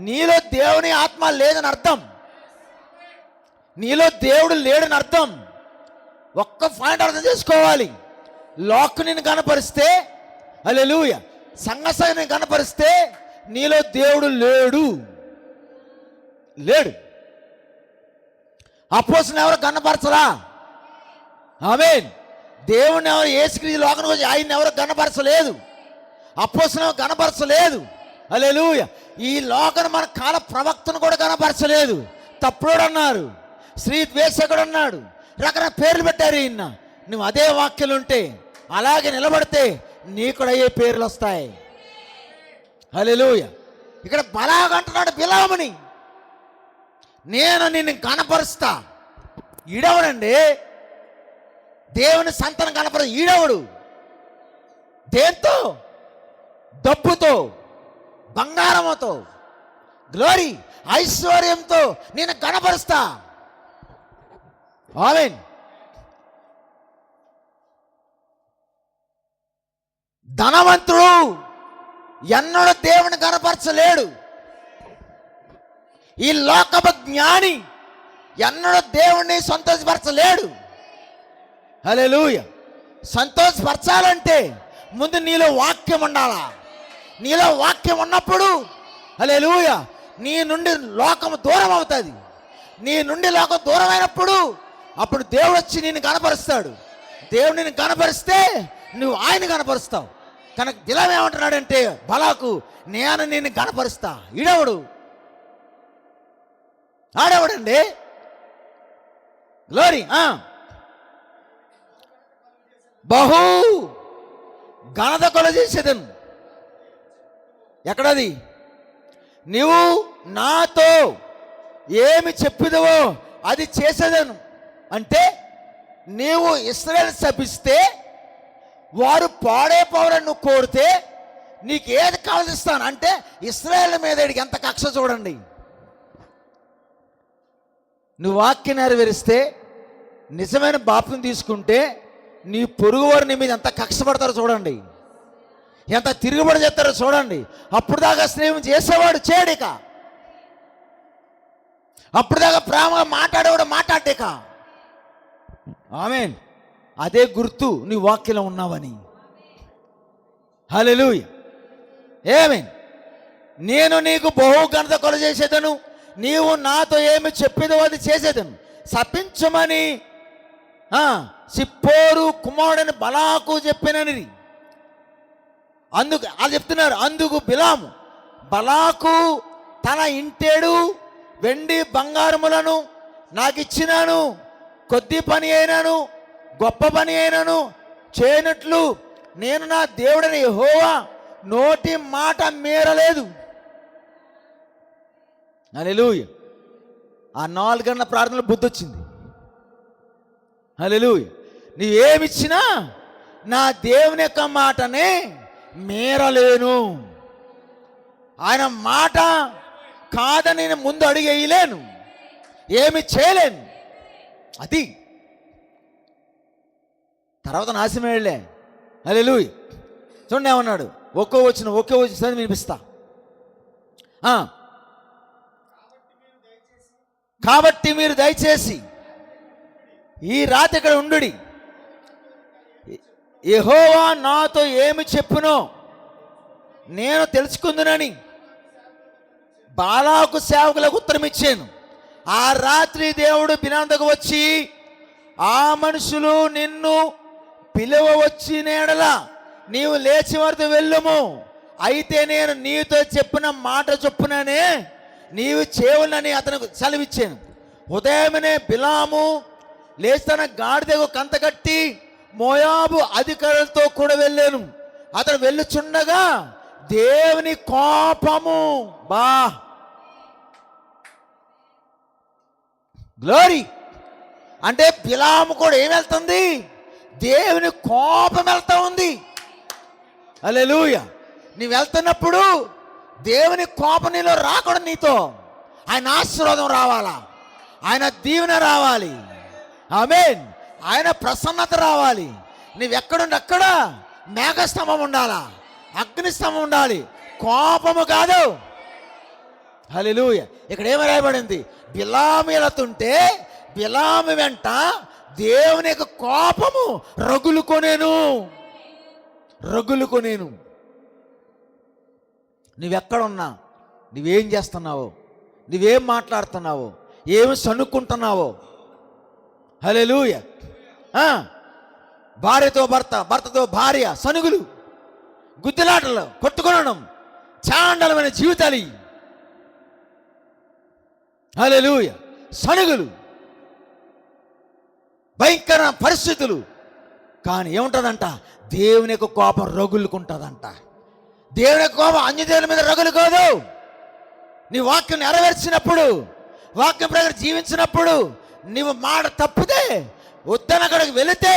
నీలో దేవుని ఆత్మ లేదని అర్థం, నీలో దేవుడు లేడని అర్థం. ఒక్క పాయింట్ అర్థం చేసుకోవాలి. లోకు నిన్ను కనపరిస్తే, హల్లెలూయా, సంగసాగా నిన్ను కనపరిస్తే నీలో దేవుడు లేడు. అపోస్తలుని ఎవరు కనపరచరా? ఆమేన్. దేవుని ఎవరు, యేసుక్రీస్తు లోకానికి వచ్చి ఆయన ఎవరు కనపరచలేదు, అపోస్తలుని కనపరచలేదు. హల్లెలూయా. ఈ లోకం మన కాల ప్రవక్తను కూడా కనపరచలేదు. తప్పుడోడు అన్నారు, స్త్రీ ద్వేషకుడు అన్నాడు, రకరకాల పేర్లు పెట్టారు. ఈయన నువ్వు అదే వాక్యాలు ఉంటే, అలాగే నిలబడితే నీ కూడా అయ్యే పేర్లు వస్తాయి. హల్లెలూయా. ఇక్కడ బలాగా అంటున్నాడు బిలాముని, నేను నిన్ను కనపరుస్తా. ఈడవడండి దేవుని సంతానం కనపరు. ఈడవడు దేంతో? డబ్బుతో, బంగారముతో, గ్లోరీ, ఐశ్వర్యంతో నేను కనపరుస్తా. ఆమేన్. ధనవంతుడు ఎన్నడూ దేవుని కనపరచలేడు. ఈ లోకపు జ్ఞాని ఎన్నడూ దేవుణ్ణి సంతోషపరచలేడు. హల్లెలూయా. సంతోషపరచాలంటే ముందు నీలో వాక్యం ఉండాలా. నీలో వాక్యం ఉన్నప్పుడు హల్లెలూయా నీ నుండి లోకం దూరం అవుతుంది. నీ నుండి లోకం దూరం అయినప్పుడు అప్పుడు దేవుడు వచ్చి నిన్ను కనపరుస్తాడు. దేవుడు నిన్ను కనపరిస్తే నువ్వు ఆయన కనపరుస్తావు. కనుక బిలాము ఏమంటున్నాడంటే బలాకు, నేను నిన్ను కనపరుస్తా. ఈడవుడు ఆడేవాడండి. గ్లోరీ. బహు ఘనత కొలచేసేదను. ఎక్కడది? నీవు నాతో ఏమి చెప్పిదవో అది చేసేదను. అంటే నీవు ఇశ్రాయేలు శపిస్తే వారు పాడైపోవాలని నువ్వు కోరితే నీకు ఏది కావలిస్తాను అంటే ఇశ్రాయేలు మీద ఎంత కక్ష చూడండి. నువ్వు వాక్యం నెరవేరిస్తే, నిజమైన బాప్తిసం తీసుకుంటే నీ పొరుగువారు నీ మీద ఎంత కక్ష పడతారో చూడండి, ఎంత తిరుగుబడి చేస్తారో చూడండి. అప్పుడు దాకా స్నేహం చేసేవాడు చేయడిక, అప్పుడు దాకా ప్రేమగా మాట్లాడేవాడు మాట్లాడేక. ఆమేన్. అదే గుర్తు నీ వాక్యంలో ఉన్నావని. హల్లెలూయా. ఆమేన్. నేను నీకు బహు ఘనత కొలచేసేదను, నీవు నాతో ఏమి చెప్పేదో అది చేసేదను. శపించమని సిప్పోరు కుమారుడని బలాకు చెప్పినని అందుకు అది చెప్తున్నారు. అందుకు బిలాము, బలాకు తన ఇంటేడు వెండి బంగారములను నాకు ఇచ్చినాను, కొద్ది పని అయినాను గొప్ప పని అయినాను చేయనట్లు నేను నా దేవుడని యెహోవా నోటి మాట మీరలేదు. హల్లెలూయా. ఆ 4 గంటల ప్రార్థనలో బుద్ధి వచ్చింది. హల్లెలూయా. నీవేమిచ్చినా నా దేవుని యొక్క మాటనే మీరలేను. ఆయన మాట కాదని నేను ముందు అడిగేయలేను, ఏమి చేయలేను. అది తర్వాత నాశనమేళ్లే. హల్లెలూయా. చూడండి ఏమన్నాడు, ఒక్కో వచ్చిన వినిపిస్తా. కాబట్టి మీరు దయచేసి ఈ రాత్రి ఇక్కడ ఉండుడి. యెహోవా నాతో ఏమి చెప్పునో నేను తెలుసుకుందునని బాలాకు సేవకులకు ఉత్తరం ఇచ్చాను. ఆ రాత్రి దేవుడు బిలాముకు వచ్చి, ఆ మనుషులు నిన్ను పిలువ వచ్చిన యెడల నీవు లేచి వారితో వెళ్ళుము. అయితే నేను నీతో చెప్పిన మాట చొప్పుననే నీవు చేయవలనని అతనికి సెలవిచ్చాను. ఉదయమనే బిలాము లేచి తన గాడిదకు కంతకట్టి మోయాబు అధికారులతో కూడా వెళ్ళాను. అతను వెళ్ళుచుండగా దేవుని కోపము గ్లోరీ అంటే బిలాము కూడా ఏం వెళ్తుంది? దేవుని కోపం వెళ్తా ఉంది. హల్లెలూయా. నీవు వెళ్తున్నప్పుడు దేవుని కోపం నీలో రాకూడదు. నీతో ఆయన ఆశీర్వాదం రావాలా, ఆయన దీవెన రావాలి. ఆమేన్. ఆయన ప్రసన్నత రావాలి. నీవెక్కడుండి అక్కడ మేఘస్తంభం ఉండాలా, అగ్నిస్తంభం ఉండాలి, కోపము కాదు. హల్లెలూయా. ఇక్కడ ఏమి రాయబడింది? బిలాము వెళుతుంటే బిలాము వెంట దేవుని యొక్క కోపము రగులుకొనేను. నువ్వెక్కడున్నా, నువ్వేం చేస్తున్నావో, నువ్వేం మాట్లాడుతున్నావో, ఏమి సనుక్కుంటున్నావో. హల్లెలూయా. భార్యతో భర్త, భర్తతో భార్య సనుగులు, గుద్దులాటలు, కొట్టుకొనడం, చాండలమైన జీవితాలు. హల్లెలూయా. సనుగులు, భయంకర పరిస్థితులు. కానీ ఏముంటుందంట? దేవుని యొక్క కోపం రగులుకుంటుందంట. దేవుని యొక్క కోపం అన్యదేవుల మీద రగులుకోదు. నీ వాక్యం నెరవేర్చినప్పుడు, వాక్యం ప్రకారం జీవించినప్పుడు, నీవు మాట తప్పితే, వద్దనక్కడికి వెళితే,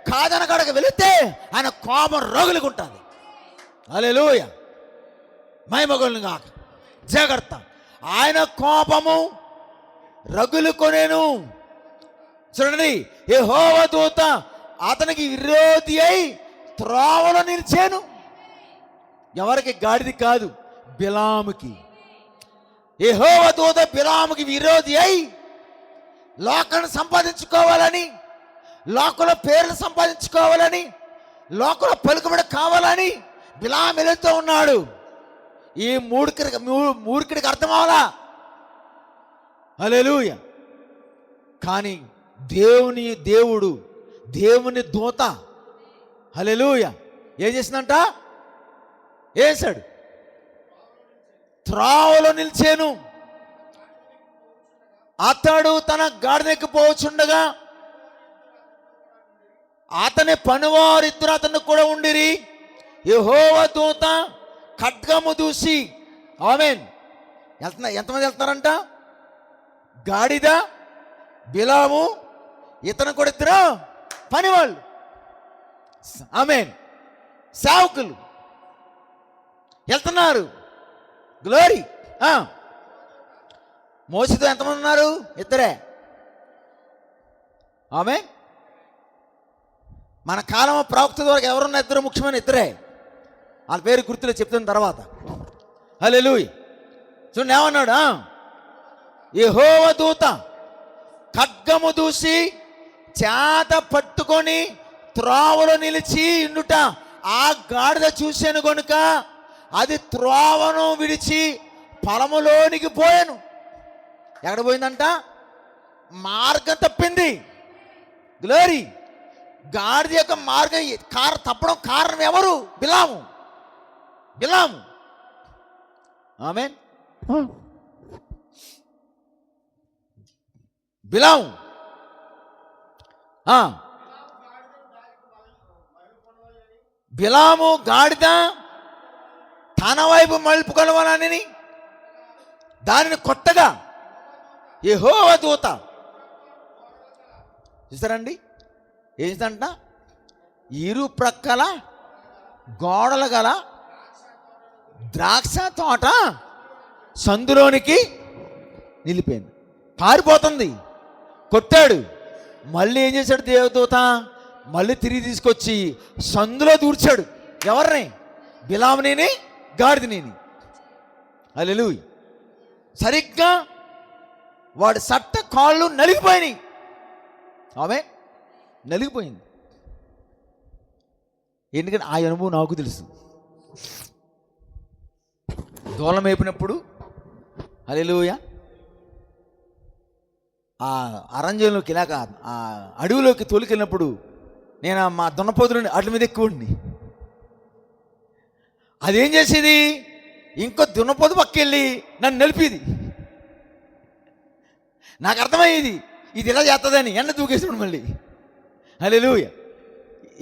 కాదనక్కడికి వెళితే ఆయన కోపం రగులుకుంటుంది. హల్లెలూయా, మహిమగొల్ను గాక. జాగ్రత్త, ఆయన కోపము రగులుకొనేను. చూడండి, యెహోవా దూత అతనికి విరోధి అయి త్రోవలో నిలిచాను. ఎవరికి? గాడిది కాదు, బిలాముకి. యెహోవా దూత బిలాముకి విరోధి అయి లోకాన్ని సంపాదించుకోవాలని, లోకంలో పేర్లు సంపాదించుకోవాలని, లోకంలో పలుకుబడి కావాలని బిలాము వెళుతూ ఉన్నాడు. ఈ మూర్ఖుడికి అర్థం అవ్వాలా? హల్లెలూయా. కానీ దేవుని దూత హల్లెలూయా ఏం చేసిందంట? వేశాడు, త్రోవలో నిలిచాను. అతడు తన గాడిదకి పోవచ్చుండగా అతని పనివారు ఇద్దరు అతను కూడా ఉండిరి. యెహోవా దూత ఖడ్గము దూసి, ఆమేన్. ఎంతమంది వెళ్తున్నారంట? గాడిద, బిలాము, ఇతను కూడా ఇద్దరు పనివాళ్ళు, ఆమేన్, సేవకులు వెళ్తున్నారు. గ్లోరీ. మోషేతో ఎంతమంది ఉన్నారు? ఇద్దరే. ఆమేన్. మన కాలం ప్రవక్త ద్వారా ఎవరున్నా ఇద్దరు, ముఖ్యమైన ఇద్దరే. వాళ్ళ పేరు గుర్తులో చెప్తున్న తర్వాత. హల్లెలూయా. చూడండి ఏమన్నాడు? యెహోవా దూత ఖడ్గము దూసి చేత పట్టుకొని త్రోవలో నిలిచి ఉండుట ఆ గాడిద చూశాను గనుక అది త్రోవను విడిచి పొలములోనికి పోయాను. ఎక్కడ పోయిందంట? మార్గం తప్పింది. గ్లోరీ. గాడిద యొక్క మార్గం తప్పడం కారణం ఎవరు? బిలాము. ఆమేన్. బిలాము గాడిద తన వైపు మలుపుకొనవలని దానిని కొట్టగా యెహోవా దూత చూసారండి ఏంటంట? ఇరు ప్రక్కల గోడలు గల ద్రాక్ష తోట సందులోనికి నిలిపోయింది. పారిపోతుంది. కొట్టాడు. మళ్ళీ ఏం చేశాడు దేవదూత? మళ్ళీ తిరిగి తీసుకొచ్చి సందులో దూర్చాడు. ఎవరిని? బిలాముని, గాడిదని. హల్లెలూయా. సరిగ్గా వాడి సట్ట కాళ్ళు నలిగిపోయినాయి. ఆమె నలిగిపోయింది. ఎందుకంటే ఆ అనుభవం నాకు తెలుసు. దూలం వేపినప్పుడు హల్లెలూయా ఆ అరణ్యంలోకి ఇలాగ ఆ అడవిలోకి తోలికెళ్ళినప్పుడు నేను మా దున్నపోతుని అట్ల మీద ఎక్కువండి. అదేం చేసేది? ఇంకో దున్నపోతు పక్కెళ్ళి నన్ను నలిపేది. నాకు అర్థమయ్యేది ఇది ఇలా చేస్తుందని. ఎండ దూకేసాడు మళ్ళీ. హల్లెలూయా.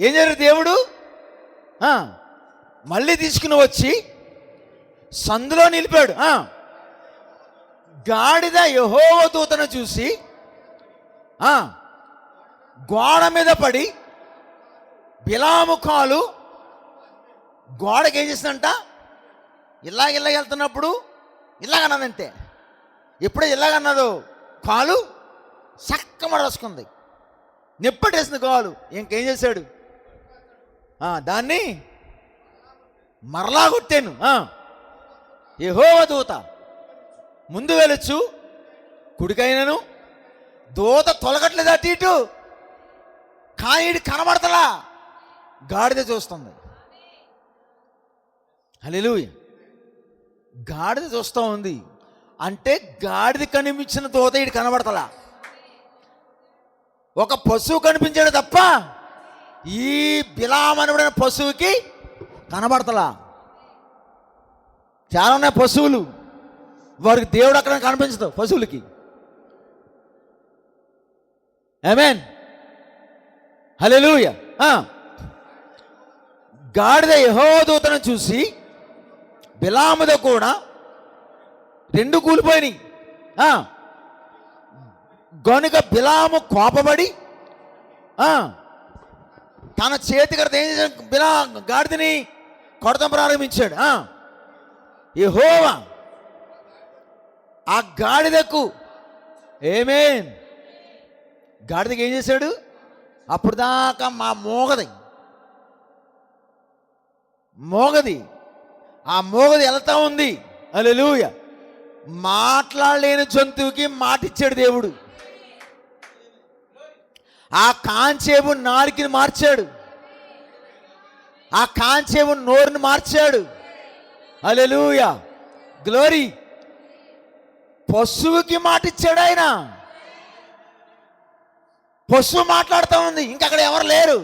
ఏం జరిగింది? దేవుడు మళ్ళీ తీసుకుని వచ్చి సందులో నిలిపాడు. గాడిద యెహోవా దూతను చూసి గోడ మీద పడి బిలాము కాలు గోడకి ఏం చేసిందంట? ఇలాగ వెళ్తున్నప్పుడు ఇలాగన్నదంతే. ఎప్పుడే ఇలాగన్నదో కాలు చక్కమడ రాసుకుంది. నిప్పటేసింది కాలు. ఇంకేం చేశాడు? దాన్ని మరలా కొట్టాను. యెహోవా దూత ముందు వెళ్ళొచ్చు, కుడికైనను దూత తొలగట్లేదు అటు ఇటు. కానీ కనబడతలా, గాడిద చూస్తుంది. హల్లెలూయా. గాడిద చూస్తూ ఉంది అంటే గాడిద కనిపించిన దూత ఇటు కనబడతలా. ఒక పశువు కనిపించాడు తప్ప ఈ బిలామనబడిన పశువుకి కనబడతలా. చాలా ఉన్నాయి పశువులు, వారికి దేవుడు అక్కడ కనిపించదు పశువులకి. ఆమేన్. హల్లెలూయా. గాడిద యెహోవా దూతను చూసి బిలాముతో కూడా రెండు కూలిపోయినాయి. గనుక బిలాము కోపపడి తన చేతి కడితే ఏం చేశాడు? గాడిదని కొడతం ప్రారంభించాడు. యెహోవా ఆ గాడిదకు ఆమేన్ గాడిదకి ఏం చేశాడు? అప్పుడు దాకా మోగది ఆ మోగది వెళ్తా ఉంది. హల్లెలూయా. మాట్లాడలేని జంతువుకి మాటిచ్చాడు దేవుడు. ఆ కాంచేపు నాలుకని మార్చాడు, ఆ కాంచేపు నోరుని మార్చాడు. హల్లెలూయా, గ్లోరీ. పశువుకి మాటిచ్చాడు ఆయన. పశువు మాట్లాడుతూ ఉంది, ఇంకక్కడ ఎవరు లేరు.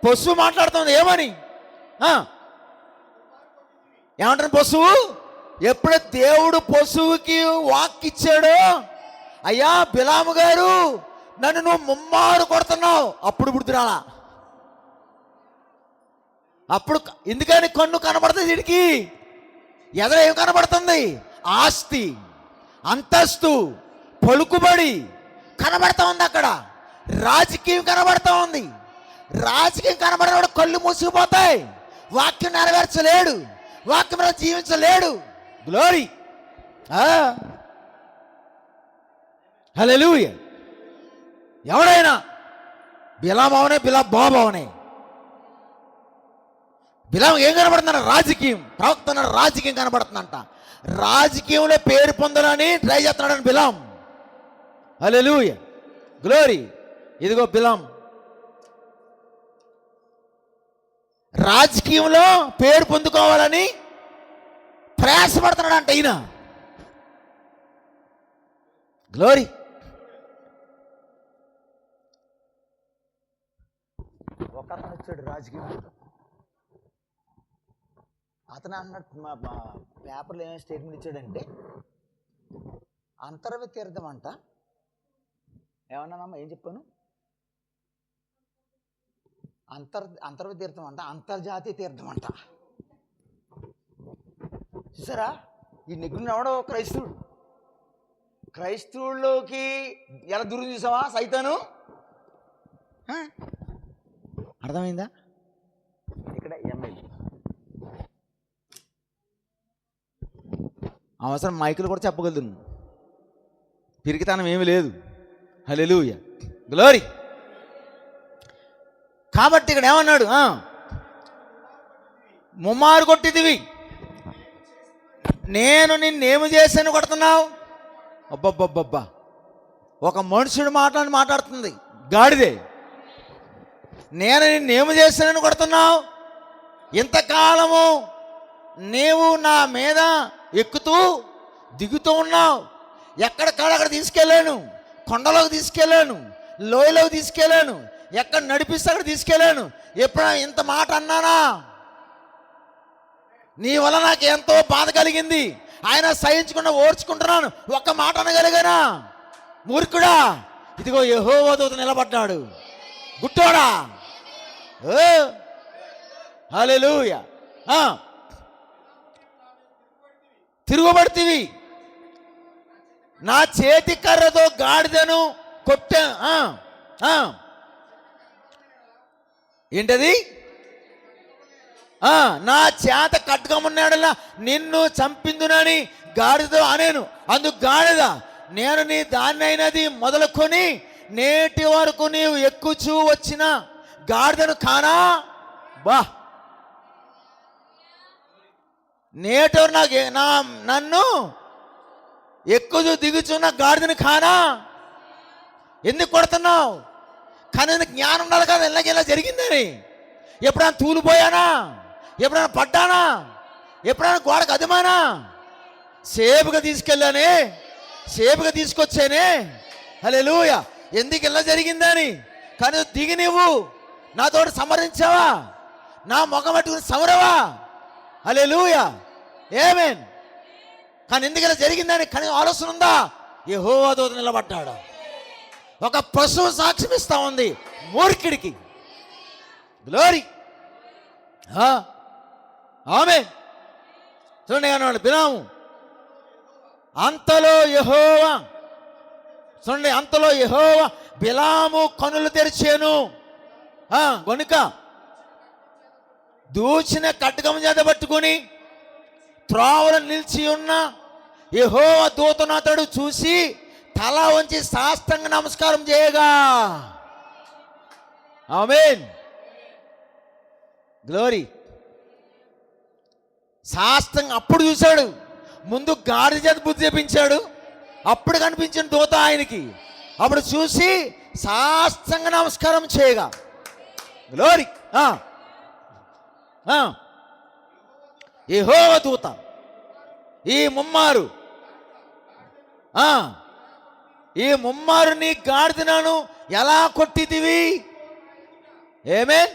పశువు మాట్లాడుతుంది ఏమని? ఏమంటారు? పశువు ఎప్పుడు దేవుడు పశువుకి వాక్ ఇచ్చాడో, అయ్యా బిలాము గారు నన్ను నువ్వు ముమ్మారు కొడుతున్నావు, అప్పుడు గుర్తురాలా. అప్పుడు ఎందుకని కన్ను కనబడుతుంది వీడికి. ఎదురు ఏం కనబడుతుంది? ఆస్తి, అంతస్తు, పలుకుబడి కనబడతా ఉంది. అక్కడ రాజకీయం కనబడతా ఉంది. రాజకీయం కనబడినప్పుడు కళ్ళు మూసుకుపోతాయి. వాక్యం నెరవేర్చలేడు, వాక్యం మీద జీవించలేడు. గ్లోరీ. హల్లెలూయా. ఎవడైనా బిలాము అవనే, బాబు అవనే. బిలాము ఏం కనబడుతుందంట? రాజకీయం. ప్రవక్త అన్నాడు రాజకీయం కనబడుతుందంట. రాజకీయంలో పేరు పొందాలని ట్రై చేస్తున్నాడని బిలాం. హల్లెలూయా, గ్లోరీ. ఇదిగో బిలాం రాజకీయంలో పేరు పొందుకోవాలని ప్రయాసపడుతున్నాడంట ఈయన. గ్లోరీ. ఒక అతను వచ్చాడు రాజకీయం. అతను అన్నట్టు మా పేపర్లో ఏమైనా స్టేట్మెంట్ ఇచ్చాడంటే అంతర్వ తీర్థం అంట. ఏమన్నానమ్మా? ఏం చెప్పాను? అంతర్వ తీర్థం అంట, అంతర్జాతీయ తీర్థం అంట. చూసారా? ఈ నిగ్గురు ఎవడో క్రైస్తవుడు. క్రైస్తవుల్లోకి ఎలా దూరం చూసావా సైతాను? అర్థమైందా? ఇక్కడ ఎమ్మెల్యే అవసరం మైకులు కూడా చెప్పగలదు, పిరికితనం ఏమీ లేదు. హల్లెలూయా, గ్లోరీ. కాబట్టి ఇక్కడ ఏమన్నాడు? ముమ్మారు కొట్టిదివి, నేను నిన్నేమి చేశాను కొడుతున్నావు. అబ్బబ్బబ్బబ్బా, ఒక మనుషుడు మాట్లాడుతుంది గాడిదే. నేను నిన్నేమి చేశానని కొడుతున్నావు. ఇంతకాలము నీవు నా మీద ఎక్కుతూ దిగుతూ ఉన్నావు. ఎక్కడికక్కడ తీసుకెళ్ళాను, కొండలోకి తీసుకెళ్ళాను, లోయలోకి తీసుకెళ్ళాను, ఎక్కడ నడిపిస్తే అక్కడ తీసుకెళ్ళాను. ఎప్పుడైనా ఇంత మాట అన్నానా? నీ వల్ల నాకు ఎంతో బాధ కలిగింది, ఆయన సహించకుండా ఓర్చుకుంటున్నాను. ఒక్క మాట అనగలిగానా? మూర్ఖుడా, ఇదిగో యెహోవా దూత నిలబడ్డాడు. గుట్టోడా. హల్లెలూయా. తిరుగుబడితివి, నా చేతి కర్రతో గాడిదను కొట్టా. ఏంటది? నా చేత కట్టుకోమన్నాడల్లా నిన్ను చంపిందునని గాడిదతో అనేను. అందుకు గాడిద, నేను నీ దాన్ని అయినది మొదలుకొని నేటి వరకు నీవు ఎక్కుచూ వచ్చిన గాడిదను కానా. బా, నేటోరు నన్ను ఎక్కుచూ దిగుచున్న గాడిదను కానా. ఎందుకు కొడుతున్నావు? కానీ జ్ఞానం ఉండాలి కదా, ఇలా జరిగిందని. ఎప్పుడైనా తూలిపోయానా? ఎప్పుడైనా పడ్డానా? ఎప్పుడైనా గోడకు అదిమానా? సేపుగా తీసుకెళ్ళానే, సేపుగా తీసుకొచ్చానే. హల్లెలూయా. ఎందుకు ఇలా జరిగిందని. కానీ దిగి నువ్వు నాతో సమరించావా, నా ముఖం పట్టుకుని సమరవా. హల్లెలూయా, ఆమేన్. కానీ ఎందుకు ఇలా జరిగిందని కానీ ఆలోచన ఉందా? యెహోవా దూత నిలబడ్డాడు. ఒక పశువు సాక్ష్యం ఇస్తా ఉంది మూర్ఖుడికి. గ్లోరీ. ఆమేన్. చూడండి అన్నాడు బిలాము. అంతలో యెహోవా, చూడండి, అంతలో యెహోవా బిలాము కనులు తెరిచాను గనుక దూచిన ఖడ్గం చేత పట్టుకొని త్రోవలో నిలిచి ఉన్న యెహోవా దూతను అతడు చూసి తల వంచి సాష్టాంగ నమస్కారం చేయగా. ఆమేన్, గ్లోరీ. సాష్టాంగ అప్పుడు చూశాడు, ముందు గాడిద చేత బుద్ధి చెప్పించాడు, అప్పుడు కనిపించిన దూత ఆయనకి. అప్పుడు చూసి సాష్టాంగ నమస్కారం చేయగా. గ్లోరీ. యెహోవా దూత ఈ ముమ్మారు నీ గాడిదను ఎలా కొట్టితివి? ఏమేన్,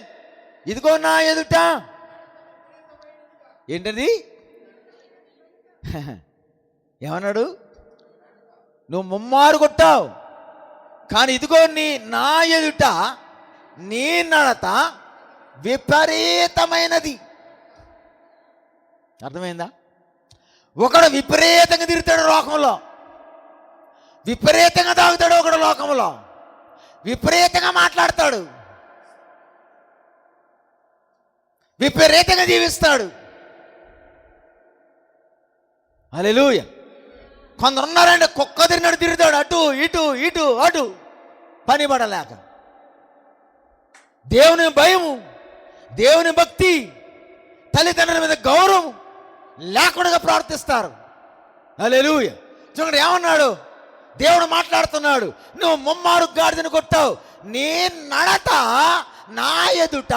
ఇదిగో నా ఎదుట. ఏంటది? ఏమన్నాడు? నువ్వు ముమ్మారు కొట్టావు, కానీ ఇదిగో నా ఎదుట నీ నడత విపరీతమైనది. అర్థమైందా? ఒకడు విపరీతంగా తిరుగుతాడు లోకంలో, విపరీతంగా తాగుతాడు, ఒకడు లోకంలో విపరీతంగా మాట్లాడతాడు, విపరీతంగా జీవిస్తాడు. హల్లెలూయా. కొందరు ఉన్నారండి, కుక్క తిరిగినట్టు తిరుగుతాడు, అటు ఇటు ఇటు అటు, పని పడలేక. దేవుని భయము, దేవుని భక్తి, తల్లిదండ్రుల మీద గౌరవం లేకుండా ప్రవర్తిస్తారు. హల్లెలూయా. చూడండి ఏమన్నాడు, దేవుడు మాట్లాడుతున్నాడు. నువ్వు ముమ్మారు గాడిదను కొట్టావు, నీ నడత నా ఎదుట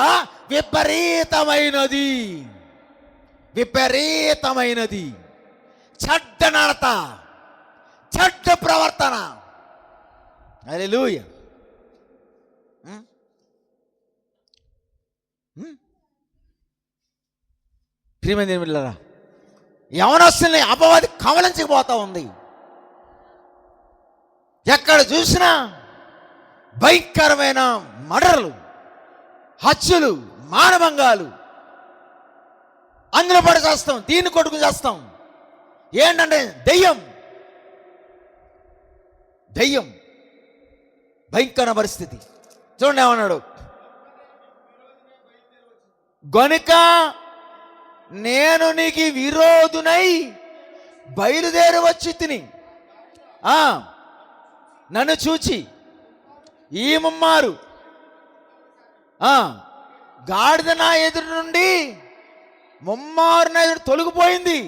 విపరీతమైనది, విపరీతమైనది. చెడ్డ నడత, చెడ్డ ప్రవర్తన. హల్లెలూయా. ప్రియమైన దేవుని బిడ్డలారా, యవనస్తుల్ని అపవాది కవలించకపోతా ఉంది. ఎక్కడ చూసినా భయంకరమైన మర్డర్లు, హత్యలు, మానభంగాలు. అందులో పడి చేస్తాం, దీన్ని కొడుకు చేస్తాం. ఏంటంటే దెయ్యం, దెయ్యం, భయంకర పరిస్థితి. చూడండి ఏమన్నాడు, గనుక నేను నీకు విరోధునై బయలుదేరి వచ్చి తిని నన్ను చూచి ఈ ముమ్మారు గాడిద నా ఎదురు నుండి ముమ్మారు నా ఎదురు తొలగిపోయింది.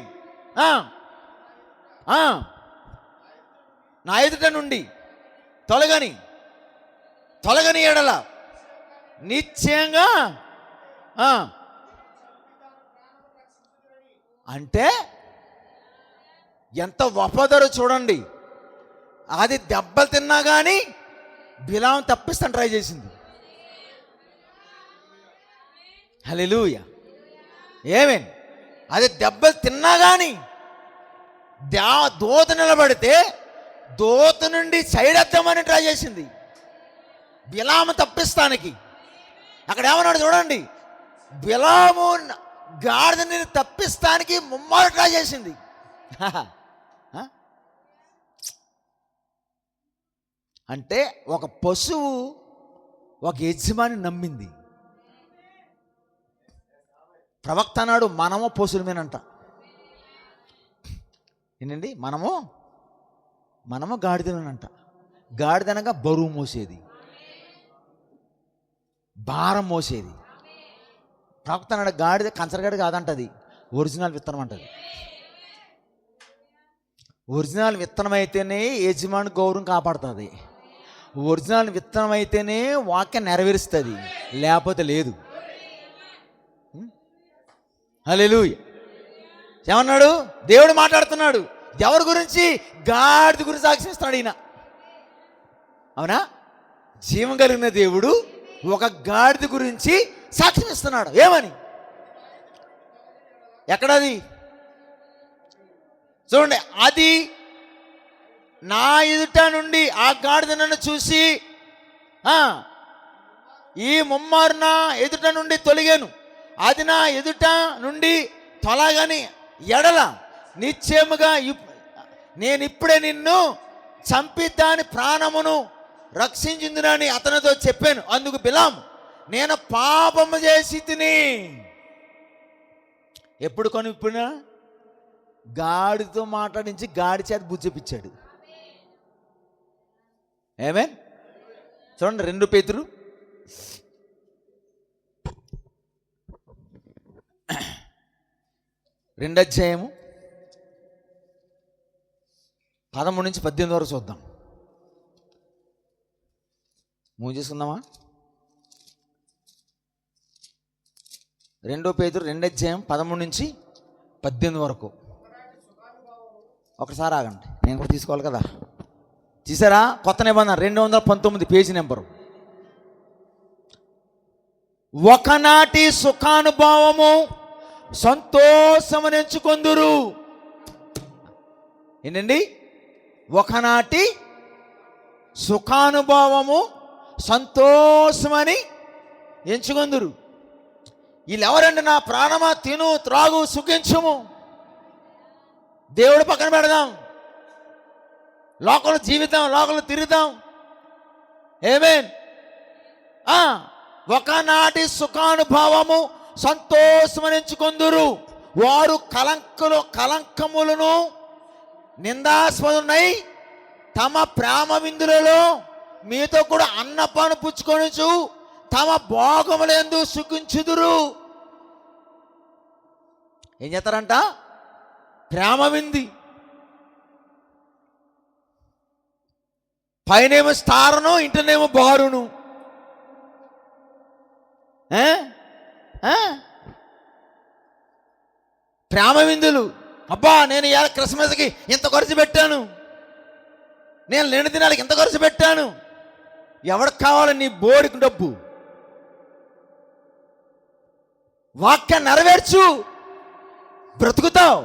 నా ఎదుట నుండి తొలగని ఎడల నిశ్చయంగా అంటే ఎంత వఫాదారో చూడండి. అది దెబ్బలు తిన్నా కానీ బిలాము తప్పిస్తాను ట్రై చేసింది. హల్లెలూయా. ఏమేన్, అది దెబ్బలు తిన్నా కానీ దూత నిలబడితే దూత నుండి సైడ్ ఎద్దామని ట్రై చేసింది బిలాము తప్పిస్తానికి. అక్కడ ఏమన్నాడు చూడండి, బిలాము గాడిదని తప్పిస్తానికి ముమ్మారు ట్రై చేసింది. అంటే ఒక పశువు ఒక యజమాని నమ్మింది. ప్రవక్త అన్నాడు, మనము పశువులమేనంట. ఏంటండి, మనము గాడిదమేనంట. గాడిదనగా బరువు మోసేది, భారం మోసేది. ప్రవక్త అన్నాడు, గాడిద కంచరగాడి కాదంటది, ఒరిజినల్ విత్తనం అంటది. ఒరిజినల్ విత్తనం అయితేనే యజమాని గౌరవం కాపాడుతుంది. ఒరిజినల్ విత్తనం అయితేనే వాక్యం నెరవేరుస్తుంది, లేకపోతే లేదు. హల్లెలూయా. ఏమన్నాడు, దేవుడు మాట్లాడుతున్నాడు. ఎవరి గురించి? గాడిద గురించి సాక్షిస్తున్నాడు ఈయన. అవునా? జీవం కలిగిన దేవుడు ఒక గాడిద గురించి సాక్ష్యం ఇస్తున్నాడు. ఏమని? ఎక్కడది చూడండి. అది నా ఎదుట నుండి ఆ గాడిద నన్ను చూసి ఈ ముమ్మారు నా ఎదుట నుండి తొలగాను, అది నా ఎదుట నుండి తొలగని ఎడల నిశ్చయముగా నేను ఇప్పుడే నిన్ను చంపి దాని ప్రాణమును రక్షించుందునని అతనితో చెప్పాను. అందుకు బిలాము, నేను పాపము చేసి తిని. ఎప్పుడు కొనిప్పునా? గాడితో మాట్లాడించి గాడి చేత బుజ్జపించాడు. ఏమే చూడండి, 2 పేతురు 2వ అధ్యాయము 13 నుంచి 18 వరకు చూద్దాం. మూవ్ చేసుకుందామా? 2 పేతురు 2వ అధ్యాయం 13 నుంచి 18 వరకు. ఒకసారి ఆగండి, నేను కూడా తీసుకోవాలి కదా. చూసారా? కొత్త నిబంధన 219 పేజీ నెంబరు. ఒకనాటి సుఖానుభవము సంతోషమును ఎంచుకొందురు. ఏంటండి? ఒకనాటి సుఖానుభవము సంతోషమని ఎంచుకొందురు. వీళ్ళెవరండి? నా ప్రాణమా, తిను త్రాగు సుఖించుము. దేవుడు పక్కన పెడదాం, లోకంలో జీవితం, లోకంలో తిరుగుదాం. ఆమేన్. ఒకనాటి సుఖానుభవము సంతోషమని ఎంచుకొందురు. వారు కలంకములను నిందాస్పదునై తమ ప్రేమ విందులలో మీతో కూడా అన్నపాను పుచ్చుకొనుచు తమ భోగములందు సుఖించుదురు. ఏం చేస్తారంట? ప్రేమ వింది. పైనేమో స్టారును, ఇంటనేమో బారును. ప్రేమ విందులు. అబ్బా, నేను ఇవాళ క్రిస్మస్కి ఇంత ఖర్చు పెట్టాను, నేను లేని దినాలకి ఇంత ఖర్చు పెట్టాను. ఎవరికి కావాలి నీ బోడికి డబ్బు? వాక్యాన్ని నెరవేర్చు, బ్రతుకుతావు.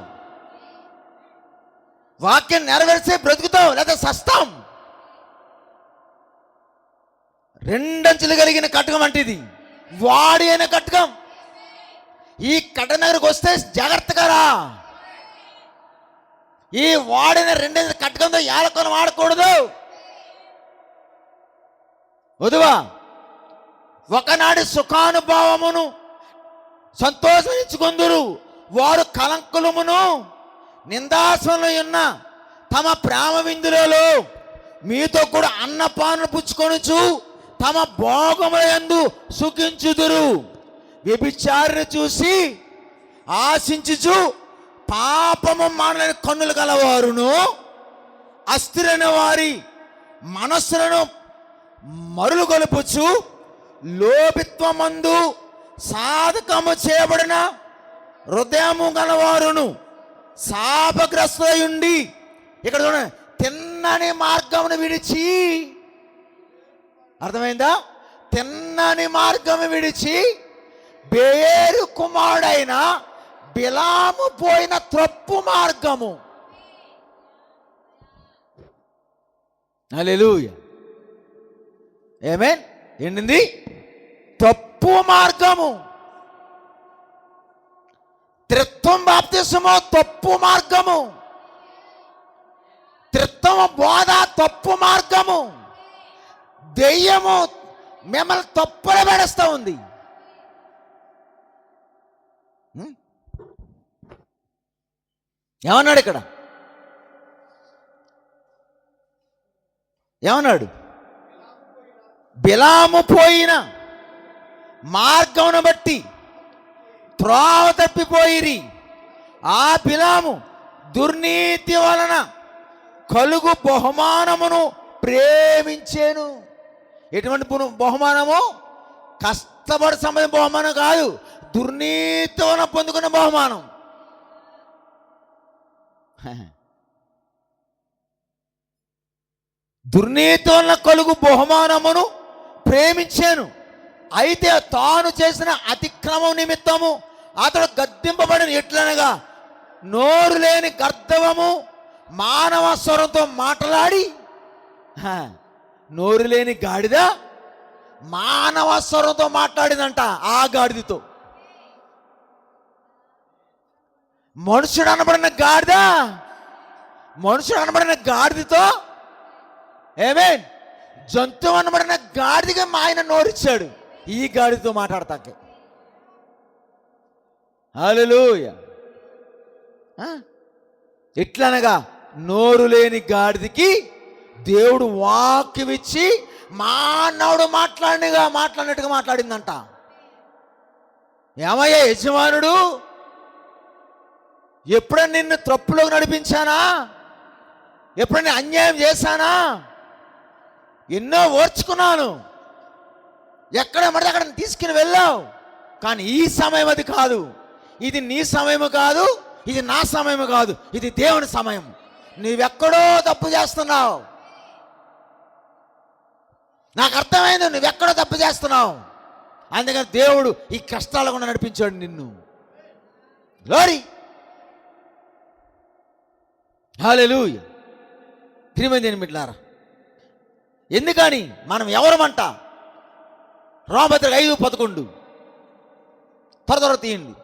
వాక్యం నెరవేర్చే బ్రతుకుతావు, లేదా సస్తాం. 2 అంచులు కలిగిన కటకం అంటే ఇది. వాడి అయిన కటకం. ఈ కటకం దగ్గరకు వస్తే జాగ్రత్తగా రా. ఈ వాడిన 2 అంచుల కటకంతో ఏలకొని వాడకూడదు. వదువా. ఒకనాటి సుఖానుభవమును సంతోషించుకొందురు. వారు కలంకులమును నిందాసనలో ఉన్న తమ ప్రేమ విందులలో మీతో కూడా అన్నపాను పుచ్చుకొనుచు తమ భోగములందు సుఖించుదురు. వ్యభిచారిని చూసి ఆశించుచు పాపము మానలేని కన్నులు గలవారును అస్థిరైన వారి మనస్సులను మరులు గొలుపుచు లోభిత్వమందు సాధకము చేయబడిన హృదయము గలవారును శాపగ్రస్తులయుండి, ఇక్కడ చూడండి, తిన్నని మార్గమును విడిచి. అర్థమైందా? తిన్నని మార్గము విడిచి బేరు కుమారుడైన బిలాము పోయిన త్రప్పు మార్గము. హల్లెలూయా. ఆమేన్. ఏంటిది? తప్పు మార్గము. త్రిత్వం బాప్తిస్మము తప్పు మార్గము. త్రిత్వ బోధ తప్పు మార్గము. దెయ్యము మిమ్మల్ని తప్పులు పెడతా ఉంది. ఏమన్నాడు ఇక్కడ? ఏమన్నాడు? బిలాము పోయిన మార్గమును బట్టి త్రోవ తప్పిపోయిరి. ఆ బిలాము దుర్నీతి వలన కలుగు బహుమానమును ప్రేమించేను. ఎటువంటి బహుమానము? కష్టపడి సంబంధించిన బహుమానం కాదు, దుర్నీతి వలన పొందుకున్న బహుమానం. దుర్నీతి వలన కలుగు బహుమానమును ప్రేమించాను. అయితే తాను చేసిన అతిక్రమం నిమిత్తము అతడు గద్దింపబడిన. ఎట్లనగా నోరు లేని గర్ధవము మానవ స్వరంతో మాట్లాడి. నోరు లేని గాడిద మానవ స్వరంతో మాట్లాడిందంట. ఆ గాడిదతో మనుషుడు అనబడిన గాడిద మనుషుడు అనబడిన గాడిదతో ఏమేన్ జంతువు అనబడిన గాడిదగా మా ఆయన నోరిచ్చాడు ఈ గాడిదతో మాట్లాడతాకే. హల్లెలూయా. ఎట్లనగా నోరు లేని గాడిదకి దేవుడు వాక్యం ఇచ్చి మానవుడు మాట్లాడినట్టుగా మాట్లాడిందంట. ఏమయ్యా యజమానుడు, ఎప్పుడైనా నిన్ను తప్పులోకి నడిపించానా? ఎప్పుడైనా అన్యాయం చేశానా? ఎన్నో ఓర్చుకున్నాను, ఎక్కడ పడితే అక్కడ తీసుకుని వెళ్ళావు. కానీ ఈ సమయం అది కాదు. ఇది నీ సమయం కాదు, ఇది నా సమయం కాదు, ఇది దేవుని సమయం. నువ్వెక్కడో తప్పు చేస్తున్నావు. నాకు అర్థమైంది, నువ్వెక్కడో తప్పు చేస్తున్నావు. అందుకని దేవుడు ఈ కష్టాల గుండా నడిపించాడు నిన్ను. గ్లోరీ. హల్లెలూయా. ప్రియమైన బిడ్డలారా, ఎందుకని మనం ఎవరమంట? రోమపత్రిక 5:11 త్వర తీయండి.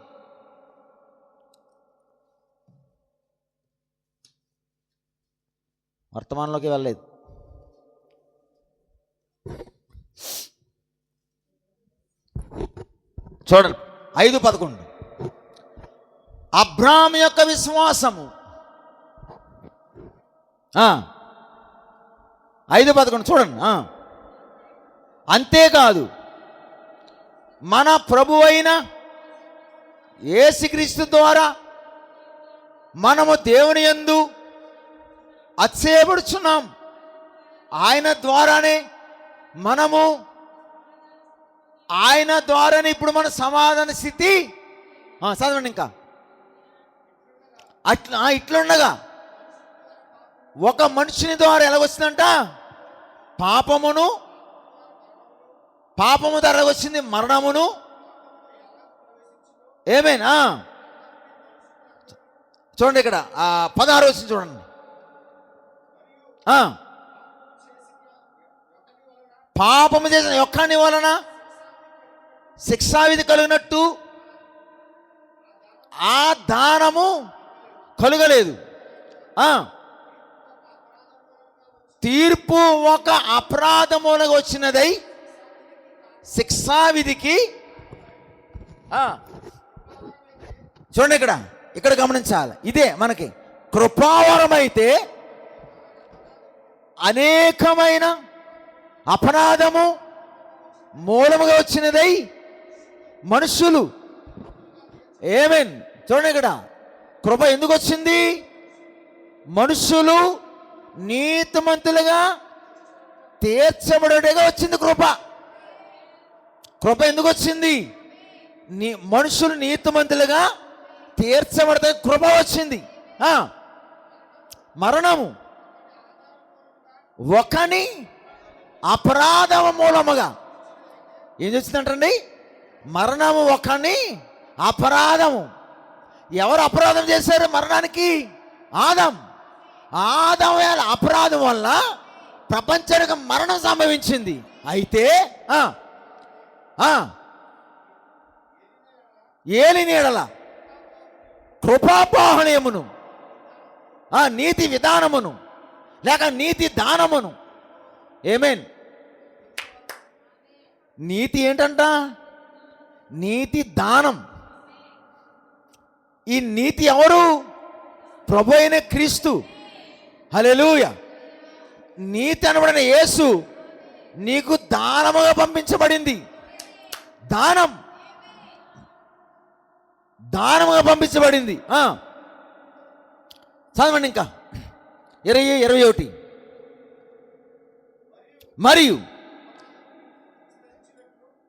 వర్తమానంలోకి వెళ్ళలేదు. చూడండి 5:11. అబ్రాహాము యొక్క విశ్వాసము 5:11 చూడండి. అంతేకాదు, మన ప్రభువైన యేసుక్రీస్తు ద్వారా మనము దేవుని యందు అతిశయపడుచున్నాం. ఆయన ద్వారానే ఇప్పుడు మన సమాధాన స్థితి. చదవండి ఇంకా. ఇట్లుండగా ఒక మనుషుని ద్వారా ఎలాగొచ్చిందంట? పాపము ద్వారా వచ్చింది మరణమును. ఏమేనా? చూడండి ఇక్కడ 16 వచ్చింది చూడండి. పాపము చేసిన ఒక్కని వలన శిక్షావిధి కలిగినట్టు ఆ దానము కలుగలేదు. తీర్పు ఒక అపరాధములకు వచ్చినదై శిక్షావిధికి. చూడండి ఇక్కడ గమనించాలి. ఇదే మనకి కృపావరమైతే అనేకమైన అపరాధము మూలముగా వచ్చినదై మనుషులు. ఏమేన్? చూడండి కృప ఎందుకు వచ్చింది? మనుషులు నీతిమంతులుగా తీర్చబడుటగా వచ్చింది కృప. ఎందుకు వచ్చింది? మనుషులు నీతిమంతులుగా తీర్చబడితే కృప వచ్చింది. మరణము ఒకని అపరాధము మూలముగా ఏం వచ్చిందంటండి? మరణము ఒకని అపరాధము. ఎవరు అపరాధం చేశారు మరణానికి? ఆదాం అపరాధం వల్ల ప్రపంచానికి మరణం సంభవించింది. అయితే ఏలిన యెడల కృపాపాహనీయమును, నీతి విధానమును లేక నీతి దానమును. ఏమేన్? నీతి ఏంటంట? నీతి దానం. ఈ నీతి ఎవరు? ప్రభు అయిన క్రీస్తు. హల్లెలూయా. నీతి అనబడిన యేసు నీకు దానముగా పంపించబడింది. దానముగా పంపించబడింది. చదవండి ఇంకా 20:21. మరియు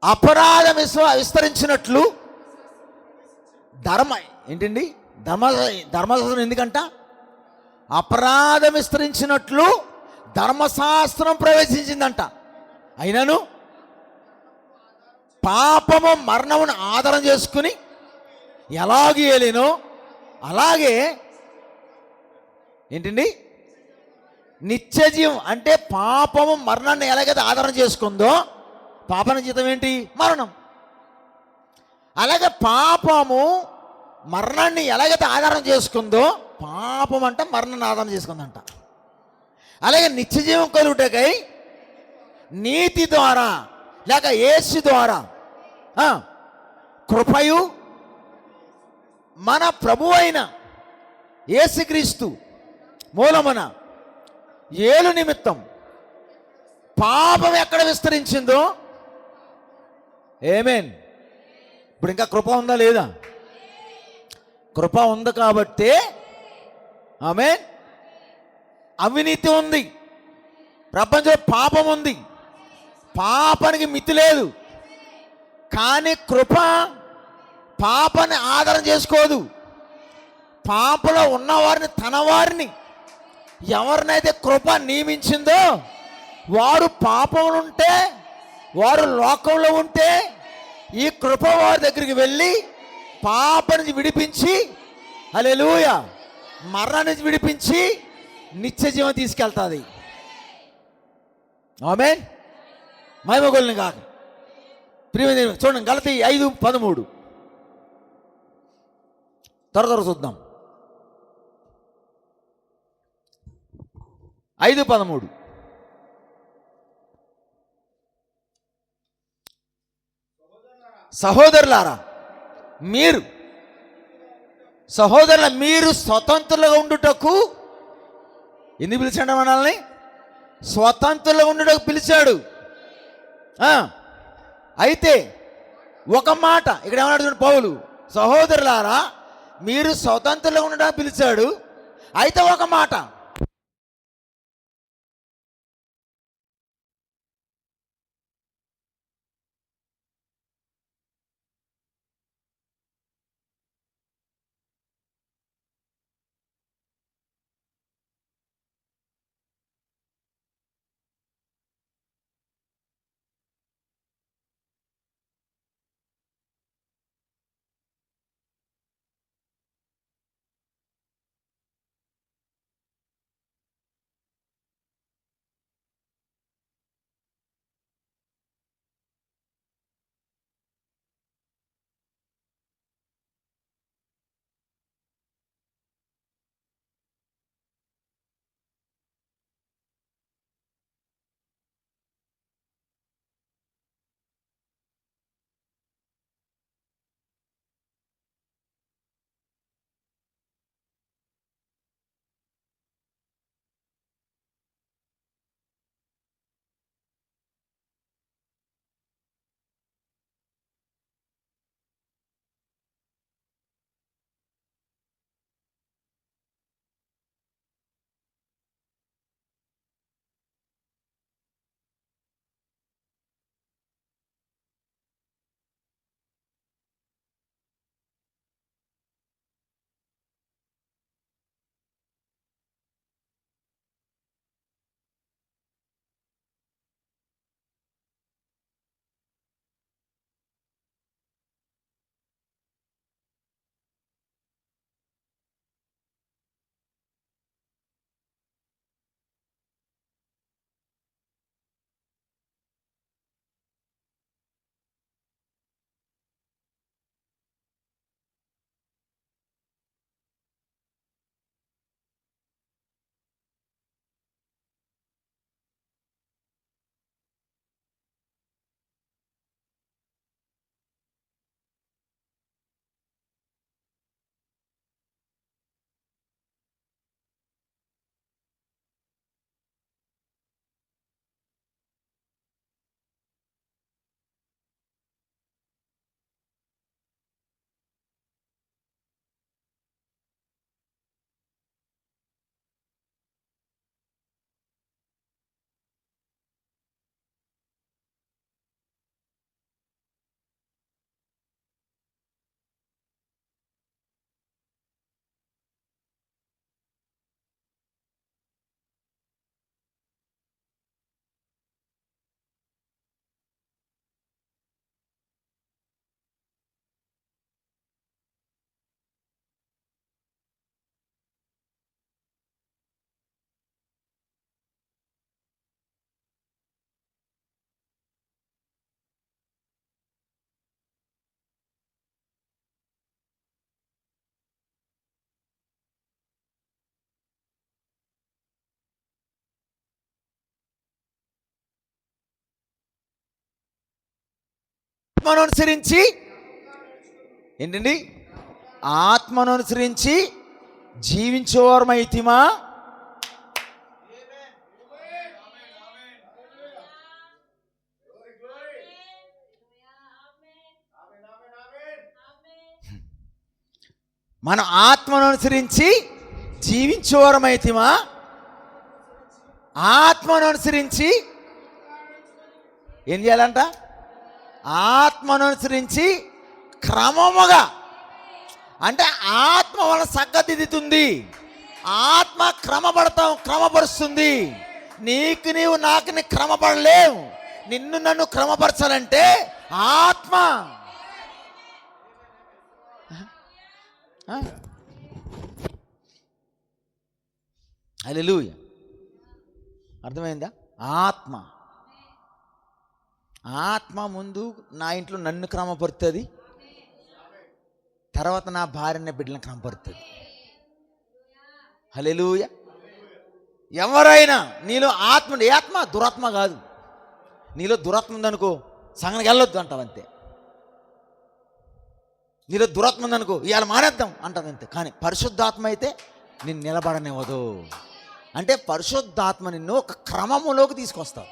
అపరాధం విస్తరించినట్లు ఏంటండి? ధర్మశాస్త్రం ఎందుకంట? అపరాధం విస్తరించినట్లు ధర్మశాస్త్రం ప్రవేశించిందంట. అయినను పాపము మరణమును ఆధారం చేసుకుని ఎలాగే ఏలేనో అలాగే ఏంటండి? నిత్యజీవం అంటే పాపము మరణాన్ని ఎలాగైతే ఆధారం చేసుకుందో, పాపానికి జీతం ఏంటి? మరణం. అలాగే పాపము మరణాన్ని ఎలాగైతే ఆధారం చేసుకుందో, పాపం అంట మరణాన్ని ఆధారం చేసుకుందంట. అలాగే నిత్యజీవం కలుగుటకై నీతి ద్వారా లేక యేసు ద్వారా కృపయు మన ప్రభు అయిన యేసుక్రీస్తు మూలమున ఏలు నిమిత్తం పాపం ఎక్కడ విస్తరించిందో, ఆమేన్. ఇప్పుడు ఇంకా కృప ఉందా లేదా? కృప ఉంది కాబట్టే ఆమేన్. అవినీతి ఉంది, ప్రపంచంలో పాపం ఉంది, పాపానికి మితి లేదు. కానీ కృప పాపాన్ని ఆధారం చేసుకోదు. పాపలో ఉన్నవారిని, తన వారిని ఎవరినైతే కృప నియమించిందో వారు పాపంలో ఉంటే, వారు లోకంలో ఉంటే ఈ కృప వారి దగ్గరికి వెళ్ళి పాప నుంచి విడిపించి, హల్లెలూయా, మరణం నుంచి విడిపించి నిత్య జీవం తీసుకెళ్తుంది. ఆమేన్. మహిమగొల్ని కాదు. ప్రియమైన చూడండి, గలతీ 5:13 త్వర చూద్దాం. 5:13 సహోదరులారా మీరు స్వతంత్రులుగా ఉండుటకు, ఎందుకు పిలిచాడు మనల్ని? స్వతంత్రులుగా ఉండుటకు పిలిచాడు. అయితే ఒక మాట ఇక్కడ ఏమన్నాడు చూడండి పౌలు, సహోదరులారా మీరు స్వతంత్రులుగా ఉండడానికి పిలిచాడు. అయితే ఒక మాట, ఆత్మను అనుసరించి ఏంటండి? ఆత్మను అనుసరించి జీవించేవారమైతిమా. మనం ఆత్మను అనుసరించి జీవించేవారమైతిమా, ఆత్మను అనుసరించి ఏం చేయాలంట? ఆత్మను అనుసరించి క్రమముగా, అంటే ఆత్మ వల్ల సగ్గదిద్దుతుంది. ఆత్మ క్రమపరుస్తుంది. నీవు నాకు క్రమపడలేవు. నిన్ను నన్ను క్రమపరచాలంటే ఆత్మ. హల్లెలూయా. అర్థమైందా? ఆత్మ ముందు నా ఇంట్లో నన్ను క్రమపరుతుంది, తర్వాత నా భార్యని బిడ్డలను క్రమపరుతుంది. హల్లెలూయా. ఎవరైనా నీలో ఆత్మ దురాత్మ కాదు. నీలో దురాత్మ ఉందనుకో సంఘానికి వెళ్ళొద్దు అంటావంతే. నీలో దురాత్మ ఉందనుకో ఇవాళ మానేద్దాం అంటావంతే. కానీ పరిశుద్ధాత్మ అయితే నిన్ను నిలబడనివ్వదు. అంటే పరిశుద్ధాత్మ నిన్ను ఒక క్రమములోకి తీసుకొస్తావు.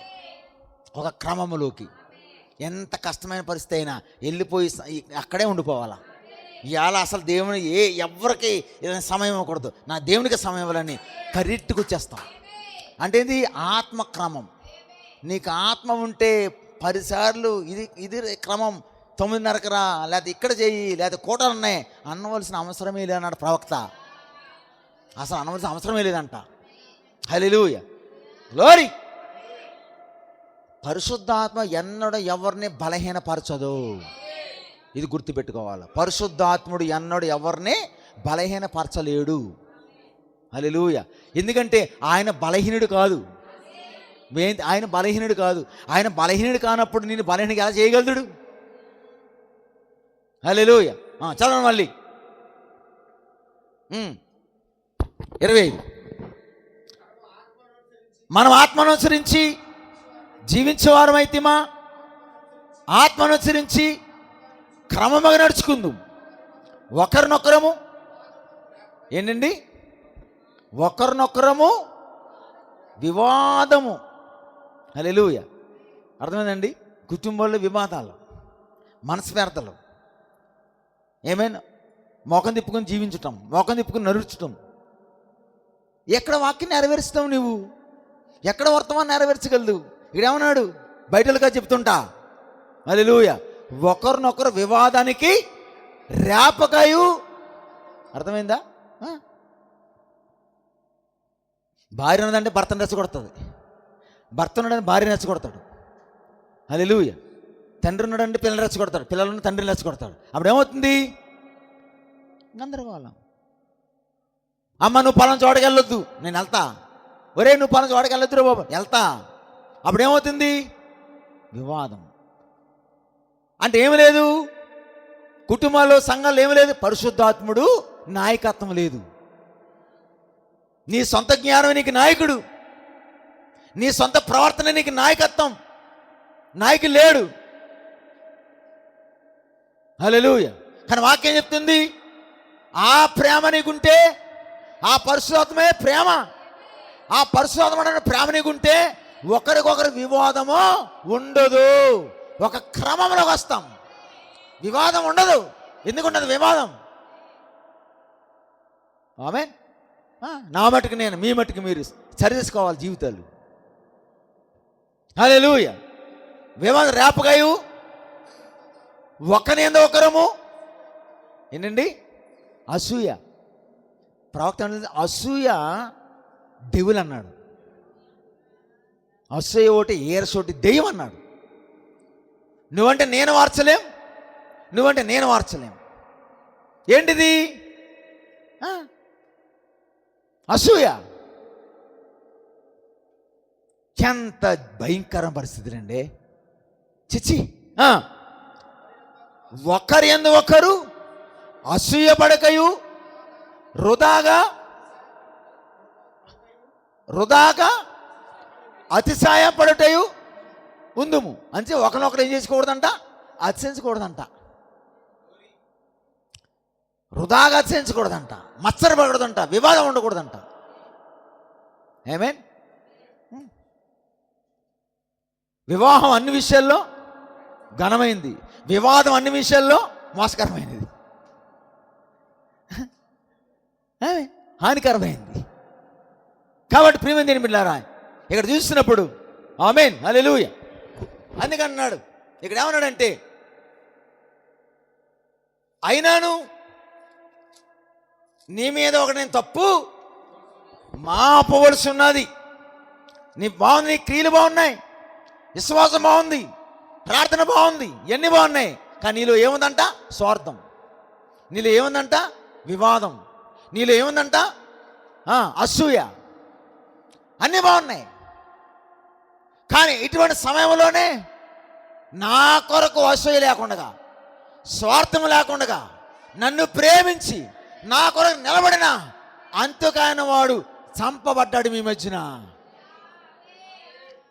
ఒక క్రమములోకి. ఎంత కష్టమైన పరిస్థితి అయినా వెళ్ళిపోయి అక్కడే ఉండిపోవాలా. ఇవాళ అసలు దేవుని ఎవరికి ఏదైనా సమయం ఇవ్వకూడదు. నా దేవునికి సమయం ఇవ్వాలని కరెక్ట్గా వచ్చేస్తాం. అంటే ఇది ఆత్మక్రమం. నీకు ఆత్మ ఉంటే 10 సార్లు ఇది క్రమం, 9:30కి రా, లేకపోతే ఇక్కడ చెయ్యి, లేకపోతే కోటలు ఉన్నాయి అనవలసిన అవసరమే లేదన్నాడు ప్రవక్త. అసలు అనవలసిన అవసరమే లేదంట. హల్లెలూయా, గ్లోరీ. పరిశుద్ధాత్మ ఎన్నడూ ఎవరిని బలహీనపరచదు. ఇది గుర్తుపెట్టుకోవాలి. పరిశుద్ధాత్ముడు ఎన్నడూ ఎవరిని బలహీనపరచలేడు. హల్లెలూయా. ఎందుకంటే ఆయన బలహీనుడు కాదు. ఆయన బలహీనుడు కాదు. ఆయన బలహీనుడు కానప్పుడు నేను బలహీనుడిగా ఎలా చేయగలుగుతాడు? హల్లెలూయా. చదవండి మళ్ళీ 25. మనం ఆత్మను అనుసరించి జీవించేవారమైతిమా, ఆత్మను అనుసరించి క్రమముగా నడుచుకుందాం. ఒకరినొకరము ఏంటండి? ఒకరినొకరము వివాదము. హల్లెలూయా. అర్థమైందండి? కుటుంబంలో వివాదాలు, మనస్పర్ధలు, ఏమైనా మోకం తిప్పుకొని జీవించటం, మోకం తిప్పుకొని నడుచటం. ఎక్కడ వాక్యం నెరవేరుస్తావు నువ్వు? ఎక్కడ వర్తమానం నెరవేర్చగలదు? ఇక్కడేమన్నాడు? బయటలుగా చెప్తుంటా. హల్లెలూయా. ఒకరినొకరు వివాదానికి రేపకాయు. అర్థమైందా? భార్య ఉన్నదంటే భర్తను రెచ్చగొడుతుంది, భర్త ఉన్నాడంటే భార్యను రెచ్చగొడతాడు. హల్లెలూయా. తండ్రి ఉన్నాడంటే పిల్లలు రెచ్చగొడతాడు, పిల్లలను తండ్రిని రెచ్చగొడతాడు. అప్పుడేమవుతుంది? గందరగోళం. అమ్మ నువ్వు పలానా చోటకి వెళ్ళొద్దు, నేను వెళ్తా. ఒరే నువ్వు పలానా చోటకి వెళ్ళొద్దురా బాబు, వెళ్తా. అప్పుడేమవుతుంది? వివాదం. అంటే ఏమి లేదు కుటుంబాల్లో, సంఘాల్లో ఏమి లేదు? పరిశుద్ధాత్ముడు నాయకత్వం లేదు. నీ సొంత జ్ఞానం నీకు నాయకుడు, నీ సొంత ప్రవర్తన నీకు నాయకత్వం. నాయకుడు లేడు. హల్లెలూయా. కానీ వాక్యం చెప్తుంది ఆ ప్రేమ నీకుంటే, ఆ పరిశుద్ధాత్మే ప్రేమ, ఆ పరిశుద్ధాత్మ ప్రేమ నీకుంటే ఒకరికొకరు వివాదము ఉండదు. ఒక క్రమంలోకి వస్తాం. వివాదం ఉండదు. ఎందుకు ఉండదు వివాదం? ఆమేన్. నా మటుకు నేను, మీ మటుకు మీరు సరి చేసుకోవాలి జీవితాలు. హల్లెలూయా. వివాదం రేపగాయు ఒకరి యందు ఒకరము ఏంటండి? అసూయ. ప్రవక్త అసూయ దేవులు అన్నాడు. అసూయ ఒకటి ఏరసోటి దెయ్యం అన్నాడు. నువ్వంటే నేను వార్చలేం, నువ్వంటే నేను వార్చలేం. ఏంటిది? అసూయ. ఎంత భయంకర పరిస్థితి అండి. చిచ్చి. ఒకరి యందు ఒకరు అసూయ పడకయు వృధాగా అతిశయపడటయు ఉందుము. అంటే ఒకరినొకరు ఏం చేసుకోకూడదంట? అతిశయించకూడదంట, వృధాగా అతిశయించకూడదంట, మత్సర పడకూడదంట, వివాదం ఉండకూడదంట. ఆమేన్. వివాహం అన్ని విషయాల్లో ఘనమైంది, వివాదం అన్ని విషయాల్లో మోసకరమైనది, హానికరమైంది. కాబట్టి ప్రియమైన దేవుని బిడ్డలారా, ఇక్కడ చూస్తున్నప్పుడు ఆమేన్ హల్లెలూయా అందుకన్నాడు. ఇక్కడ ఏమన్నాడంటే, అయినాను నీ మీద ఒక నేను తప్పు మాపవలసి ఉన్నది. నీ బాగుంది, నీ క్రియలు బాగున్నాయి, విశ్వాసం బాగుంది, ప్రార్థన బాగుంది, ఇవన్నీ బాగున్నాయి. కానీ నీలో ఏముందంట? స్వార్థం. నీలో ఏముందంట? వివాదం. నీలో ఏముందంట? అసూయ. అన్నీ బాగున్నాయి. కానీ ఇటువంటి సమయంలోనే నా కొరకు అసూయ లేకుండా, స్వార్థం లేకుండా, నన్ను ప్రేమించి నా కొరకు నిలబడిన అంతుకాయన వాడు చంపబడ్డాడు. మీ మధ్యన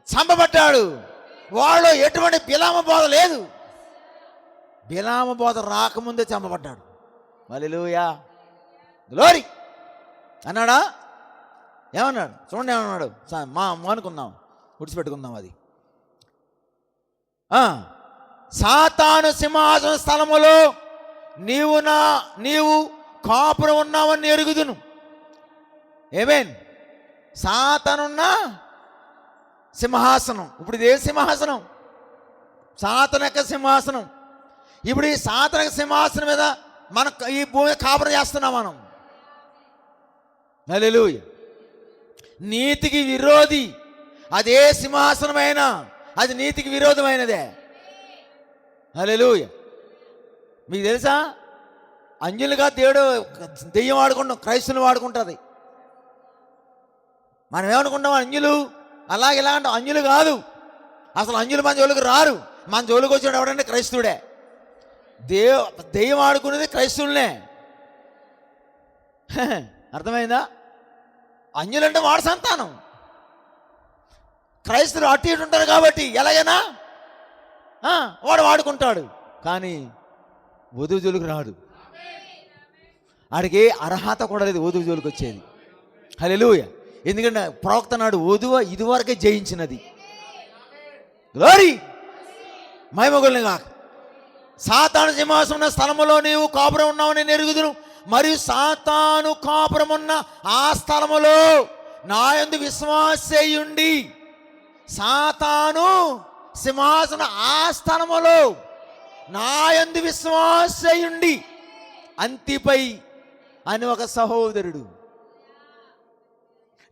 చంపబడ్డాడు. వాడు ఎటువంటి బిలామ బోధ లేదు. బిలామ బోధ రాకముందే చంపబడ్డాడు. హల్లెలూయా గ్లోరీ అన్నాడా? ఏమన్నాడు చూడండి, ఏమన్నాడు? అనుకుందాం, విడిచిపెట్టుకుందాం. అది సాతాను సింహాసన స్థలములో నీవు కాపురం ఉన్నావని ఎరుగుదును. ఏమేన్? సాతానున్న సింహాసనం. ఇప్పుడు ఇదే సింహాసనం, సాతాను యొక్క సింహాసనం. ఇప్పుడు ఈ సాతాను సింహాసనం మీద మనం ఈ భూమి కాపురం చేస్తున్నాం మనం. హల్లెలూయా. నీతికి విరోధి అదే సింహాసనమైనా అది నీతికి విరోధమైనదే. హల్లెలూయా. మీకు తెలుసా, అంజులుగా దేవుడు దెయ్యం వాడుకుంటాం, క్రైస్తువులు వాడుకుంటుంది. మనం ఏమనుకుంటాం? అంజులు అలాగే ఇలా అంటాం. అంజులు కాదు, అసలు అంజులు మన జోలికి రారు. మన జోలికి వచ్చాడు ఎవడంటే క్రైస్తువుడే. దెయ్యం ఆడుకునేది క్రైస్తవులనే. అర్థమైందా? అంజులంటే వాడు సంతానం, క్రైస్తవులు అటు ఇటు ఉంటారు కాబట్టి ఎలాగైనా వాడు వాడుకుంటాడు. కానీ వధువు జోలికి రాడు. ఆడికి అర్హత కూడా లేదు వధువు జోలికి వచ్చేది. హల్లెలూయా. ఎందుకంటే ప్రవక్త నాడు వధువు ఇదివరకే జయించినది. గ్లోరీ మహిమగొల్ని కాక. సాతాను సింహాసనం స్థలములో నీవు కాపురం ఉన్నావు నేను ఎరుగుదును. మరియు సాతాను కాపురం ఉన్న ఆ స్థలములో నా యందు విశ్వాసయుండి, సాతాను సింహాసన ఆ స్థలములో నా యందు విశ్వాసయుండి అంతిపై అని ఒక సహోదరుడు,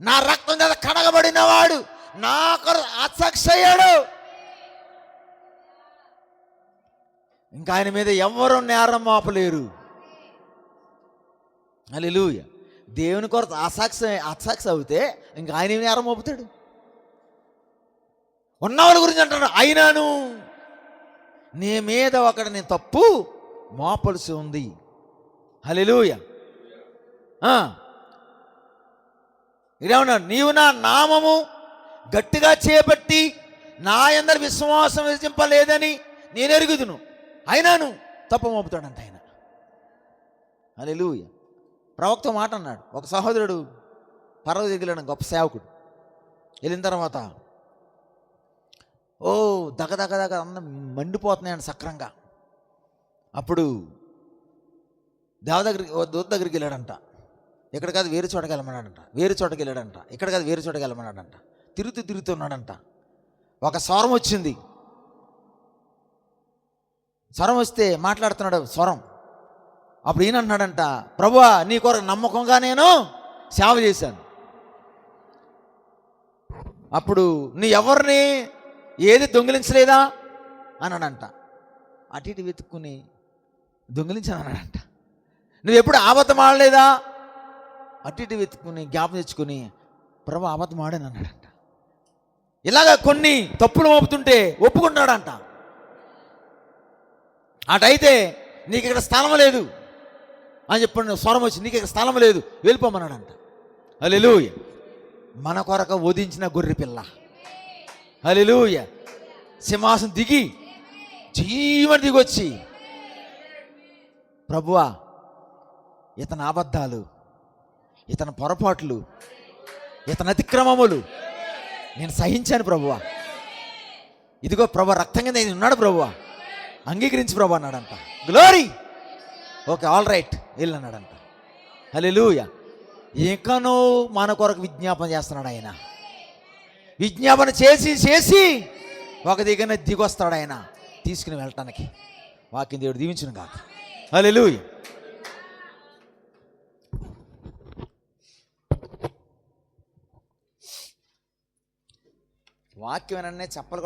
నా రక్తం చేత కడగబడిన వాడు నా కొరకు అసక్షయ్యాడు. ఇంకా ఆయన మీద ఎవరు నేరం మోపలేరు. హల్లెలూయా. దేవుని కొరకు అసాక్షి అవుతే ఇంకా ఆయన నేరం మోపుతాడు. ఉన్నవాళ్ళ గురించి అంటాడు, అయినాను నీ మీద ఒకటి నేను తప్పు మోపలసి ఉంది. హల్లెలూయా. ఇదేమన్నా, నీవు నా నామము గట్టిగా చేపట్టి నా యందరి విశ్వాసం విధింపలేదని నేను ఎరుగుదును, అయినాను తప్పు మోపుతాడంట ఆయన. హల్లెలూయా. ప్రవక్త మాట అన్నాడు. ఒక సహోదరుడు పర్వత దిగులేడు, గొప్ప సేవకుడు. వెళ్ళిన తర్వాత దగ అన్న మండిపోతున్నాయండి సక్రంగా. అప్పుడు దూత దగ్గరికి వెళ్ళాడంట. ఇక్కడ కాదు వేరే చోటకి వెళ్ళమన్నాడంట, వేరే చోటకి వెళ్ళాడంట, ఇక్కడ కాదు వేరే చోటకి వెళ్ళమన్నాడంట. తిరుగుతున్నాడంట. ఒక స్వరం వచ్చింది. స్వరం వస్తే మాట్లాడుతున్నాడు స్వరం. అప్పుడు ఈయన అంటున్నాడంట, ప్రభువా నీ కొరకు నమ్మకంగా నేను సేవ చేశాను. అప్పుడు నీ ఎవరిని ఏది దొంగిలించలేదా అన్నాడంట. అటు ఇటు వెతుక్కుని దొంగిలించాను అన్నాడంట. నువ్వు ఎప్పుడు అబద్ధం ఆడలేదా? అటు ఇటు వెతుక్కుని జ్ఞాపం తెచ్చుకొని ప్రభు అబద్ధం ఆడాను అన్నాడంట. ఇలాగ కొన్ని తప్పులు మోపుతుంటే ఒప్పుకుంటున్నాడంట. అటైతే నీకు ఇక్కడ స్థలం లేదు అని చెప్పండి. స్వరం వచ్చి నీకు ఇక్కడ స్థలం లేదు వెళ్ళిపోమన్నాడంట. హల్లెలూయా. మన కొరకు వధించిన గొర్రె పిల్ల. హల్లెలూయా. సింహాసనం దిగి జీవన దిగొచ్చి, ప్రభువా ఇతని అబద్ధాలు, ఇతని పొరపాట్లు, ఇతని అతిక్రమములు నేను సహించాను ప్రభువా. ఇదిగో ప్రభు రక్తం కింద ఇది ఉన్నాడు ప్రభువా, అంగీకరించి ప్రభు అన్నాడంట. గ్లోరీ. ఓకే, ఆల్ రైట్, వెళ్ళన్నాడంట. హల్లెలూయా. ఇంకనూ మన కొరకు విజ్ఞాపన చేస్తున్నాడు ఆయన. విజ్ఞాపన చేసి చేసి ఒక దగ్గర దిగొస్తాడు ఆయన తీసుకుని వెళ్ళటానికి. వాక్యం దేవుడు దీవించును కాక. హల్లెలూయా. వాక్యం అనే చెప్పలు